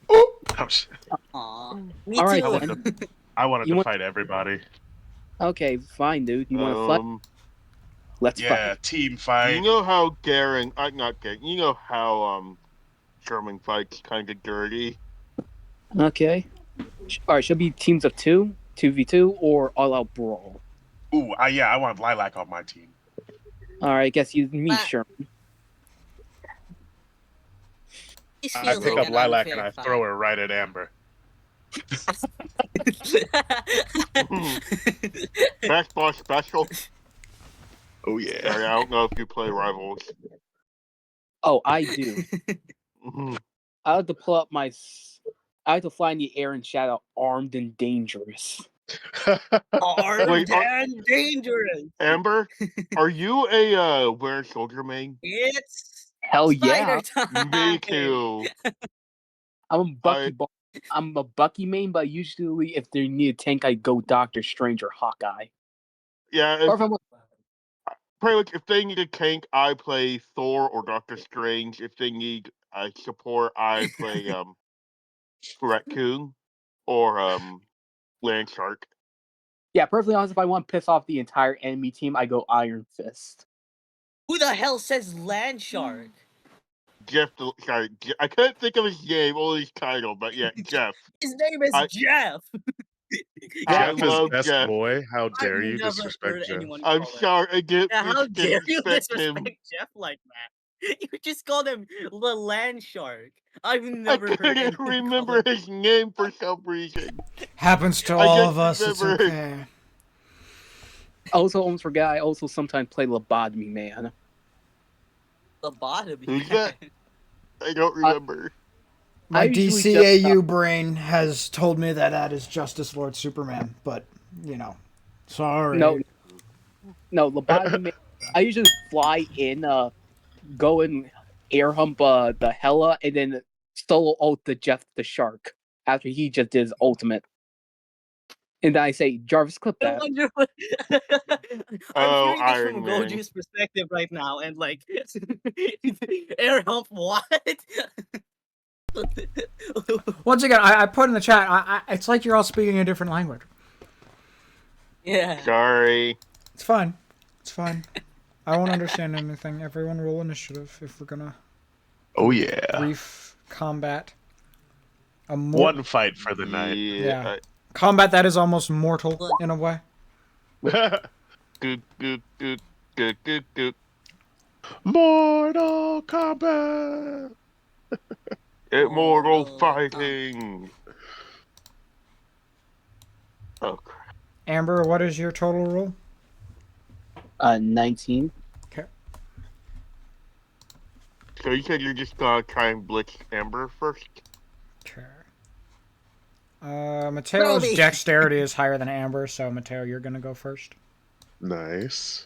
Aw. Me All right, too. then. I wanted You to want- fight everybody. Okay, fine, dude. You want to fight? Let's Yeah, fight. team You fight. know how Garen, not Garen. You know how Sherman fights kind of dirty. Okay. All right, should be teams of 2v2, or all-out brawl. Ooh, I want Lilac on my team. All right, I guess you me, Ah. Sherman. This I feels pick like up an Lilac and unfair I fight. throw her right at Amber. Best boss special. Oh yeah. Sorry, I don't know if you play Rivals. Oh, I do. Mhm. I like to pull up my. I like to fly in the air and shout out "armed and dangerous." Armed Wait, and dangerous. Amber, are you a Winter Soldier main? It's Hell yeah! spider time. Me too. I'm a Bucky main, but usually if they need a tank, I go Doctor Strange or Hawkeye. Yeah, Or if I'm pretty much if they need a tank, I play Thor or Doctor Strange. If they need support, I play Raccoon or Landshark. yeah, perfectly honest, if I want to piss off the entire enemy team, I go Iron Fist. Who the hell says land shark? Sorry, I couldn't think of his name or his title, but yeah, Jeff. His name is I- Jeff. I Jeff is love best Jeff. boy. How I've dare you never heard disrespect Jeff? anyone I'm call him. sorry, I didn't Yeah, how dare you disrespect him. disrespect Jeff like that? You just called him the land shark. I've I never heard couldn't anyone remember call him. his name for some reason. Happens to I all just of us. It's remember- okay. I also almost forgot. I also sometimes play Lobotomy Man. Lobotomy. Who's that? I don't remember. My I usually DCAU brain has told me that that is Justice Lord Superman, but you know, sorry. No, Lobotomy Man. I usually fly in, go and air hump the Hella, and then solo ult the Jeff the Shark after he just did his ultimate. And then I say, Jarvis, clip I that. wonder what... I'm Oh, hearing this Iron from Man. Goju's perspective right now, and like, air hump what? Once again, I put in the chat. It's like you're all speaking a different language. Yeah. Sorry. It's fine. It's fine. I won't understand anything. Everyone roll initiative if we're gonna Oh yeah. brief combat. One fight for the night. Yeah. Combat that is almost mortal in a way. Good. Mortal Kombat. Immortal Oh, fighting. Oh crap. Amber, what is your total roll? 19. So you said you're just gonna try and blitz Amber first? Okay. Mateo's Roby. dexterity is higher than Amber, so Mateo, you're gonna go first. Nice.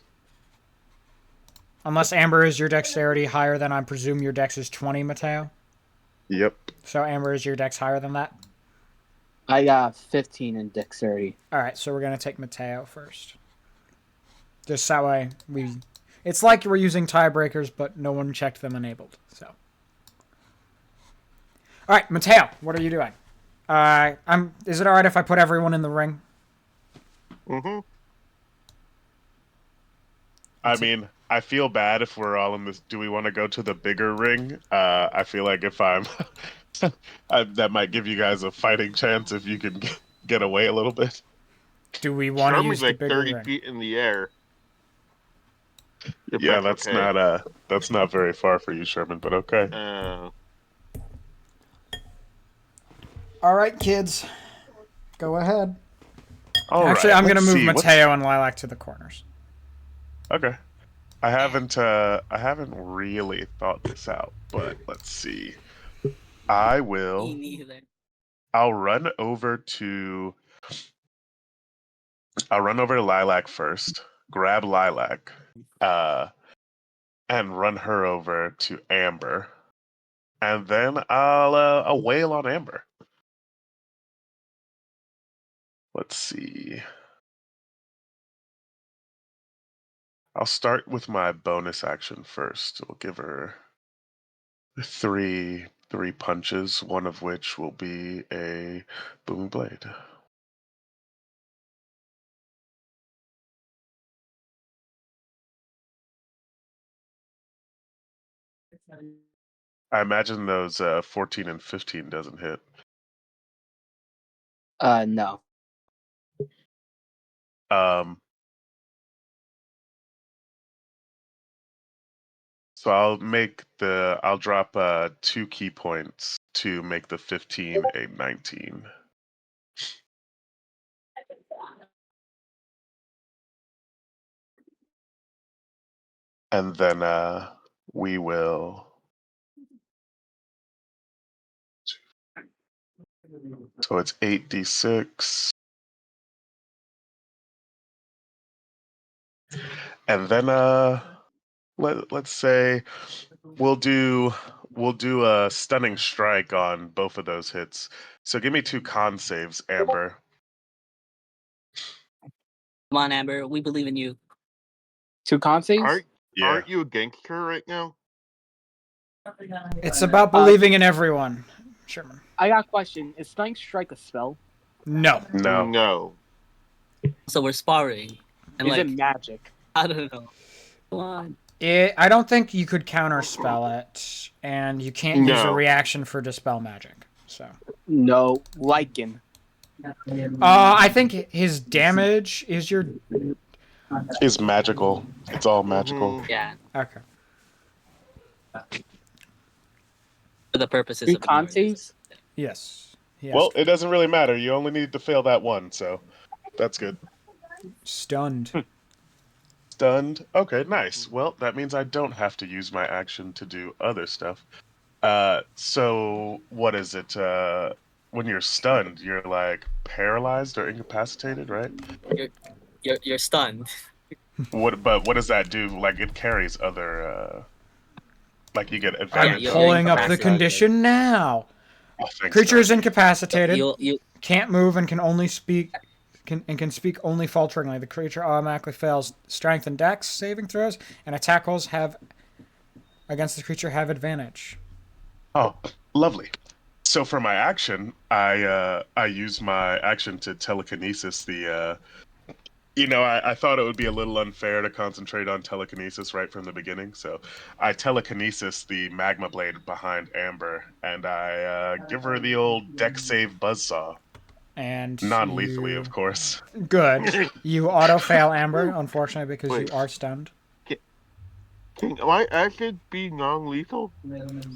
Unless Amber is your dexterity higher than, I presume your dex is 20, Mateo. Yep. So Amber, is your dex higher than that? I got 15 in dexterity. All right, so we're gonna take Mateo first. Just that way we. It's like we're using tiebreakers, but no one checked them enabled. So. All right, Mateo, what are you doing? Is it all right if I put everyone in the ring? Mm-hmm. I mean, I feel bad if we're all in this. Do we want to go to the bigger ring? I feel like if I'm, that might give you guys a fighting chance if you can get away a little bit. Do we want to Sherman's use the like bigger 30 ring? feet in the air. If Yeah, that's okay. not very far for you, Sherman. But okay. All right, kids, go ahead. All Actually, right, I'm gonna let's move see. Mateo and Lilac to the corners. Okay. I haven't really thought this out, but let's see. I Me will. neither. I'll run over to Lilac first. Grab Lilac, and run her over to Amber, and then I'll wail on Amber. Let's see. I'll start with my bonus action first. We'll give her three punches, one of which will be a booming blade. I imagine those 14 and 15 doesn't hit. No. So I'll drop 2 key points to make the 15 a 19. And then we will. So it's 8d6. And then let's say we'll do a stunning strike on both of those hits. So give me 2 con saves, Amber. Come on, Amber. We believe in you. 2 con saves? Aren't you a gangster right now? It's about believing in everyone. Sherman. I got a question. Is Stunning Strike a spell? No. No. No. So we're sparring. And Is like, it magic? I don't know. Come on. I don't think you could counterspell it, and you can't use a No. reaction for dispel magic. So. No. Lycan. I think his damage is your. It's magical. It's all magical. Yeah. Okay. For the purposes 3 of con ignoring this. saves? Yes. Well, it doesn't really matter. You only need to fail that one, so that's good. Stunned. Stunned. Okay, nice. Well, that means I don't have to use my action to do other stuff. So what is it? When you're stunned, you're like paralyzed or incapacitated, right? You're stunned. But what does that do? Like it carries other like you get I'm advantage. you're pulling up the incapacitated. condition now. Oh, thanks, Creature is Doc. incapacitated, You can't move, and can only speak. Can speak only falteringly. The creature automatically fails Strength and Dex saving throws, and attack rolls against the creature have advantage. Oh, lovely. So for my action, I use my action to telekinesis the. I thought it would be a little unfair to concentrate on telekinesis right from the beginning, so I telekinesis the magma blade behind Amber, and I give her the old deck save buzzsaw. And Non-lethally, of course. Good. You auto fail, Amber, unfortunately, because you are stunned. Can my action be non-lethal?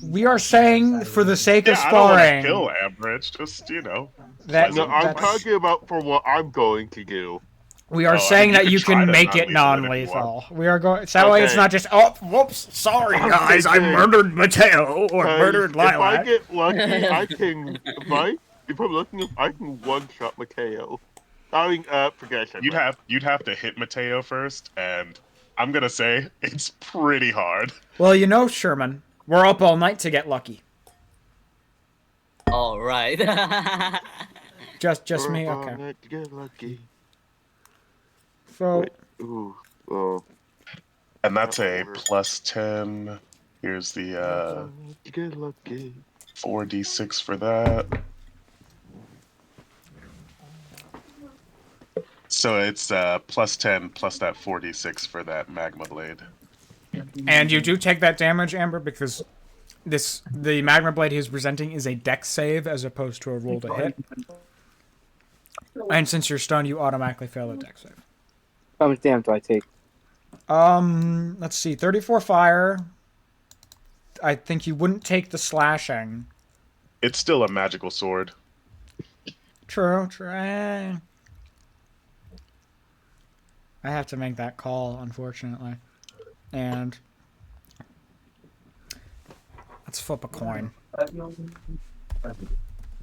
We are saying, for the sake of Yeah, I don't want to sparring, kill Amber. It's just No, pleasant. I'm talking about for what I'm going to do. we are I saying mean, that you you could try can to make it non-lethal it if you non-lethal. We are going. So that way, it's Okay. not just whoops, sorry I'm guys, I thinking- murdered Mateo or 'Cause murdered if I Lilac. get lucky, I can. If I'm looking, I can one-shot Mateo. I mean, forget it. You'd have to hit Mateo first, and I'm gonna say it's pretty hard. Well, Sherman, we're up all night to get lucky. all right. Just We're me, up all okay. night to get lucky. So Wait, ooh, oh. And that's a +10. Here's the All night to get lucky. 4d6 for that. So it's +10 plus that 4d6 for that magma blade. And you do take that damage, Amber, because the magma blade he's presenting is a dex save as opposed to a roll to hit. And since you're stunned, you automatically fail the dex save. How much damage do I take? Let's see, 34 fire. I think you wouldn't take the slashing. It's still a magical sword. True. I have to make that call, unfortunately. And let's flip a coin.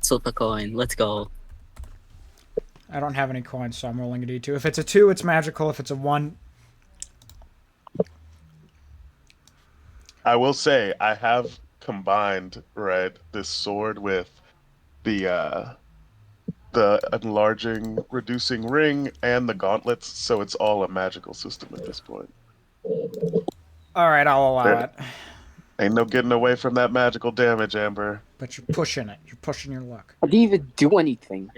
Flip a coin. Let's go. I don't have any coins, so I'm rolling a d2. If it's a 2, it's magical. If it's a 1... I will say I have combined this sword with the enlarging, reducing ring and the gauntlets, so it's all a magical system at this point. All right, I'll allow it. Ain't no getting away from that magical damage, Amber. But you're pushing it. You're pushing your luck. I didn't even do anything.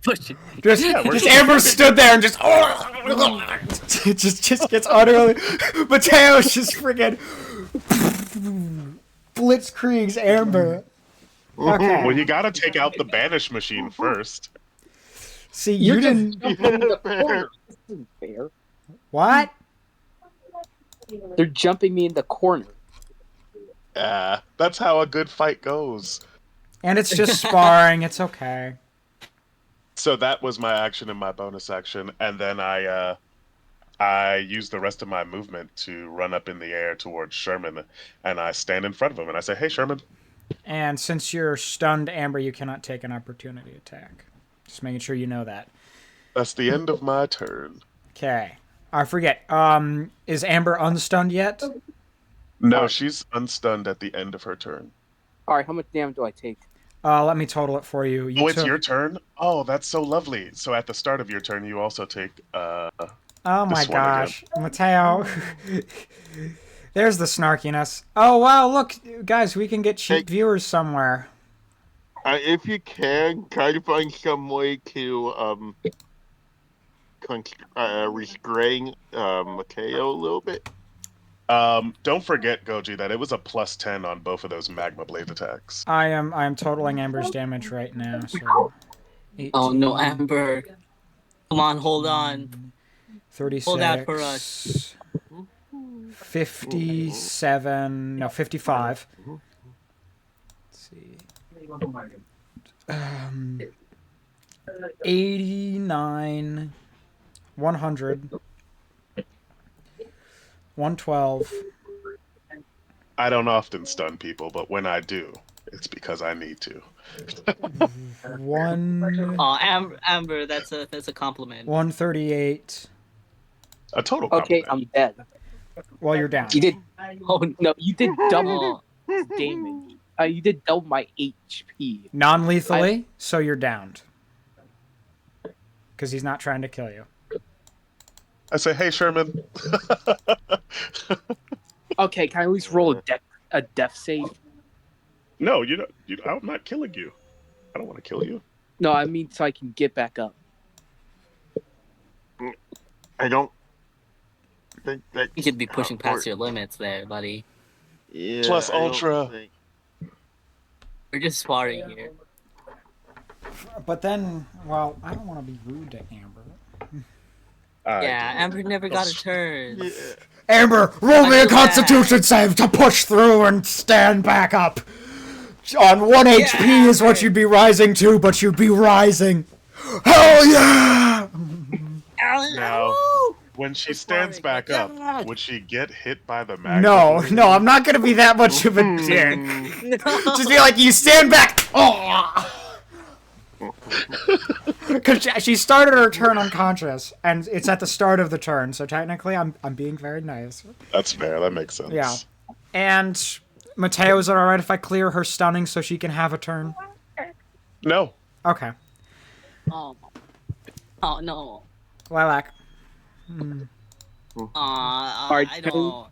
Push it. Just Amber stood there and just just gets utterly. Mateo's just friggin' blitzkriegs Amber. Okay. Well, you gotta take out the banish machine first. See, You're you just didn't. jumping in the Fair. corner. This isn't fair. What? They're jumping me in the corner. Yeah, that's how a good fight goes. And it's just sparring. It's okay. So that was my action and my bonus action, and then I used the rest of my movement to run up in the air towards Sherman, and I stand in front of him and I say, "Hey, Sherman." And since you're stunned, Amber, you cannot take an opportunity attack. Just making sure you know that. That's the end of my turn. Okay. I forget. Is Amber unstunned yet? No, she's unstunned at the end of her turn. All right, how much damage do I take? Let me total it for you. Oh, it's your turn? Oh, that's so lovely. So at the start of your turn, you also take Oh my this one again. gosh, Mateo. There's the snarkiness. Oh wow, look, guys, we can get cheap viewers somewhere. If you can, try to find some way to restrain Mateo a little bit. Don't forget, Goji, that it was a +10 on both of those magma blade attacks. I am totaling Amber's damage right now. So 18, Oh no, Amber. Come on, hold on. 36. Hold out for us. 57. No, 55. Let's see. 89. 100. 112. I don't often stun people, but when I do, it's because I need to. Oh, Amber, that's a compliment. 138. A total Okay, compliment. I'm dead. Well, you're down. You did. Oh no, you did double damage. You did double my HP. Non-lethally, so you're downed. Because he's not trying to kill you. I say, "Hey, Sherman." Okay, can I at least roll a death save? No, you don't. I'm not killing you. I don't want to kill you. No, I mean so I can get back up. I don't think that You could be pushing past your limits there, buddy. Yeah, Plus ultra. We're just sparring here. But then, well, I don't want to be rude to Amber. Yeah, Amber never got a turn. Yeah. Amber, roll me a Constitution save to push through and stand back up. On 1 HP is what you'd be rising to, but you'd be rising. Hell yeah! Now, when she stands back up, would she get hit by the magma? No, I'm not gonna be that much of a dick. Just be like, you stand back. Oh. Because she started her turn unconscious, and it's at the start of the turn, so technically I'm being very nice. That's fair. That makes sense. Yeah. And Mateo, is it alright if I clear her stunning so she can have a turn? No. Okay. Oh no. Lilac. Alright, I don't.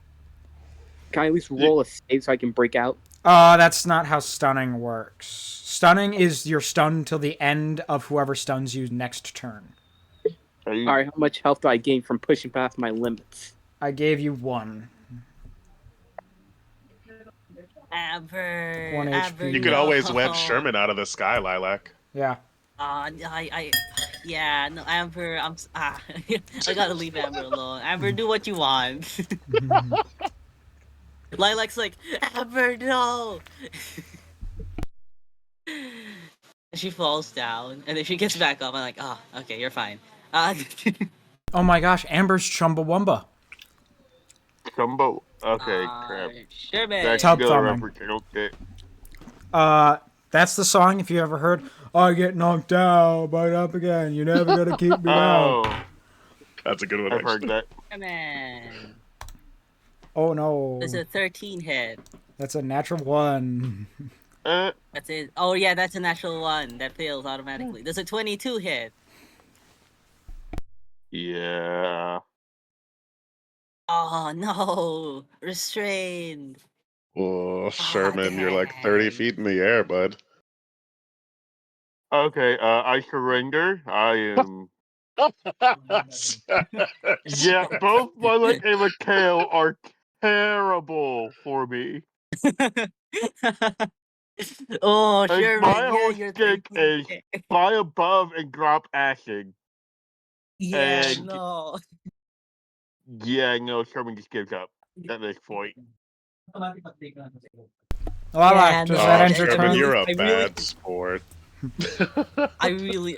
Can I at least roll a save so I can break out? That's not how stunning works. Stunning is you're stunned till the end of whoever stuns you next turn. Alright, how much health do I gain from pushing past my limits? I gave you 1. Amber. 1 Amber, HP. You could always web Sherman out of the sky, Lilac. Yeah. Yeah, no, Amber, I gotta leave Amber alone. Amber, do what you want. Lilac's like, Amber, no! She falls down, and then she gets back up, I'm like, oh, okay, you're fine. Oh my gosh, Amber's Chumbawamba. Chumbo. Okay, crap. Sure, man. That's Tub good thumbing. reference. Okay. That's the song, if you ever heard, I get knocked out, but up again, you're never gonna keep me down. Oh, That's a good one. I've heard Actually. that. Sure, man. Oh no. There's a 13 hit. That's a natural 1. That's it. Oh, yeah, that's a natural 1. That fails automatically. There's a 22 hit. Yeah. Oh, no. Restrained. Oh, Sherman, you're like 30 feet in the air, bud. Okay, I surrender. I am. Yeah, both Lilac and Mateo are terrible for me. Oh, Like, Sherman, my yeah, whole you're stick is fly above and drop acid. Yeah, And no. yeah, no, Sherman just gives up at this point. Lilac, does no, that Oh, end your Sherman, turn? you're a I really, bad sport. I really.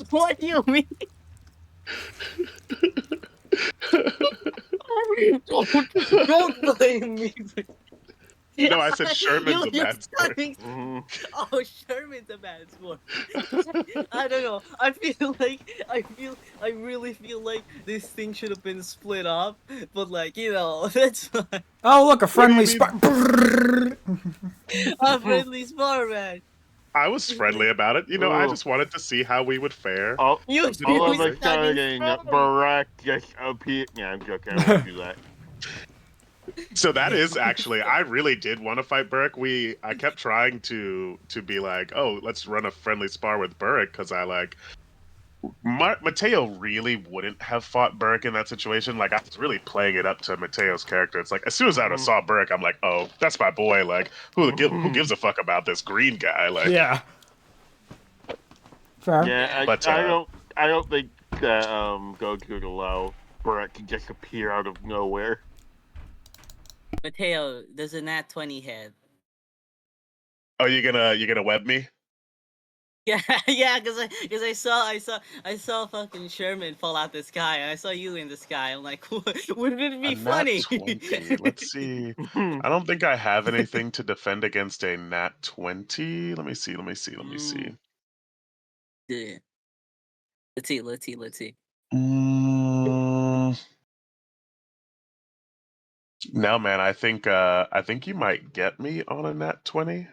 What do you mean? Don't blame me. No, I said Sherman's a You're bad sport. starting. Mhm. Oh, Sherman's a bad sport. I don't know. I really feel like this thing should have been split up. But like, that's fine. Oh, look, a What do you friendly mean? spot. A friendly spar, man. I was friendly about it. I Ooh. just wanted to see how we would fare. All, You Something all of was a basic. fucking sudden, strong. Barack just appeared. Yeah, I'm joking. I won't do that. So that is actually, I really did want to fight Burrick. I kept trying to be like, oh, let's run a friendly spar with Burrick because I like Mateo really wouldn't have fought Burrick in that situation. Like I was really playing it up to Mateo's character. It's like as soon as I would have saw Burrick, I'm like, oh, that's my boy. Like who gives a fuck about this green guy? Like Yeah. Fair. Yeah, But I don't think that Goku would allow Barack to just appear out of nowhere. Mateo, there's a nat 20 head. oh, you gonna web me? Yeah, yeah, because I saw fucking Sherman fall out the sky, and I saw you in the sky. I'm like, wouldn't it be A nat funny? 20. Let's see. I don't think I have anything to defend against a nat 20. Let me see. Yeah. Let's see. Mm, no, man. I think you might get me on a nat 20.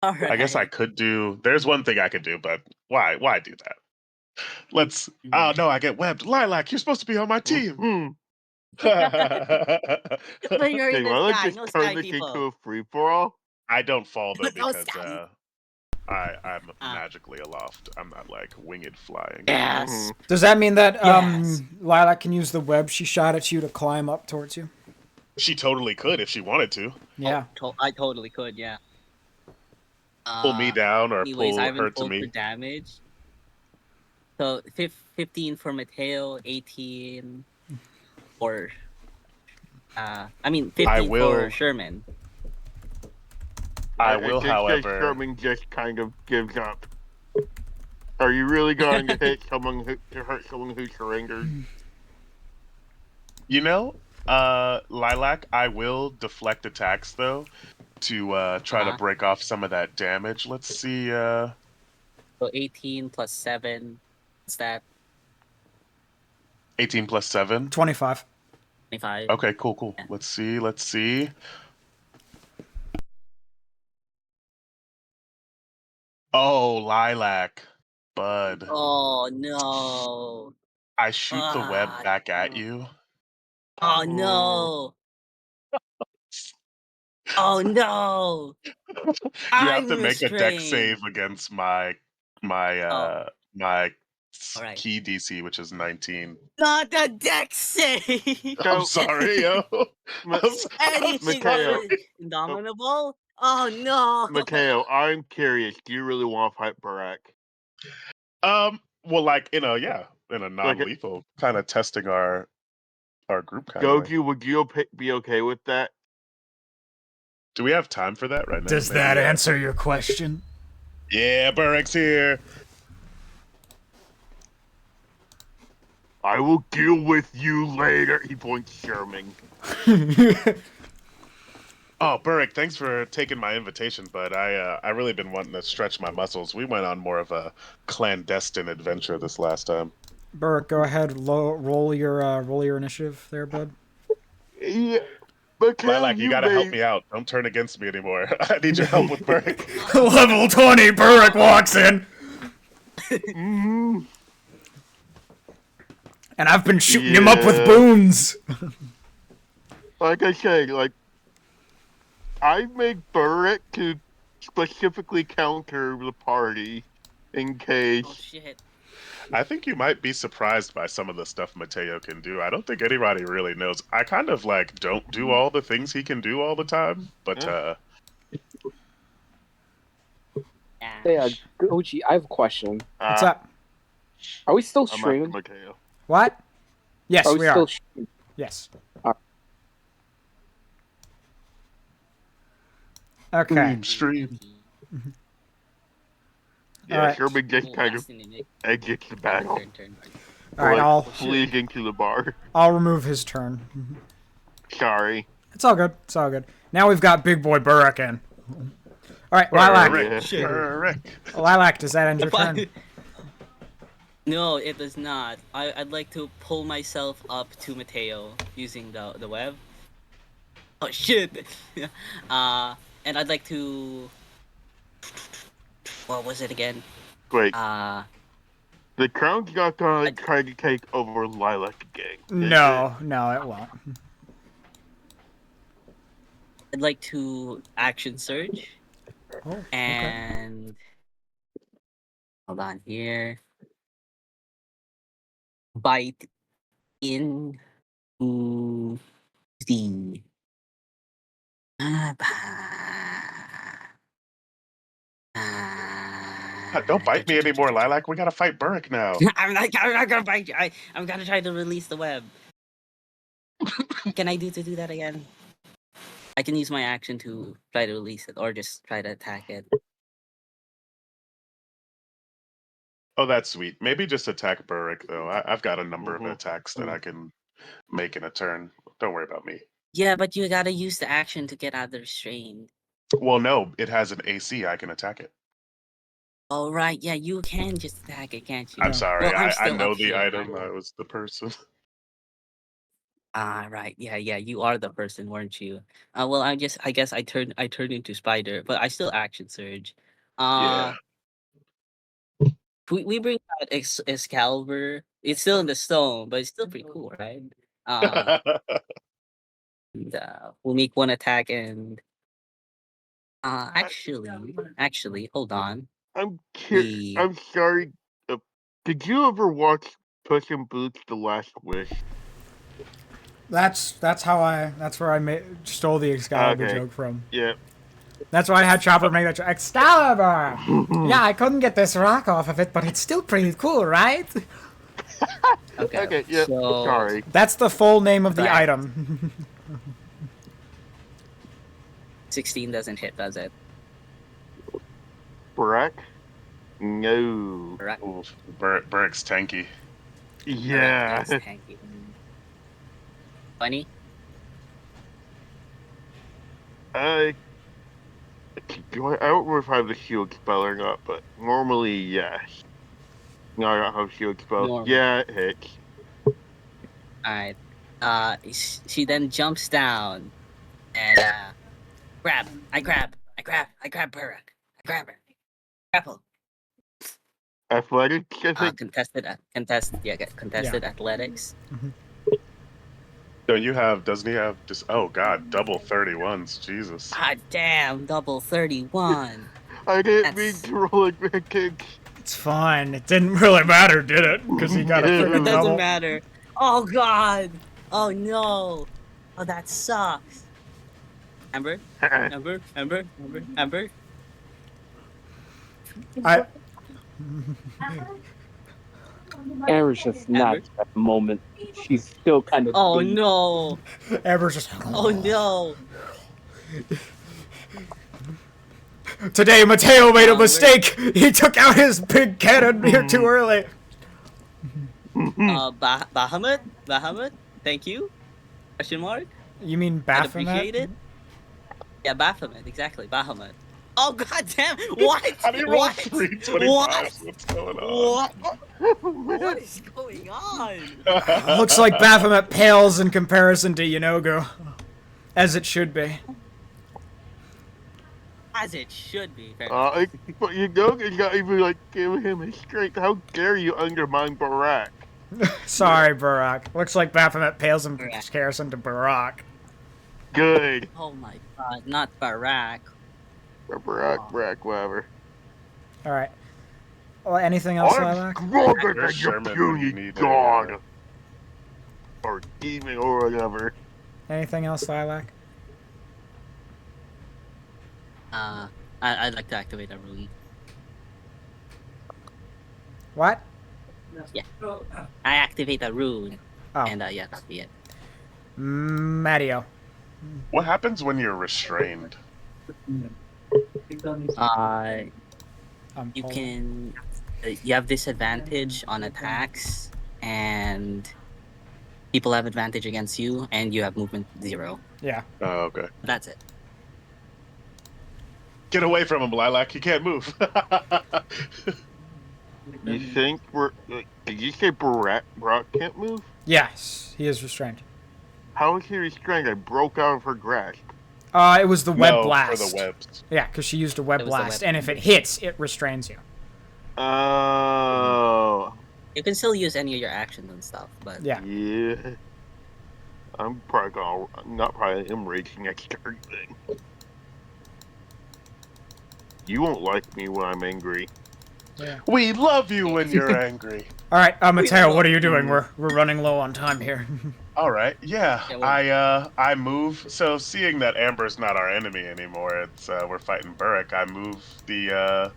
All I guess I right. could do. There's one thing I could do, but why? Why do that? Let's. Oh no, I get webbed. Lilac, you're supposed to be on my team. But you're in Hey, the why don't sky, just no turn sky this into people. a free for all? I don't fall though No because sky. I'm Ah. magically aloft. I'm not like winged flying. Yes. Does that mean that Yes. Lilac can use the web she shot at you to climb up towards you? She totally could if she wanted to. Yeah. I totally could, yeah. Pull me down or Anyways, I pull her haven't to rolled for me. damage. So 15 for Mateo, 18 for 15 for Sherman. I I will, think that however. Sherman just kind of gives up. Are you really going to hit someone to hurt someone who's surrendered? Lilac, I will deflect attacks though to try to break off some of that damage. Let's see. So 18 plus 7. What's that? 18 plus 7. 25. 25. Okay, cool. Yeah. Let's see. Oh, Lilac, bud. Oh no. I shoot the web back at No. you. Oh no. Oh no. You have I'm to make a deck restrained. save against my All right. key DC, which is 19. Not the deck save. I'm sorry, yo. I'm Anything Mateo. is indomitable. Oh no. Mateo, I'm curious. Do you really want to fight Barack? Well, like in a non-lethal kind of testing our group kind of way. Goku, would you be okay with that? Do we have time for that right now? Does that answer your question? Yeah, Burrick's here. I will deal with you later. He points Sherman. Oh, Burrick, thanks for taking my invitation, but I really been wanting to stretch my muscles. We went on more of a clandestine adventure this last time. Burrick, go ahead. Roll your initiative there, bud. Yeah. But Lilac, you gotta help me out. Don't turn against me anymore. I need your help with Burrick. Level 20, Burrick walks in. And I've been shooting him up with boons. Like I say, I make Burrick to specifically counter the party in case. Oh shit. I think you might be surprised by some of the stuff Mateo can do. I don't think anybody really knows. I kind of don't do all the things he can do all the time, but Hey, Goji, I have a question. What's up? Are we still I'm after streaming? Mateo. What? Yes, Are we we still are. streaming? Yes. Uh, Okay. Stream. Yeah, All right. Sherman just Oh, kind of fascinating. exits the battle. Turn. All right. Like, I'll flees into the bar. remove his turn. Sorry. It's all good. It's all good. Now we've got Big Boy Burak in. All right, Yeah. Lilac. Shit. Lilac, does that end your If I- turn? No, it does not. I'd like to pull myself up to Mateo using the web. Oh shit! And I'd like to. What was it again? Wait, Uh, the crown's not gonna I- try to take over Lilac again. is No, no, it won't. I'd like to action surge Oh, okay. and hold on here. Bite in the Don't bite me anymore, Lilac. We gotta fight Burrick now. I'm not gonna bite you. I'm gonna try to release the web. Can I do that again? I can use my action to try to release it or just try to attack it. Oh, that's sweet. Maybe just attack Burrick, though. I've got a number of Mhm. attacks that I can make in a turn. Don't worry about me. Yeah, but you gotta use the action to get out of the restraint. Well, no, it has an AC. I can attack it. Oh right, yeah, you can just attack it, can't you? I'm sorry. Well, I'm I still know up the here. item. I was the person. Ah, right. Yeah, you are the person, weren't you? Well, I guess I turned into Spider, but I still action surge. Yeah. We bring out Excalibur. It's still in the stone, but it's still pretty cool, right? Uh, and, we'll make one attack and actually, hold on. I'm We I'm sorry. Did you ever watch Puss in Boots: The Last Wish? That's where I stole the Excalibur Okay. joke from. Yeah. That's why I had Chopper make that joke. Excalibur! Yeah, I couldn't get this rock off of it, but it's still pretty cool, right? Okay. Yeah. So, Sorry. That's the full name of the Right. item. 16 doesn't hit, does it? Brack? No. Correct. Oof, Burrick's tanky. Yeah. Correct, thank you. 20. I don't remember if I have the shield spell or not, but normally yes. No, I don't have shield spell. Normal. Yeah, it hits. Alright. She then jumps down and grab. I grab Burrock. I grab her. Grapple. Athletics, I think. Contested athletics. Don't you have? Doesn't he have? Just oh god, double 31s. Jesus. God damn, double 31. I didn't mean That's- to roll a quick kick. It's fine. It didn't really matter, did it? Because he got a Yeah. freaking It doesn't double. matter. Oh god. Oh no. Oh, that sucks. Amber. I Amber's just not Amber? at the moment. She's still kind of. Oh weak. no. Amber's just. Oh no. Today, Mateo made a wait. mistake. He took out his big cannon here too early. Bahamut. Thank you. Question mark. You mean I'd appreciate Baphomet? it. Yeah, Baphomet, exactly, Bahamut. Oh god damn! What? How do you roll What? 325? What? What's going on? What is going on? Looks like Baphomet pales in comparison to Yanogo. As it should be. As it should be. Fair But you know, you got even like give him his strength. How dare you undermine Barak? Sorry, Barak. Looks like Baphomet pales in Barak. comparison to Barak. Good. Oh my god, not Barak. Or Barak, whatever. Alright. Well, anything else, I'm Lilac? stronger than Where's your Sherman when you puny need a, god. Or demon or whatever. Anything else, Lilac? I'd like to activate a rune. What? Yeah. I activate a rune. Oh, And yeah, that'll be it. Matteo. What happens when you're restrained? Uh, you Paul. can. You have disadvantage on attacks, and people have advantage against you, and you have movement 0. Yeah. Oh, okay. That's it. Get away from him, Lilac. He can't move. You think did you say Brock can't move? Yes, he is restrained. How is he restrained? I broke out of her grasp. It was the web No, blast. for the webs. Yeah, because she used a web It was the blast, web. and if it hits, it restrains you. Oh. You can still use any of your actions and stuff, but Yeah. Yeah. I'm not probably him raging next turn thing. You won't like me when I'm angry. Yeah. We love you when you're angry. All right, Mateo, what are you doing? Mm. We're running low on time here. All right, yeah. Yeah, well- I move. So seeing that Amber's not our enemy anymore, it's we're fighting Burrick. I move the.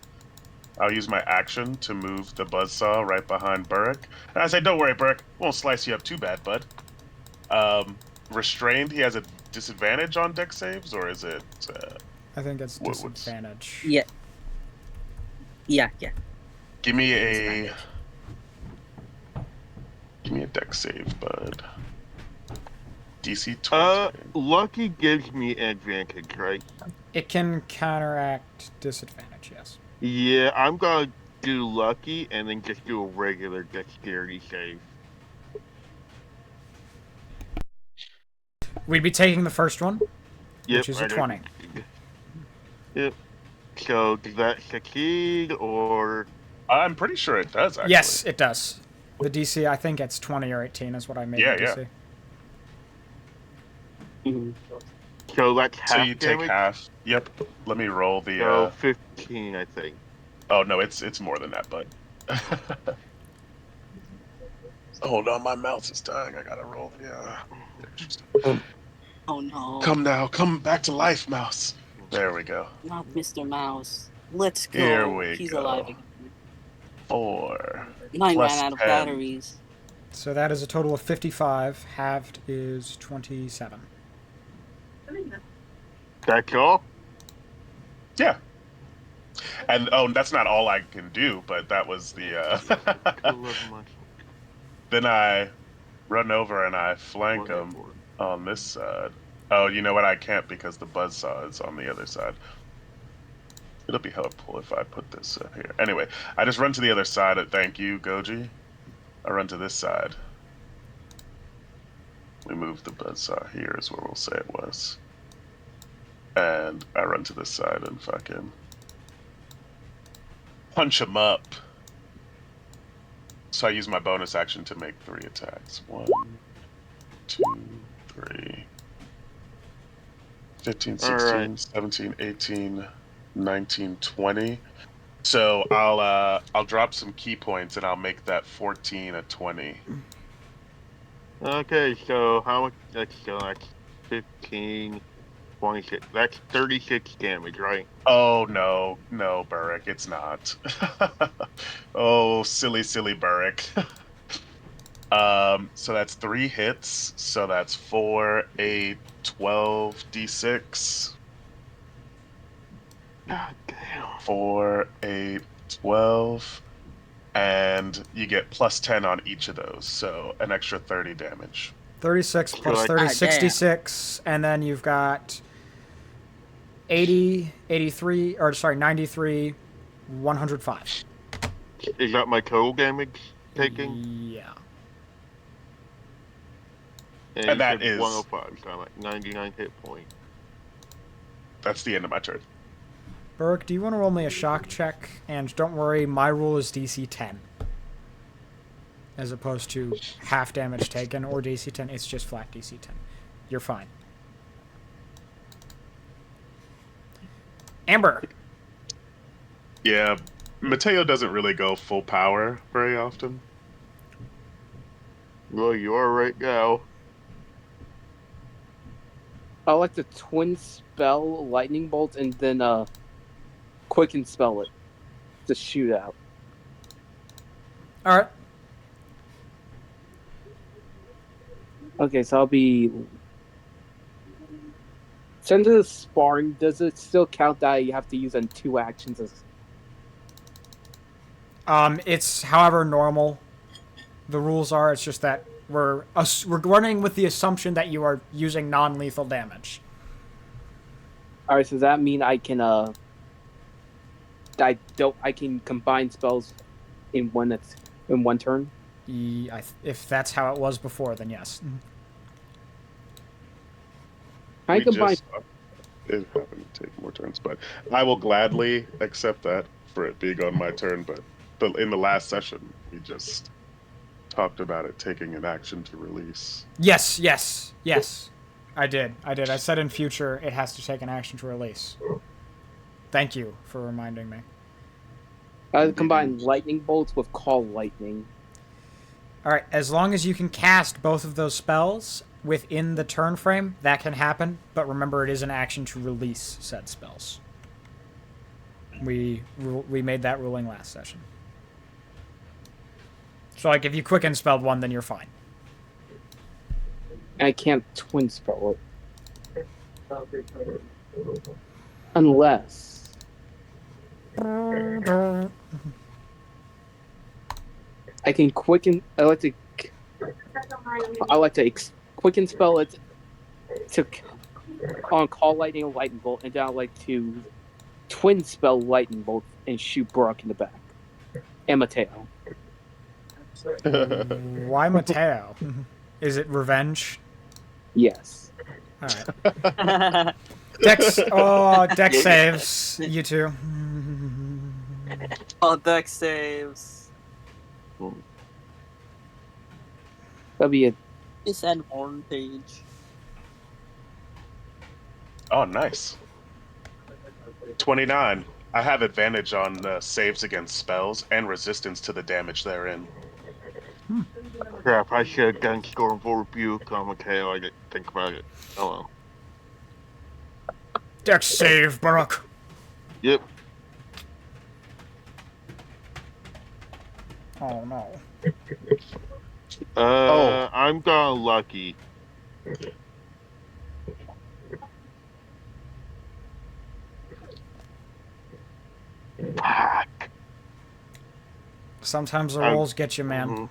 I'll use my action to move the buzzsaw right behind Burrick. And I say, "Don't worry, Burrick. Won't slice you up too bad, bud." Restrained. He has a disadvantage on deck saves, or is it? I think it's What's- disadvantage. yeah. Yeah. Give me a. Disadvantage. Give me a deck save, bud. DC 20. Lucky gives me advantage, right? It can counteract disadvantage, yes. Yeah, I'm gonna do lucky and then just do a regular dexterity save. We'd be taking the first one, Yep, which is a 20. Yep. So does that succeed or? I'm pretty sure it does. Actually. Yes, it does. The DC, I think it's 20 or 18 is what I made Yeah, the DC. Mhm. So that's half So you take damage? half. Yep. Let me roll the. So 15, I think. Oh no, it's more than that, bud. Hold on, my mouse is dying. I gotta roll. Yeah. Oh no. Come now, come back to life, mouse. There we go. Not Mr. Mouse. Let's go. Here we He's go. alive again. 4. Mine Plus ran out of 10. batteries. So that is a total of 55. Halved is 27. That's all? Yeah. And that's not all I can do, but that was the. Then I run over and I flank him on this side. Oh, you know what? I can't because the buzzsaw is on the other side. It'll be helpful if I put this here. Anyway, I just run to the other side. Thank you, Goji. I run to this side. We move the buzzsaw here is where we'll say it was. And I run to this side and fucking punch him up. So I use my bonus action to make 3 attacks. 1, 2, 3. 15, 16, right. 17, 18, 19, 20. So I'll drop some key points and I'll make that 14 a 20. Okay, so how much? That's 15, 26. That's 36 damage, right? Oh no, Burrick, it's not. Oh, silly Burrick. So that's 3 hits. So that's 4, 8, 12 d6. God damn. 4, 8, 12. And you get plus 10 on each of those, so an extra 30 damage. 36 plus Good. 30, Ah, damn. 66. And then you've got 80, 83, or sorry, 93, 105. Is that my total damage taking? Yeah. And you that said is- 105, so I'm at 99 hit point. That's the end of my turn. Burke, do you want to roll me a shock check? And don't worry, my rule is DC 10. As opposed to half damage taken or DC 10. It's just flat DC 10. You're fine. Amber. Yeah, Mateo doesn't really go full power very often. Well, you are right now. I like to twin spell lightning bolt and then quicken spell it to shoot out. All right. Okay, so I'll be. Since it's sparring, does it still count that you have to use on 2 actions? It's however normal the rules are. It's just that we're running with the assumption that you are using non-lethal damage. All right, so does that mean I can I can combine spells in one turn? If that's how it was before, then yes. I We combine. just it happened to take more turns, but I will gladly accept that for it being on my turn. But in the last session, we just talked about it taking an action to release. Yes, yes, yes. I did. I said in future it has to take an action to release. Thank you for reminding me. I combine lightning bolts with call lightning. All right, as long as you can cast both of those spells within the turn frame, that can happen. But remember, it is an action to release said spells. We made that ruling last session. So, like, if you quicken spelled one, then you're fine. I can't twin spell it. Unless. I can quicken. I like to quicken spell it to on call lightning or lightning bolt, and then I like to twin spell lightning bolt and shoot Brock in the back. And Mateo. Why Mateo? Is it revenge? Yes. All right. Dex saves. You too. Oh, deck saves. That'll be it. Disadvantage. Oh, nice. 29. I have advantage on saves against spells and resistance to the damage therein. Crap, I should have done Stormful Rebuke on Mateo. I didn't think about it. Oh well. Dex save, Barak. Yep. Oh no. I'm gone lucky. Fuck. Sometimes the rolls get you, man. Mhm.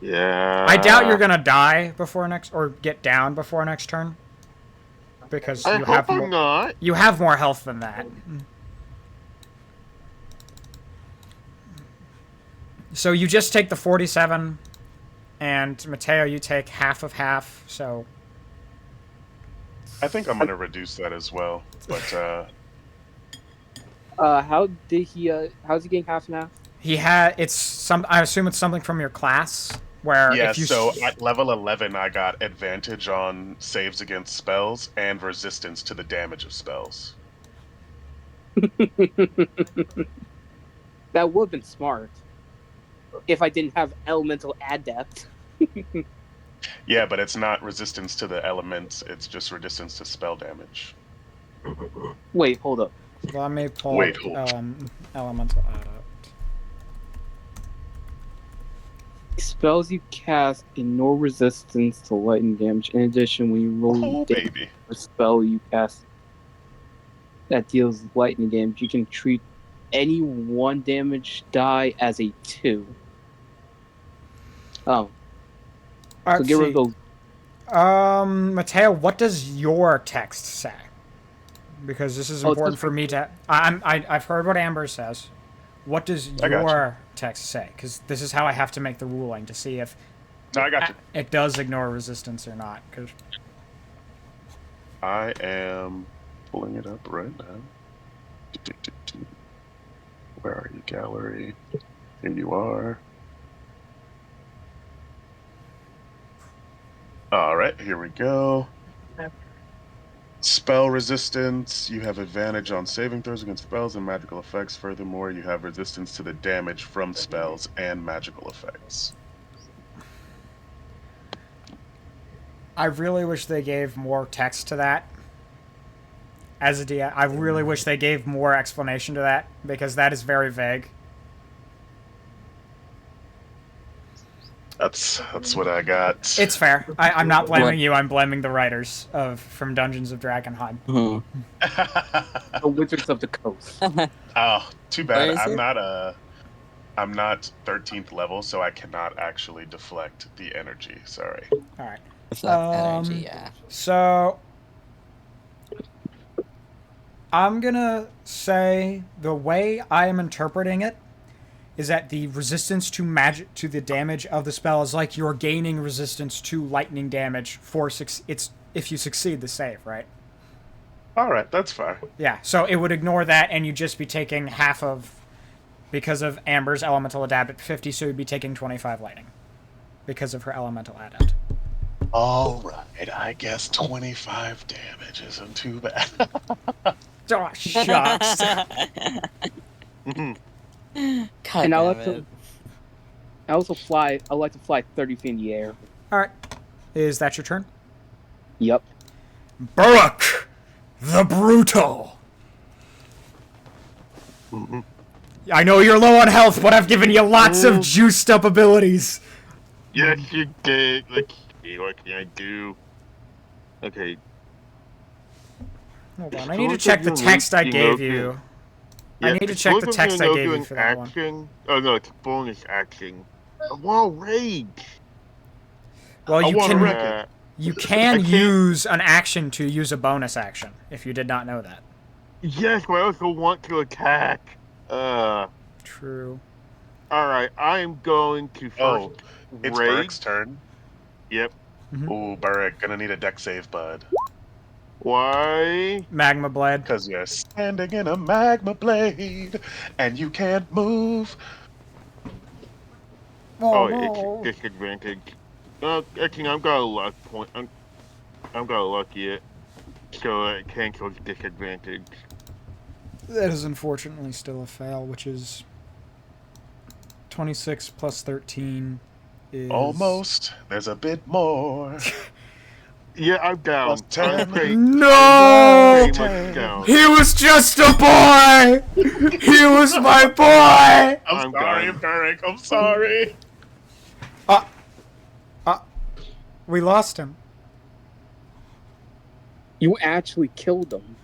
Yeah. I doubt you're gonna die before next, or get down before next turn, because I you hope have I'm more. not. You have more health than that. So you just take the 47, and Mateo, you take half of half. So I think I'm gonna reduce that as well. But How did he? How's he getting half and half? he had it's some. I assume it's something from your class where yeah, if you so at level 11, I got advantage on saves against spells and resistance to the damage of spells. That would have been smart if I didn't have elemental adept. Yeah, but it's not resistance to the elements, it's just resistance to spell damage. Wait, hold up. let me pull Wait, up hold. elemental adept. Spells you cast ignore resistance to lightning damage. In addition, when you roll Oh, damage baby. for a spell you cast that deals lightning damage, you can treat any 1 damage die as a 2. Oh. So Let's get rid of see. those. Mateo, what does your text say? Because this is important for me to. I've heard what Amber says. What does I got your text say? Because this is how I have to make the ruling to see if No, I got you. it does ignore resistance or not. Because I am pulling it up right now. Where are you, gallery? Here you are. All right, here we go. Spell resistance. You have advantage on saving throws against spells and magical effects. Furthermore, you have resistance to the damage from spells and magical effects. I really wish they gave more text to that. As a DM, I really wish they gave more explanation to that because that is very vague. That's what I got. It's fair. I'm not blaming you. I'm blaming the writers from Dungeons of Dragonheim. The Wizards of the Coast. Oh, too Where bad. is it? I'm not 13th level, so I cannot actually deflect the energy. Sorry. All right. Reflect energy, yeah. So I'm gonna say the way I am interpreting it is that the resistance to magic to the damage of the spell is like you're gaining resistance to lightning damage for it's if you succeed the save, right? All right, that's fine. Yeah. So it would ignore that, and you'd just be taking half of because of Amber's elemental adapt at 50, so you'd be taking 25 lightning because of her elemental adept. All right, I guess 25 damage isn't too bad. Oh, shucks. Mhm. God And I damn like it. to. I also fly. I like to fly 30 feet in the air. All right. Is that your turn? Yep. Burrock, the Brutal. Mhm. I know you're low on health, but I've given you lots of juiced up abilities. Yes, you did. Let's see, what can I do? Okay. Hold on, I need to check the text I gave you. I need to check the text I gave you for that one. action. Oh no, it's bonus action. I want rage. Well, I you want can record. you I can can't- use an action to use a bonus action if you did not know that. Yes, but I also want to attack. True. All right. I am going to first Oh, it's rage. Burrick's turn. Yep. Ooh, Burrick, gonna need a deck save, bud. Why? Magma Blade. Because you're standing in a magma blade, and you can't move. Oh, no. it's disadvantage. Actually, I've got a luck point. I've got a lucky it, so it cancels disadvantage. That is unfortunately still a fail, which is 26 plus 13 is Almost. There's a bit more. Yeah, I'm down. Plus 10. I'm pretty No! much down. He was just a boy! He was my boy! I'm I'm sorry, done. Burrick. I'm sorry. We lost him. You actually killed him.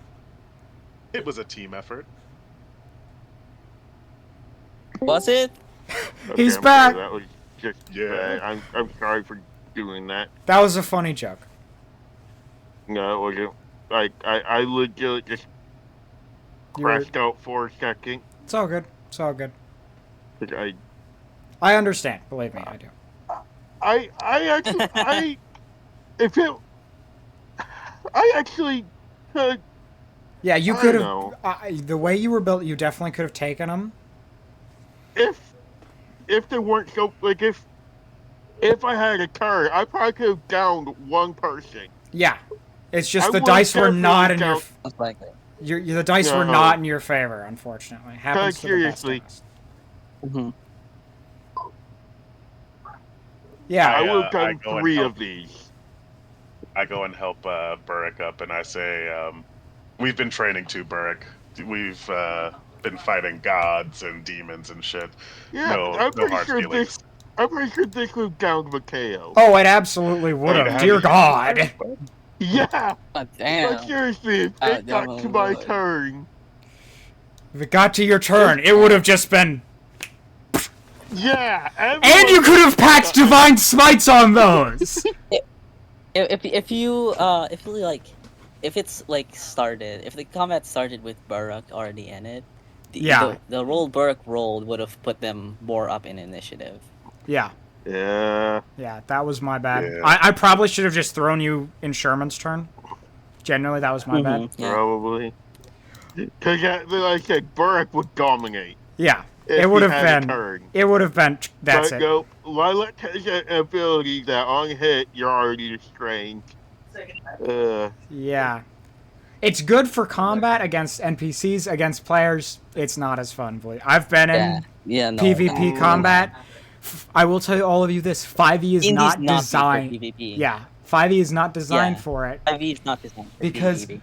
It was a team effort. Was it? Okay, He's I'm back. sorry, that was just Yeah. bad. I'm sorry for doing that. That was a funny joke. No, it wasn't. Like I legit just You're, crashed out for a second. it's all good. It's all good. 'Cause I understand. Believe me, I do. I actually if it I actually Yeah, you I could have. know. The way you were built, you definitely could have taken him. if they weren't so like if I had a card, I probably could have downed one person. Yeah, it's just I the would dice were definitely not in your. count- Most likely. The dice were No. not in your favor, unfortunately. Happens to the best of seriously. us. Mm-hmm. Yeah, I I, would have I done go and 3 help. of these. I go and help Burrick up, and I say, we've been training too, Burrick. We've been fighting gods and demons and shit. Yeah, No I'm pretty hard sure feelings. I'm pretty sure this would down Mateo. Oh, it absolutely would Wait, have. how Dear did- God. Yeah, God damn. but seriously, if I it got to definitely my would. turn, If it got to your turn, it would have just been. yeah, And you could have packed Divine Smites on those! If you like, if it's like started, if the combat started with Burrock already in it, Yeah. the roll Burrock rolled would have put them more up in initiative. Yeah. Yeah, Yeah, that was my bad. Yeah. I probably should have just thrown you in Sherman's turn. Genuinely, that was my bad. Mhm, yeah. probably. Because, like I said, Burrick would dominate. Yeah, If it would he have had a been. turn. It would have been. That's But it. no, Lilac has an ability that on hit you're already restrained. Yeah. It's good for combat against NPCs. Against players, it's not as fun. I've been in Yeah, no. PvP combat. I will tell you all of you this: 5e is D&D's not not designed. made for PvP. Yeah, 5e is not designed Yeah. for it. 5e is not designed for Because- PvP.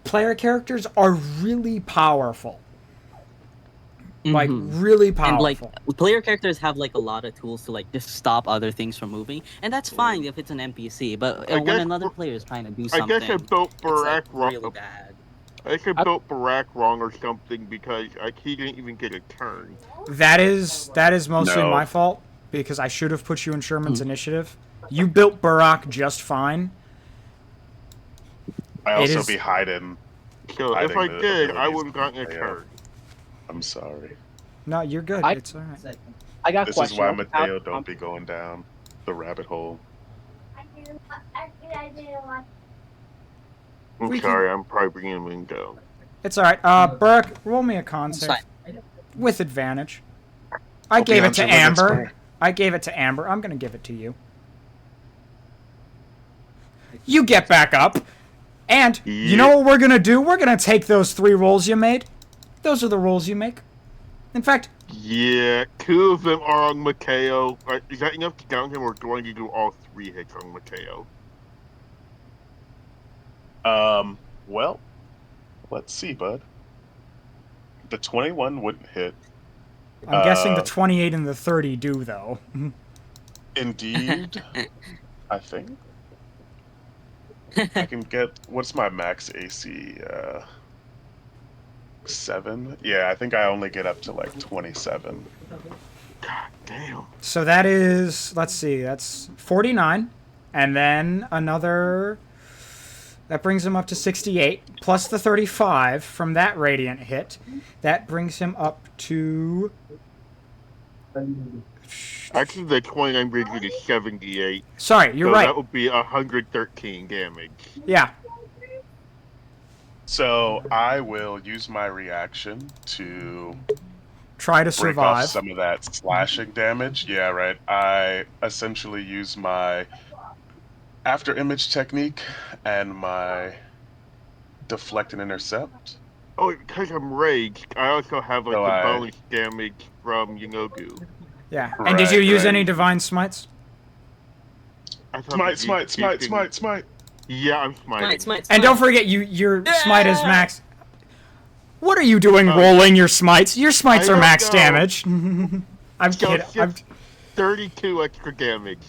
Player characters are really powerful. Like, Mhm. really And powerful. like player characters have like a lot of tools to like just stop other things from moving, and that's fine if it's an NPC. But I when guess another for- player is trying to do I guess I something, built it's like Barack wrong. really bad. I guess I built Barack wrong or something because like he didn't even get a turn. That is mostly No. my fault, because I should have put you in Sherman's Hmm. initiative. You built Barack just fine. I It also is- be hiding. So if Hiding I the did, I abilities would have gotten a of Mateo. turn. I'm sorry. No, you're good. I- It's all right. I got a This question. is why How- Mateo don't be going down the rabbit hole. I'm We sorry, I'm probably bringing him down. It's all right. Burke, roll me a con save with advantage. I Hope he gave it owns to your limits, Amber. Burke. I gave it to Amber. I'm gonna give it to you. You get back up, and you know what we're gonna do? We're gonna take those 3 rolls you made. Those are the rolls you make. In fact, Yeah, 2 of them are on Mateo. Is that enough to down him, or do I need to do all 3 hits on Mateo? Well, let's see, bud. The 21 wouldn't hit. I'm guessing the Uh, 28 and the 30 do, though. Indeed, I think. I can get, what's my max AC? 7? Yeah, I think I only get up to like 27. Damn. So that is, let's see, that's 49, and then another. That brings him up to 68, plus the 35 from that radiant hit. That brings him up to. Actually, the 29 brings me to 78. Sorry, you're So right. that would be 113 damage. Yeah. So I will use my reaction to Try to break off survive. some of that slashing damage. Yeah, right. I essentially use my after image technique and my deflect and intercept. Oh, because I'm raged, I also have like So the I- bonus damage from Yanogu. Yeah. And did you Right, use right. any divine smites? I thought Smite, the smite, smite, using- smite, smite. Yeah, I'm smiting. Smite. And don't forget, your smite is Yeah! max. What are you doing Oh. rolling your smites? Your smites I are don't max know. damage. I'm So kidding. it's just 32 extra damage.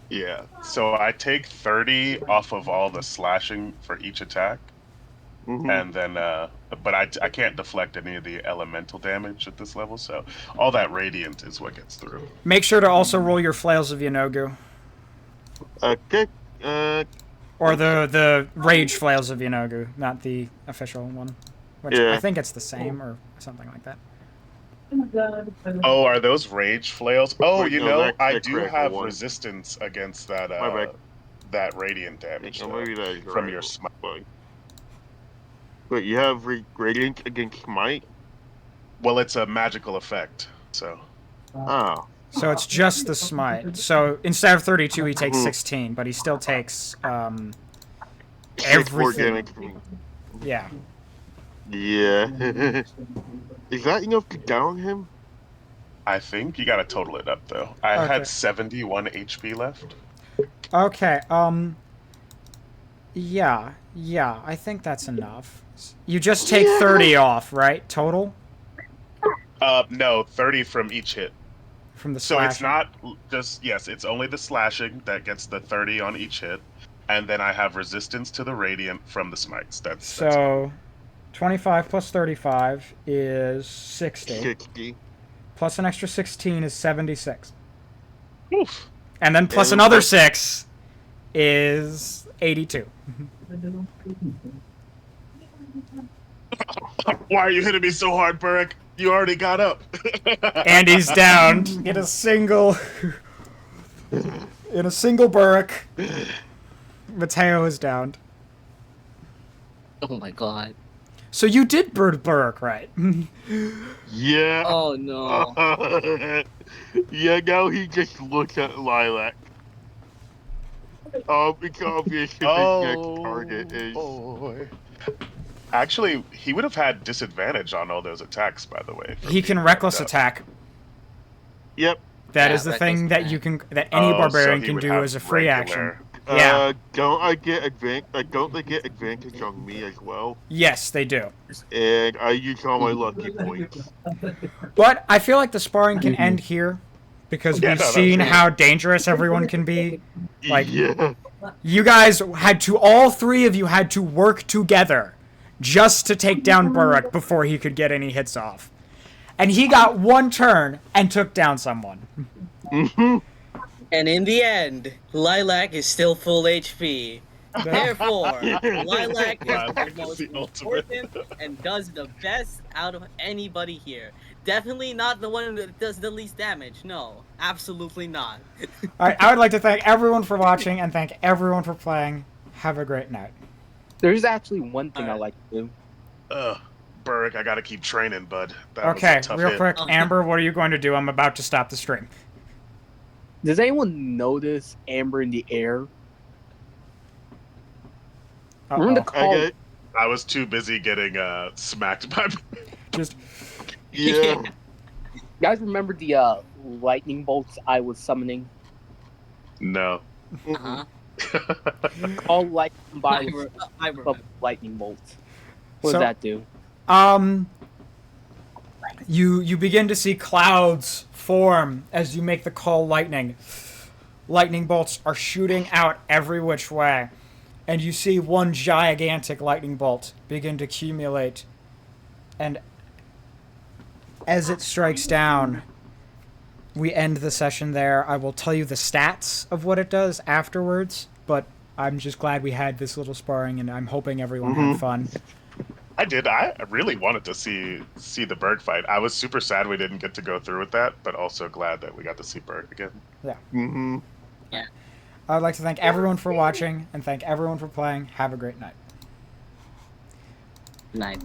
Yeah. So I take 30 off of all the slashing for each attack, Mhm. and then but I can't deflect any of the elemental damage at this level. So all that radiant is what gets through. Make sure to also roll your flails of Yanogu. Okay. Or the rage flails of Yanogu, not the official one. Which Yeah. I think it's the same or something like that. Oh, are those rage flails? Oh, Wait, you no, know, that's I the do critical have one. resistance against that My bad. that radiant damage Yeah, though, maybe that is from right. your smite. Fine. Wait, you have Radiant against Smite? Well, it's a magical effect, so Oh. So it's just the smite. So instead of 32, he takes Mhm. 16, but he still takes 6 more everything. damage from me. Yeah. Yeah. Is that enough to down him? I think you gotta total it up though. I Okay. had 71 HP left. Okay. Yeah. I think that's enough. You just take 30 off, right? Total No, 30 from each hit. from the So slash. it's not just, yes, it's only the slashing that gets the 30 on each hit, and then I have resistance to the radiant from the smites. That's So 25 plus 35 is 60. 60. Plus an extra 16 is 76. oof. And then plus And another plus- 6 is 82. Why are you hitting me so hard, Burrick? You already got up. And he's down in a single Burrick. Mateo is down. Oh my god. So you did bird Burrick, right? Yeah. Oh no. Yeah, now he just looks at Lilac. It's obvious who his next target is. boy. Actually, he would have had disadvantage on all those attacks, by the way. for He can being reckless up. attack. Yep. That Yeah, is the reckless thing that attack. you can that any Oh, so barbarian he can would do have as a free action. regular- Yeah. Don't I get advantage? Don't they get advantage on me as well? Yes, they do. And I use all my lucky points. But I feel like the sparring can end here because Yeah, we've no, that was seen good. how dangerous everyone can be. Like, Yeah. you guys had to, all three of you had to work together just to take down Burrick before he could get any hits off. And he got one turn and took down someone. Mhm. And in the end, Lilac is still full HP. Therefore, Lilac is Lilac the is most the ultimate. important and does the best out of anybody here. Definitely not the one that does the least damage. No, absolutely not. All right, I would like to thank everyone for watching and thank everyone for playing. Have a great night. There's actually one thing I Alright. like to do. Ugh, Burrick, I gotta keep training, bud. That was Okay, a tough real hit. quick, Amber, what are you going to do? I'm about to stop the stream. Does anyone notice Amber in the air? Remember the Uh-oh. call? Okay. I was too busy getting smacked by. Just Yeah. Guys, remember the lightning bolts I was summoning? No. Uh-huh. Call lightning by I remember. lightning bolts. What So- does that do? you begin to see clouds form as you make the call lightning. Lightning bolts are shooting out every which way. And you see one gigantic lightning bolt begin to accumulate. And as it strikes down, we end the session there. I will tell you the stats of what it does afterwards, but I'm just glad we had this little sparring, and I'm hoping everyone had fun. I did. I really wanted to see the Berg fight. I was super sad we didn't get to go through with that, but also glad that we got to see Berg again. Mhm. I'd like to thank everyone for watching and thank everyone for playing. Have a great night. Night.